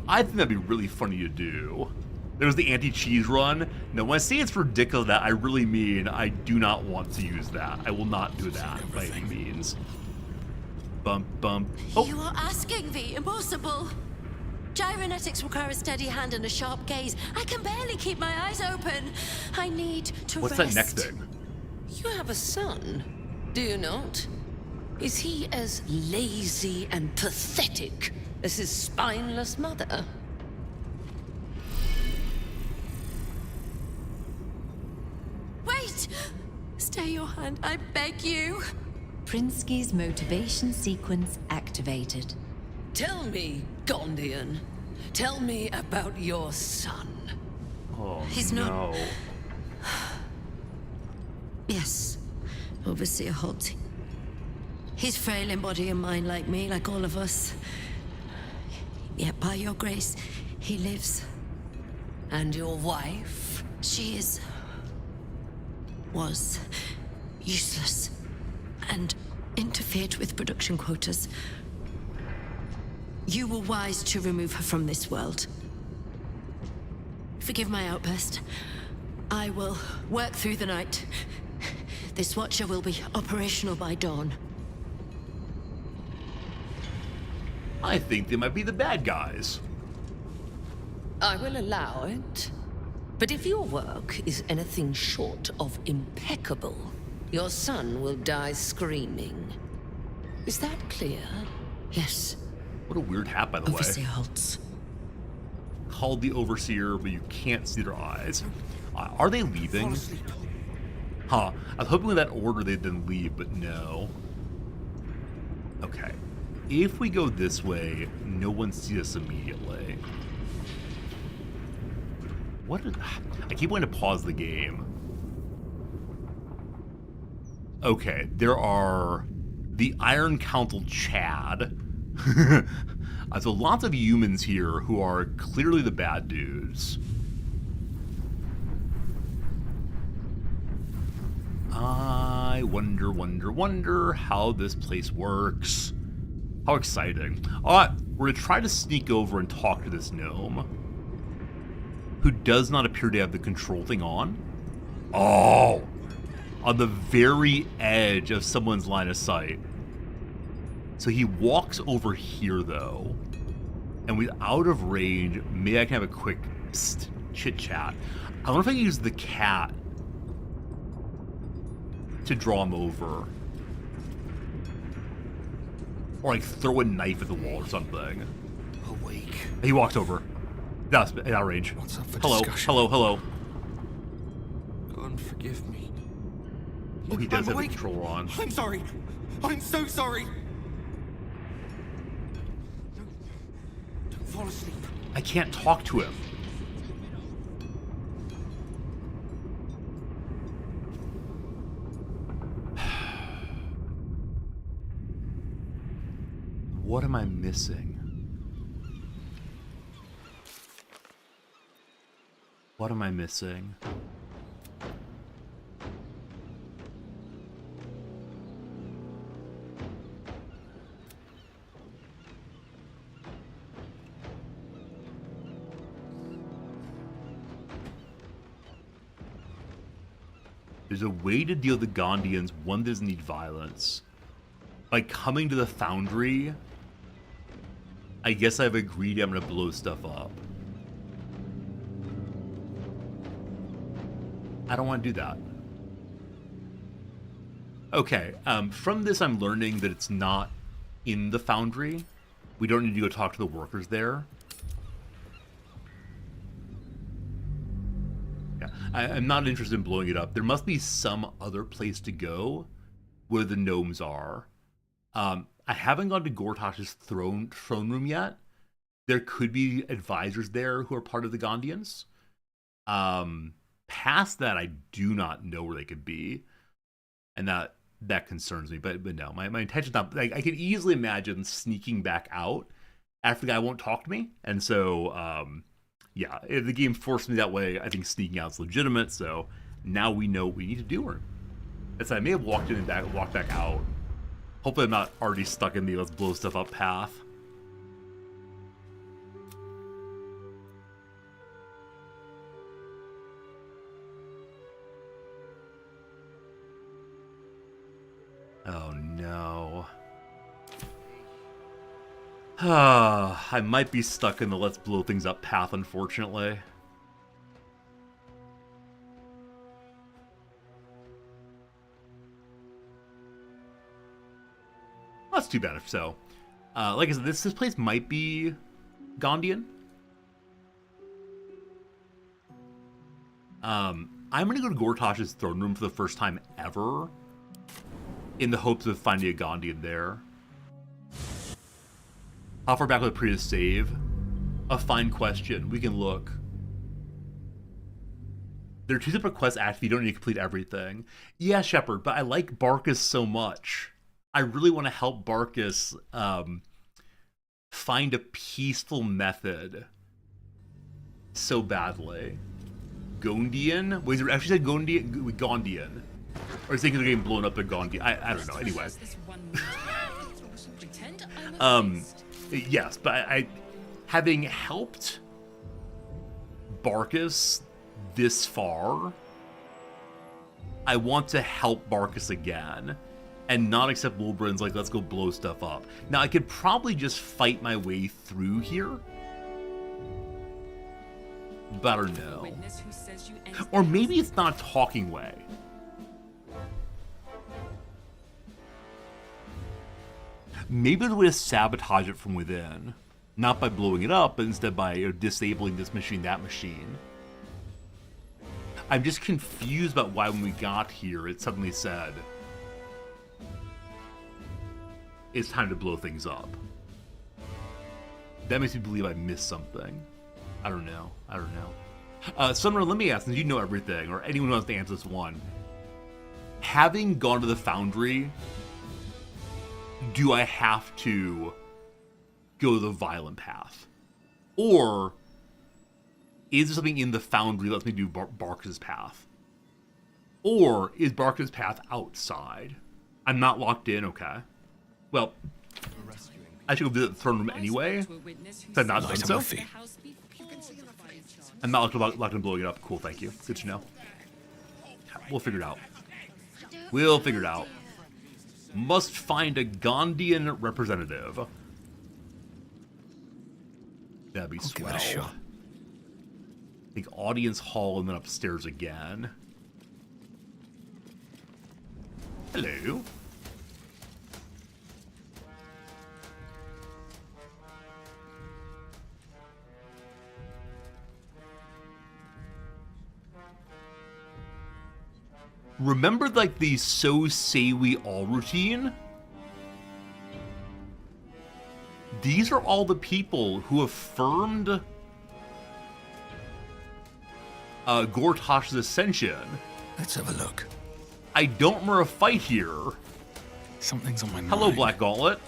I think that'd be really funny to do. There's the anti-cheese run. Now, when I say it's ridiculous, that I really mean I do not want to use that. I will not do that by any means. Bump, bump. Oh. You are asking the impossible. Gyrometics require a steady hand and a sharp gaze. I can barely keep my eyes open. I need to What's rest. that next thing? You have a son, do you not? Is he as lazy and pathetic as his spineless mother? Wait! Stay your hand, I beg you. Prinsky's motivation sequence activated. Tell me, Gondian. Tell me about your son. Oh, He's no. not. Yes, Overseer Holt. He's frail in body and mind like me, like all of us. Yet by your grace, he lives. And your wife? She was useless and interfered with production quotas. You were wise to remove her from this world. Forgive my outburst. I will work through the night. This Watcher will be operational by dawn. I think they might be the bad guys. I will allow it. But if your work is anything short of impeccable, your son will die screaming. Is that clear? Yes. What a weird hat, by the Overseer way. Holtz. Called the Overseer, but you can't see their eyes. Are they leaving? Huh. I was hoping with that order they'd then leave, but no. Okay. If we go this way, no one sees us immediately. What? I keep wanting to pause the game. Okay, there are the Iron Council Chad. So lots of humans here who are clearly the bad dudes. I wonder how this place works. How exciting. Alright, we're gonna try to sneak over and talk to this gnome, who does not appear to have the control thing on. Oh! On the very edge of someone's line of sight. So he walks over here, though, and with out of range, maybe I can have a quick chit-chat. I wonder if I can use the cat to draw him over. Or like throw a knife at the wall or something. Awake. He walked over. That's at our range. What's up for hello, discussion? hello. God, forgive me. Oh, he does I'm have the awake. controller on. I'm sorry. I'm so sorry. Don't fall asleep. I can't talk to him. What am I missing? What am I missing? There's a way to deal with the Gondians. One doesn't need violence. By coming to the foundry, I guess I've agreed I'm gonna blow stuff up. I don't want to do that. Okay, from this I'm learning that it's not in the foundry. We don't need to go talk to the workers there. Yeah, I'm not interested in blowing it up. There must be some other place to go where the gnomes are. I haven't gone to Gortosh's throne room yet. There could be advisors there who are part of the Gondians. Past that, I do not know where they could be, and that concerns me. But no, my intention's not. I can easily imagine sneaking back out after the guy won't talk to me, and so yeah, if the game forced me that way, I think sneaking out is legitimate. So now we know what we need to do. As I may have walked in and walked back out. Hopefully I'm not already stuck in the let's blow stuff up path. Oh no. I might be stuck in the let's blow things up path, unfortunately. That's too bad if so. Like I said, this place might be Gondian. I'm gonna go to Gortosh's throne room for the first time ever, in the hopes of finding a Gondian there. How far back will it pre to save? A fine question. We can look. There are two separate quests, actually. You don't need to complete everything. Yeah, Shepard, but I like Barkus so much. I really want to help Barkus find a peaceful method so badly. Gondian? Wait, it actually said Gondian. Or is it they're getting blown up by Gondian? I don't know. Anyway. Yes, but I having helped Barkus this far, I want to help Barkus again. And not accept Wolbrin's like, let's go blow stuff up. Now, I could probably just fight my way through here. But I don't know. Or maybe it's not a talking way. Maybe there's a way to sabotage it from within. Not by blowing it up, but instead by disabling this machine, that machine. I'm just confused about why when we got here, it suddenly said, it's time to blow things up. That makes me believe I missed something. I don't know. Summer, let me ask, since you know everything, or anyone who wants to answer this one. having gone to the Foundry, do I have to go the violent path? Or is there something in the Foundry that lets me do Bark's path? Or is Bark's path outside? I'm not locked in, okay. Well, I should go visit the throne room anyway. I've not done so. I'm not locked in blowing it up. Cool, thank you. Good to know. We'll figure it out. We'll figure it out. Must find a Gondian representative. That'd be swell. Give it a shot. I think audience hall and then upstairs again. Hello. Remember, like, the "so say we all" routine? These are all the people who affirmed Gortash's ascension. Let's have a look. I don't remember a fight here. Something's on my mind. Hello, Black Gauntlet.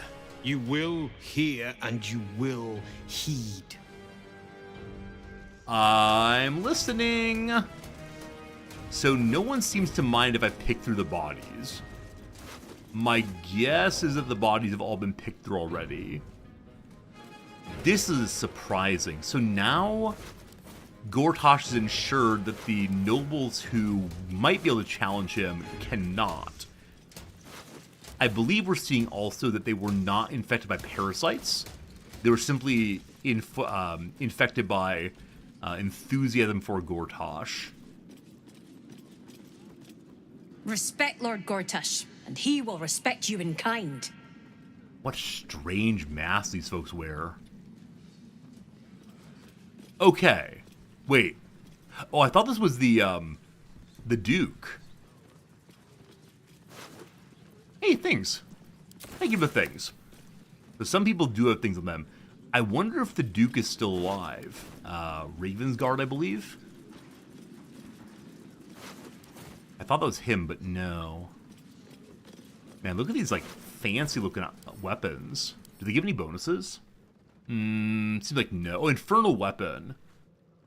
You will hear and you will heed. I'm listening. So no one seems to mind if I pick through the bodies. My guess is that the bodies have all been picked through already. This is surprising. So now Gortash is ensured that the nobles who might be able to challenge him cannot. I believe we're seeing also that they were not infected by parasites. They were simply infected by enthusiasm for Gortash. Respect Lord Gortash, and he will respect you in kind. What strange masks these folks wear. Okay. Wait. Oh, I thought this was the Duke. Hey, things. Thank you for things. So some people do have things on them. I wonder if the Duke is still alive. Ravensguard, I believe. I thought that was him, but no. Man, look at these, like, fancy-looking weapons. Do they give any bonuses? Seems like no. Oh, Infernal Weapon.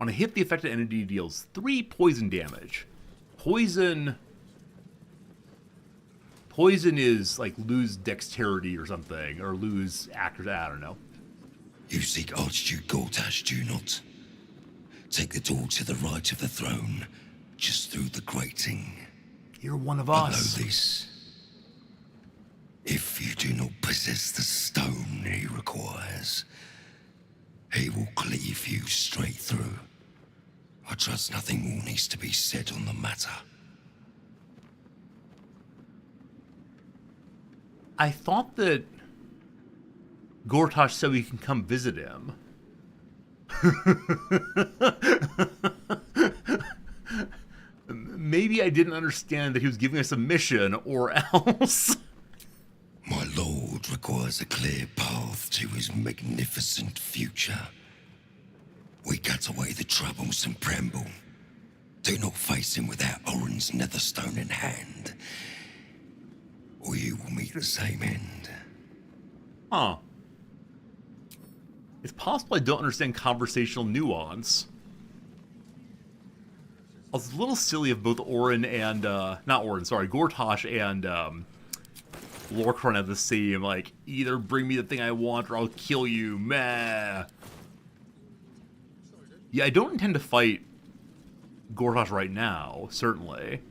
On a hit, the affected entity deals 3 poison damage. Poison is, like, lose dexterity or something, or lose accuracy, I don't know. You seek Archduke Gortash, do you not? Take the door to the right of the throne, just through the grating. You're one of But us. know this. If you do not possess the stone he requires, he will cleave you straight through. I trust nothing more needs to be said on the matter. I thought that Gortash said we can come visit him. Maybe I didn't understand that he was giving us a mission, or else. My lord requires a clear path to his magnificent future. We cut away the troubles and preamble. Do not face him without Orin's netherstone in hand, or you will meet the same end. Huh. It's possible I don't understand conversational nuance. I was a little silly of both Orin and, Gortash and, Lorkhorn have the same, like, either bring me the thing I want or I'll kill you, meh. Yeah, I don't intend to fight Gortash right now, certainly.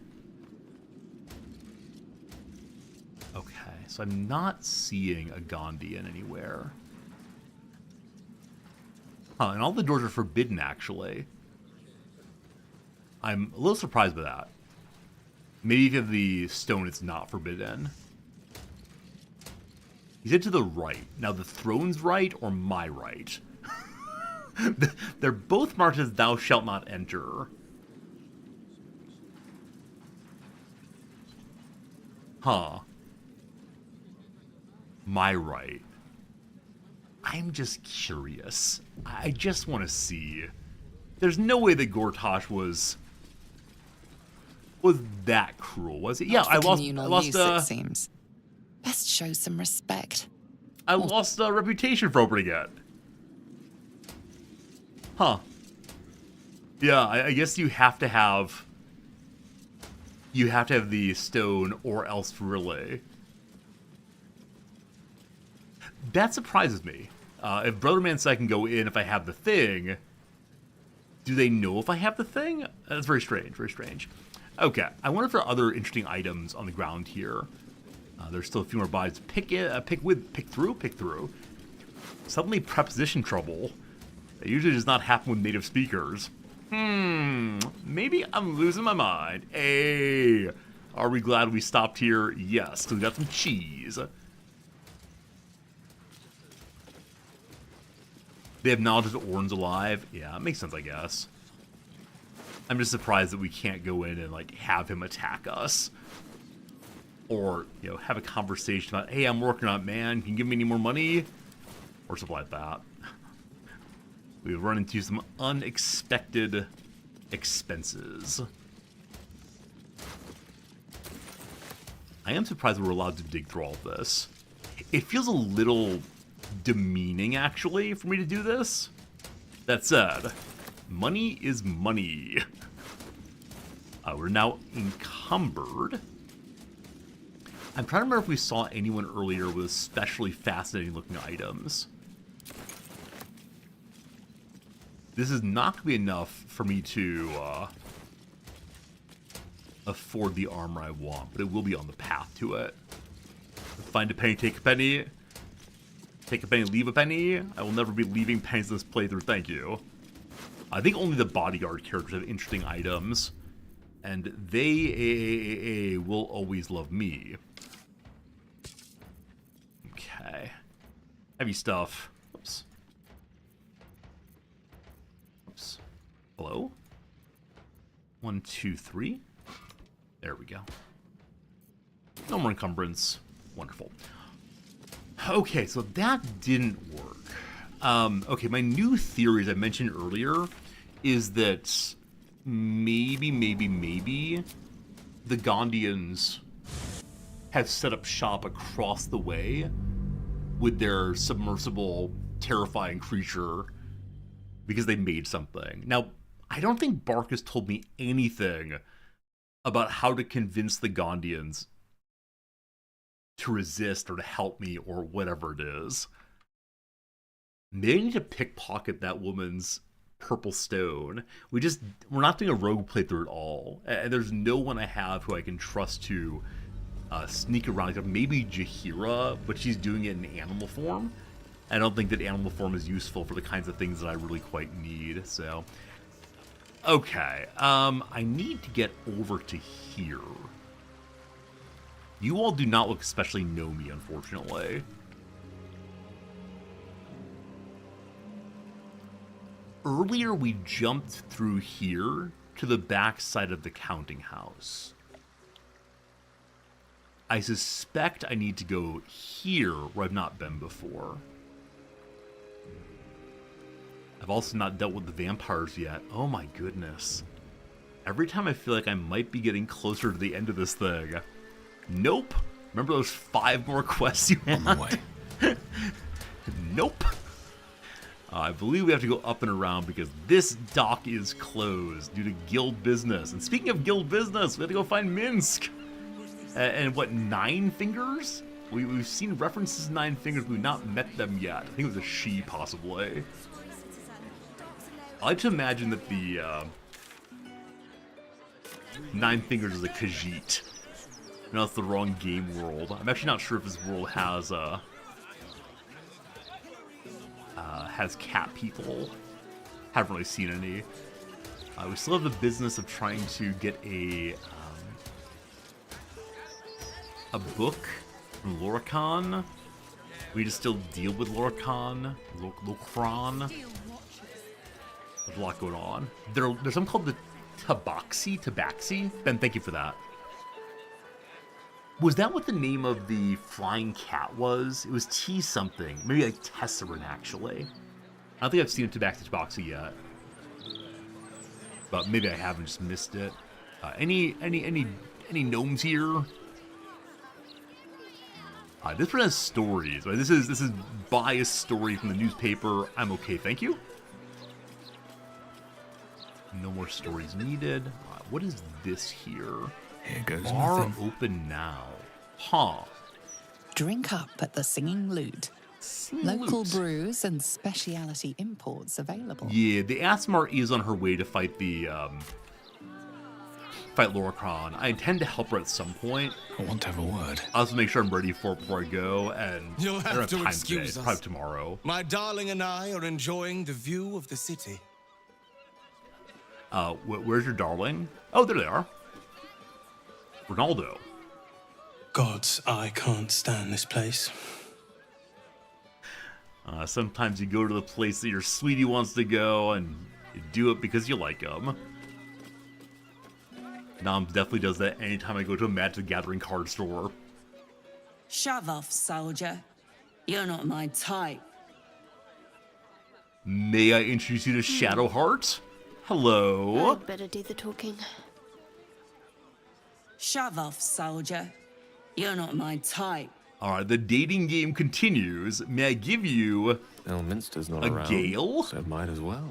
Okay, so I'm not seeing a Gondian anywhere. Huh, and all the doors are forbidden, actually. I'm a little surprised by that. Maybe if you have the stone, it's not forbidden. He said to the right. Now, the throne's right or my right? They're both marked as thou shalt not enter. Huh. My right. I'm just curious. I just want to see. There's no way that Gortash was was that cruel, was it? Yeah, Not for I lost communal use, it seems. Best show some respect. I lost a reputation for opening it. Huh. Yeah, I guess you have to have the stone or else relay. That surprises me. If Brother Man said I can go in if I have the thing, do they know if I have the thing? That's very strange, very strange. Okay, I wonder if there are other interesting items on the ground here. There's still a few more bodies. Pick through. Suddenly preposition trouble. It usually does not happen with native speakers. Maybe I'm losing my mind. Hey, are we glad we stopped here? Yes, because we got some cheese. They have knowledge that Orn's alive. Yeah, it makes sense, I guess. I'm just surprised that we can't go in and, like, have him attack us. Or, you know, have a conversation about, hey, I'm working on it, man. Can you give me any more money? Or something like that. We've run into some unexpected expenses. I am surprised we're allowed to dig through all of this. It feels a little demeaning, actually, for me to do this. That said, money is money. We're now encumbered. I'm trying to remember if we saw anyone earlier with especially fascinating looking items. This is not going to be enough for me to afford the armor I want, but it will be on the path to it. Find a penny, take a penny. Take a penny, leave a penny. I will never be leaving pennies in this playthrough, thank you. I think only the bodyguard characters have interesting items, and they will always love me. Okay. Heavy stuff. Oops. Oops. Hello? 1, 2, 3. There we go. No more encumbrance. Wonderful. Okay, so that didn't work. Okay, my new theory, as I mentioned earlier, is that maybe the Gondians have set up shop across the way with their submersible, terrifying creature because they made something. Now, I don't think Bark has told me anything about how to convince the Gondians to resist or to help me or whatever it is. Maybe I need to pickpocket that woman's purple stone. We're not doing a rogue playthrough at all. And there's no one I have who I can trust to sneak around. Maybe Jaheira, but she's doing it in animal form. I don't think that animal form is useful for the kinds of things that I really quite need, so. Okay, I need to get over to here. You all do not look especially know-me, unfortunately. Earlier, we jumped through here to the back side of the counting house. I suspect I need to go here, where I've not been before. I've also not dealt with the vampires yet. Oh my goodness. Every time I feel like I might be getting closer to the end of this thing. Nope. Remember those 5 more quests you had? On my way. Nope. I believe we have to go up and around because this dock is closed due to guild business. And speaking of guild business, we have to go find Minsk. And what, 9 fingers? We've seen references to 9 fingers, but we've not met them yet. I think it was a she, possibly. I like to imagine that the 9 fingers is a Khajiit. No, it's the wrong game world. I'm actually not sure if this world has cat people. Haven't really seen any. We still have the business of trying to get a book from Lorcan. We just still deal with Lorcan. Lorcan. There's a lot going on. There's something called the Tabaxi. Ben, thank you for that. Was that what the name of the flying cat was? It was T something. Maybe like Tesserin, actually. I don't think I've seen a Tabaxi yet. But maybe I haven't, just missed it. Any gnomes here? This one has stories. Right? This is biased story from the newspaper. I'm okay, thank you. No more stories needed. What is this here? Here goes Bar nothing. open now. Huh. Drink up at the Singing Lute. Local Lute. brews and specialty imports available. Yeah, the Asmar is on her way to fight the fight Loricron. I intend to help her at some point. I want to have a word. I'll also make sure I'm ready for it before I go, and You'll I don't have have to time excuse today. us. Probably tomorrow. My darling and I are enjoying the view of the city. Where's your darling? Oh, there they are. Ronaldo. Gods, I can't stand this place. Sometimes you go to the place that your sweetie wants to go, and you do it because you like them. Nom definitely does that anytime I go to a Magic the Gathering card store. Shove off, soldier. You're not my type. May I introduce you to Shadowheart? Hello. I'd better do the talking. Shove off, soldier. You're not my type. Alright, the dating game continues. May I give you Elminster's not a around, Gale? so might as well.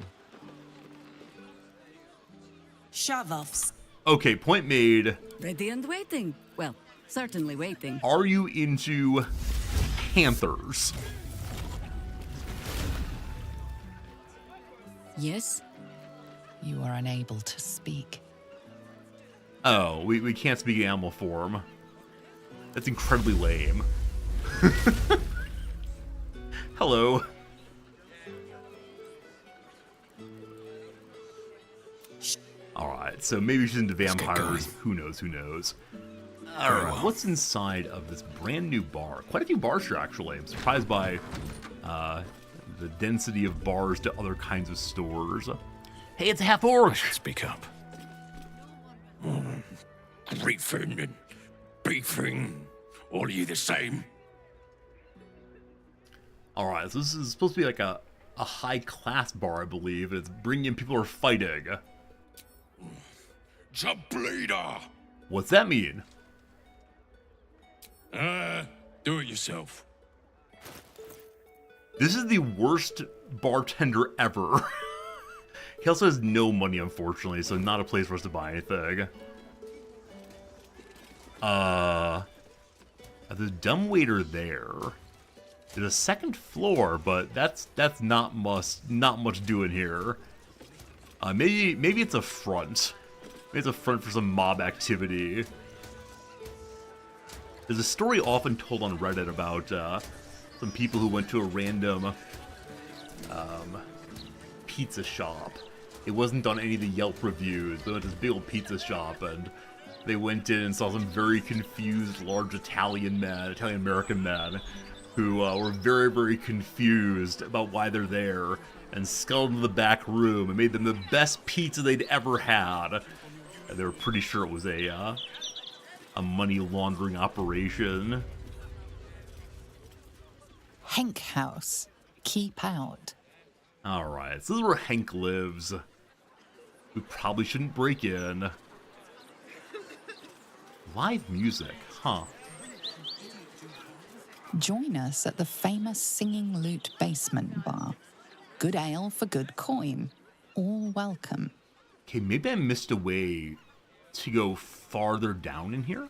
Shove off. Okay, point made. Ready and waiting. Well, certainly waiting. Are you into panthers? Yes. You are unable to speak. Oh, we can't speak in animal form. That's incredibly lame. Hello. Alright, so maybe she's into vampires. Who knows, who knows. Alright, what's inside of this brand new bar? Quite a few bars here, actually. I'm surprised by the density of bars to other kinds of stores. Hey, it's a half orc! Speak up. Griefing and beefing, all of you the same? Alright, so this is supposed to be like a high-class bar, I believe. It's bringing in people who are fighting. The bleeder! What's that mean? Do it yourself. This is the worst bartender ever. He also has no money, unfortunately, so not a place for us to buy anything. There's a dumbwaiter there. There's a second floor, but that's not much doing here. Maybe it's a front. Maybe it's a front for some mob activity. There's a story often told on Reddit about some people who went to a random pizza shop. It wasn't on any of the Yelp reviews. They went to this big old pizza shop, and they went in and saw some very confused, large Italian-American men, who were very, very confused about why they're there, and scuttled into the back room and made them the best pizza they'd ever had. And they were pretty sure it was a money laundering operation. Henk House. Keep out. Alright, so this is where Hank lives. We probably shouldn't break in. Live music, huh? Join us at the famous Singing Lute Basement Bar. Good ale for good coin. All welcome. Okay, maybe I missed a way to go farther down in here?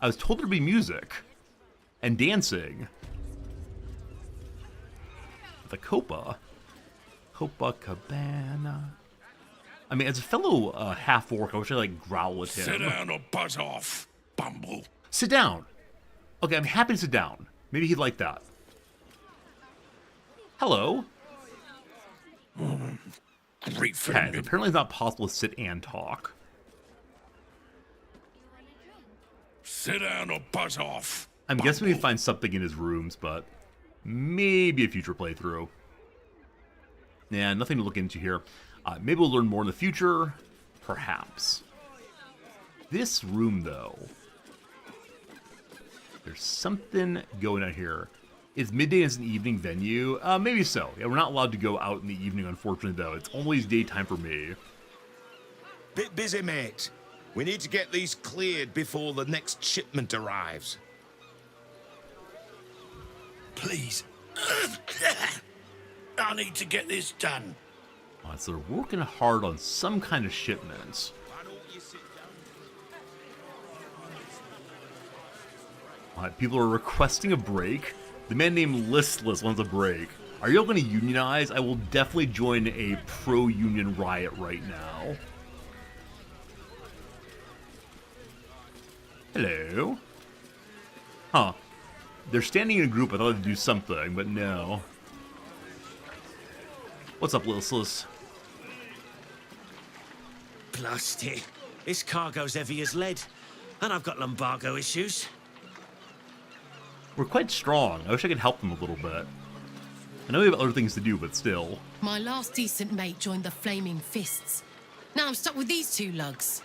I was told there'd be music. And dancing. The Copa. Copacabana. I mean, as a fellow half-orc, I wish I like growl at him. Sit down or buzz off, bumble. Sit down. Okay, I'm happy to sit down. Maybe he'd like that. Hello. Great for Okay, apparently it's not possible to sit and talk. Sit down or buzz off. I'm guessing we can find something in his rooms, but maybe a future playthrough. Yeah, nothing to look into here. Maybe we'll learn more in the future. Perhaps. This room, though. There's something going on here. Is midday as an evening venue? Maybe so. Yeah, we're not allowed to go out in the evening, unfortunately, though. It's always daytime for me. Bit busy, mate. We need to get these cleared before the next shipment arrives. Please. I need to get this done. Alright, so they're working hard on some kind of shipments. Alright, people are requesting a break. The man named Listless wants a break. Are y'all going to unionize? I will definitely join a pro-union riot right now. Hello? Huh. They're standing in a group. I thought they'd do something, but no. What's up, Listless? Blasty. This cargo's heavy as lead, and I've got lumbago issues. We're quite strong. I wish I could help them a little bit. I know we have other things to do, but still. My last decent mate joined the Flaming Fists. Now I'm stuck with these two lugs.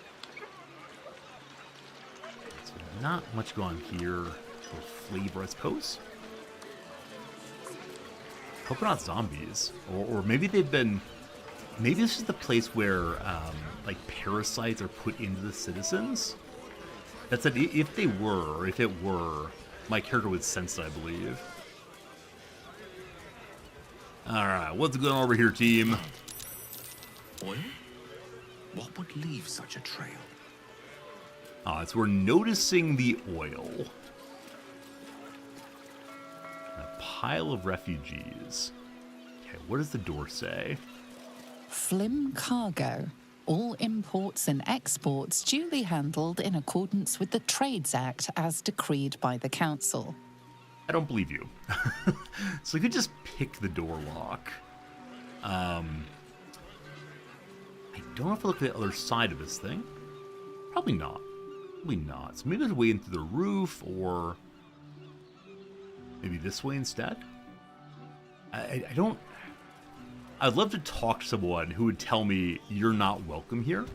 So not much going on here for flavor, I suppose. Hope not zombies. Or maybe they've been... Maybe this is the place where, like, parasites are put into the citizens? That said, if they were, or if it were, my character would sense it, I believe. Alright, what's going on over here, team? Oil? What would leave such a trail? So we're noticing the oil. A pile of refugees. Okay, what does the door say? Flim Cargo. All imports and exports duly handled in accordance with the Trades Act as decreed by the Council. I don't believe you. So you could just pick the door lock. I don't know if I look at the other side of this thing. Probably not. Probably not. So maybe there's a way in through the roof, or maybe this way instead. I don't... I'd love to talk to someone who would tell me you're not welcome here.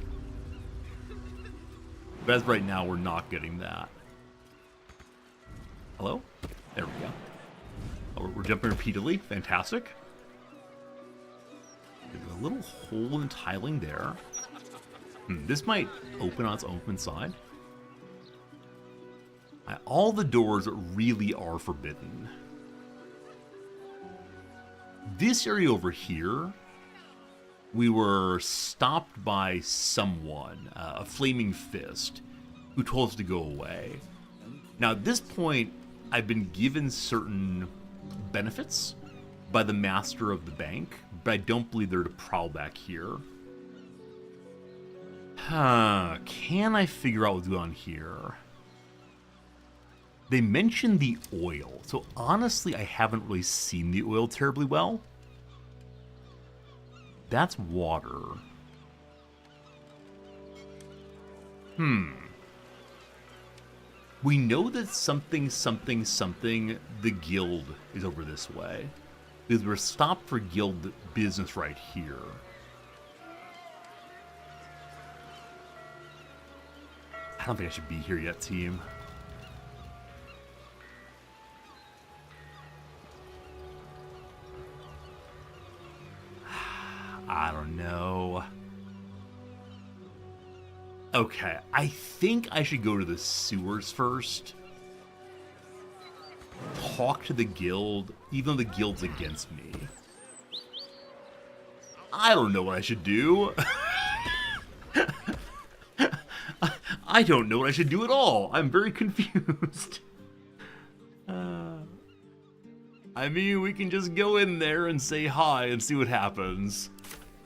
But as of right now, we're not getting that. Hello? There we go. Oh, we're jumping repeatedly. Fantastic. There's a little hole in the tiling there. This might open on its own inside. All the doors really are forbidden. This area over here, we were stopped by someone, a flaming fist, who told us to go away. Now, at this point, I've been given certain benefits by the master of the bank, but I don't believe they're to prowl back here. Can I figure out what's going on here? They mentioned the oil, so honestly, I haven't really seen the oil terribly well. That's water. We know that something, the guild is over this way. Because we're stopped for guild business right here. I don't think I should be here yet, team. I don't know. Okay, I think I should go to the sewers first. Talk to the guild, even though the guild's against me. I don't know what I should do. I don't know what I should do at all. I'm very confused. I mean, we can just go in there and say hi and see what happens.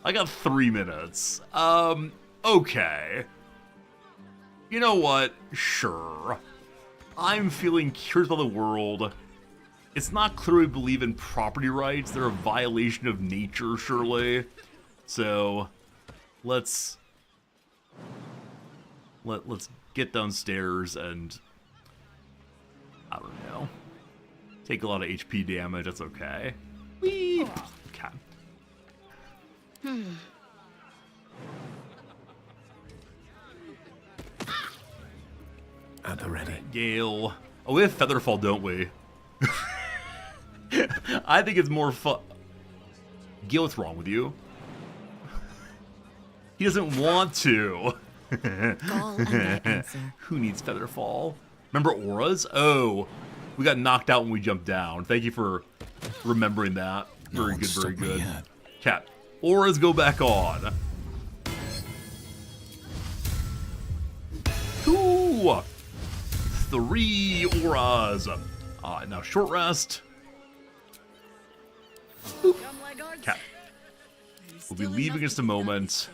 I got 3 minutes. Okay. You know what? Sure. I'm feeling curious about the world. It's not clear we believe in property rights. They're a violation of nature, surely. So, let's get downstairs and, I don't know, take a lot of HP damage. That's okay. Whee! Okay. At the ready. Gale. Oh, we have Featherfall, don't we? I think it's more fun. Gale, what's wrong with you? He doesn't want to. Gall and their answer. Who needs Featherfall? Remember auras? Oh, we got knocked out when we jumped down. Thank you for remembering that. Very good, very good. Cat, auras go back on. 2, 3 auras. Now short rest. Cat. We'll be leaving in just a moment.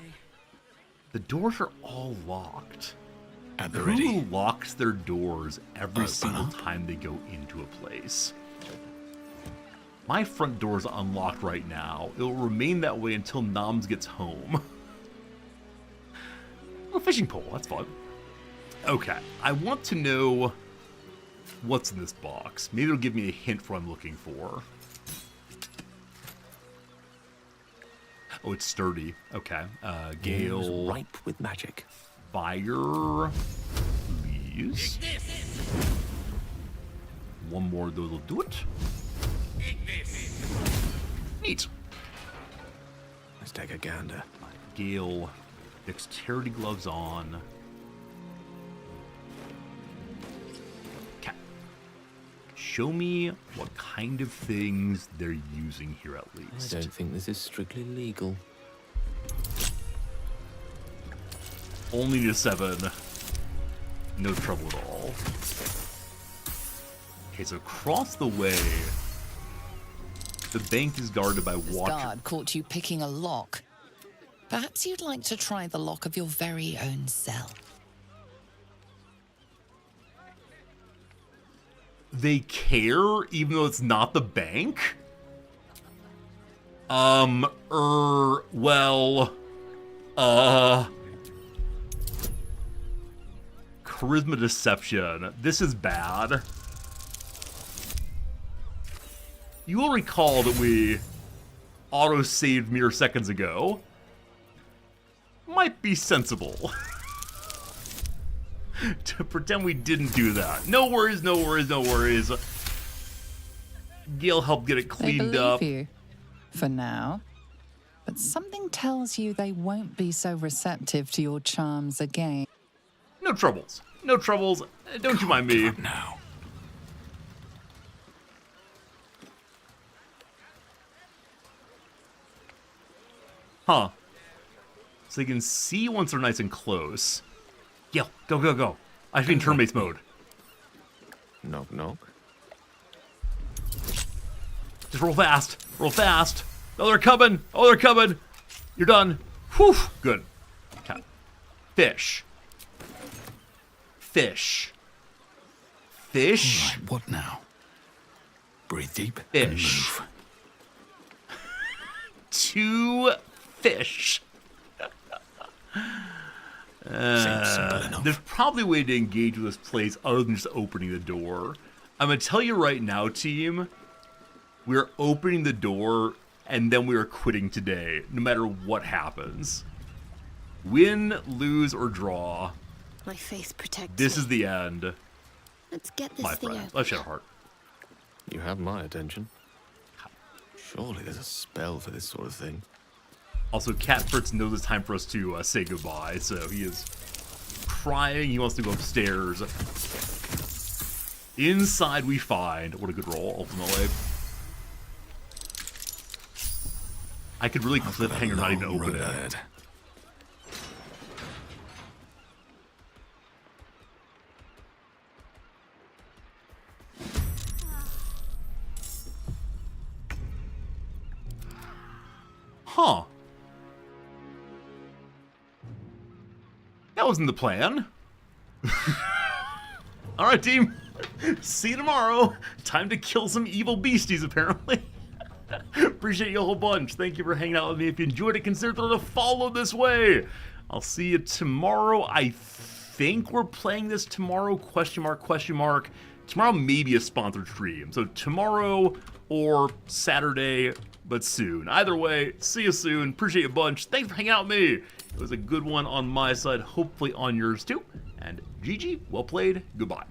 The doors are all locked. At the Who ready. locks their doors every single time they go into a place? My front door is unlocked right now. It will remain that way until Noms gets home. A fishing pole, that's fun. Okay, I want to know what's in this box. Maybe it'll give me a hint for what I'm looking for. Oh, it's sturdy. Okay. Gale. Ripe with magic. Fire. Please. One more of those will do it. Neat. Let's take a gander. Gale. Dexterity gloves on. Okay. Show me what kind of things they're using here at least. I don't think this is strictly legal. Only to 7. No trouble at all. Okay, so across the way, the bank is guarded by This watchers. guard caught you picking a lock. Perhaps you'd like to try the lock of your very own cell. They care, even though it's not the bank? Charisma deception. This is bad. You will recall that we auto-saved mere seconds ago. Might be sensible to pretend we didn't do that. No worries, no worries, no worries. Gale helped get it cleaned up. You, for now. But something tells you they won't be so receptive to your charms again. No troubles. No troubles. Don't you mind me. Now. Huh. So they can see once they're nice and close. Gale, go, go, go. I should be in turn-based mode. Knock, knock. Just roll fast. Roll fast. Oh, they're coming. Oh, they're coming. You're done. Whew. Good. Okay. Fish. Fish. Fish. Right, what now? Breathe deep. Fish. 2 fish. There's probably a way to engage with this place other than just opening the door. I'm going to tell you right now, team, we're opening the door and then we are quitting today, no matter what happens. Win, lose, or draw. My faith protects This me. is the end. Let's get this My thing friend. out. Let's share a heart. You have my attention. Surely there's a spell for this sort of thing. Also, Cat Fritz knows it's time for us to say goodbye, so he is crying. He wants to go upstairs. Inside we find... What a good roll, ultimately. I could really cliffhanger not even open it. Huh. That wasn't the plan. Alright, team. See you tomorrow. Time to kill some evil beasties, apparently. Appreciate you a whole bunch. Thank you for hanging out with me. If you enjoyed it, consider throwing a follow this way. I'll see you tomorrow. I think we're playing this tomorrow, question mark, question mark. Tomorrow may be a sponsored stream. So tomorrow or Saturday, but soon. Either way, see you soon. Appreciate you a bunch. Thanks for hanging out with me. It was a good one on my side, hopefully on yours too. And GG, well played. Goodbye.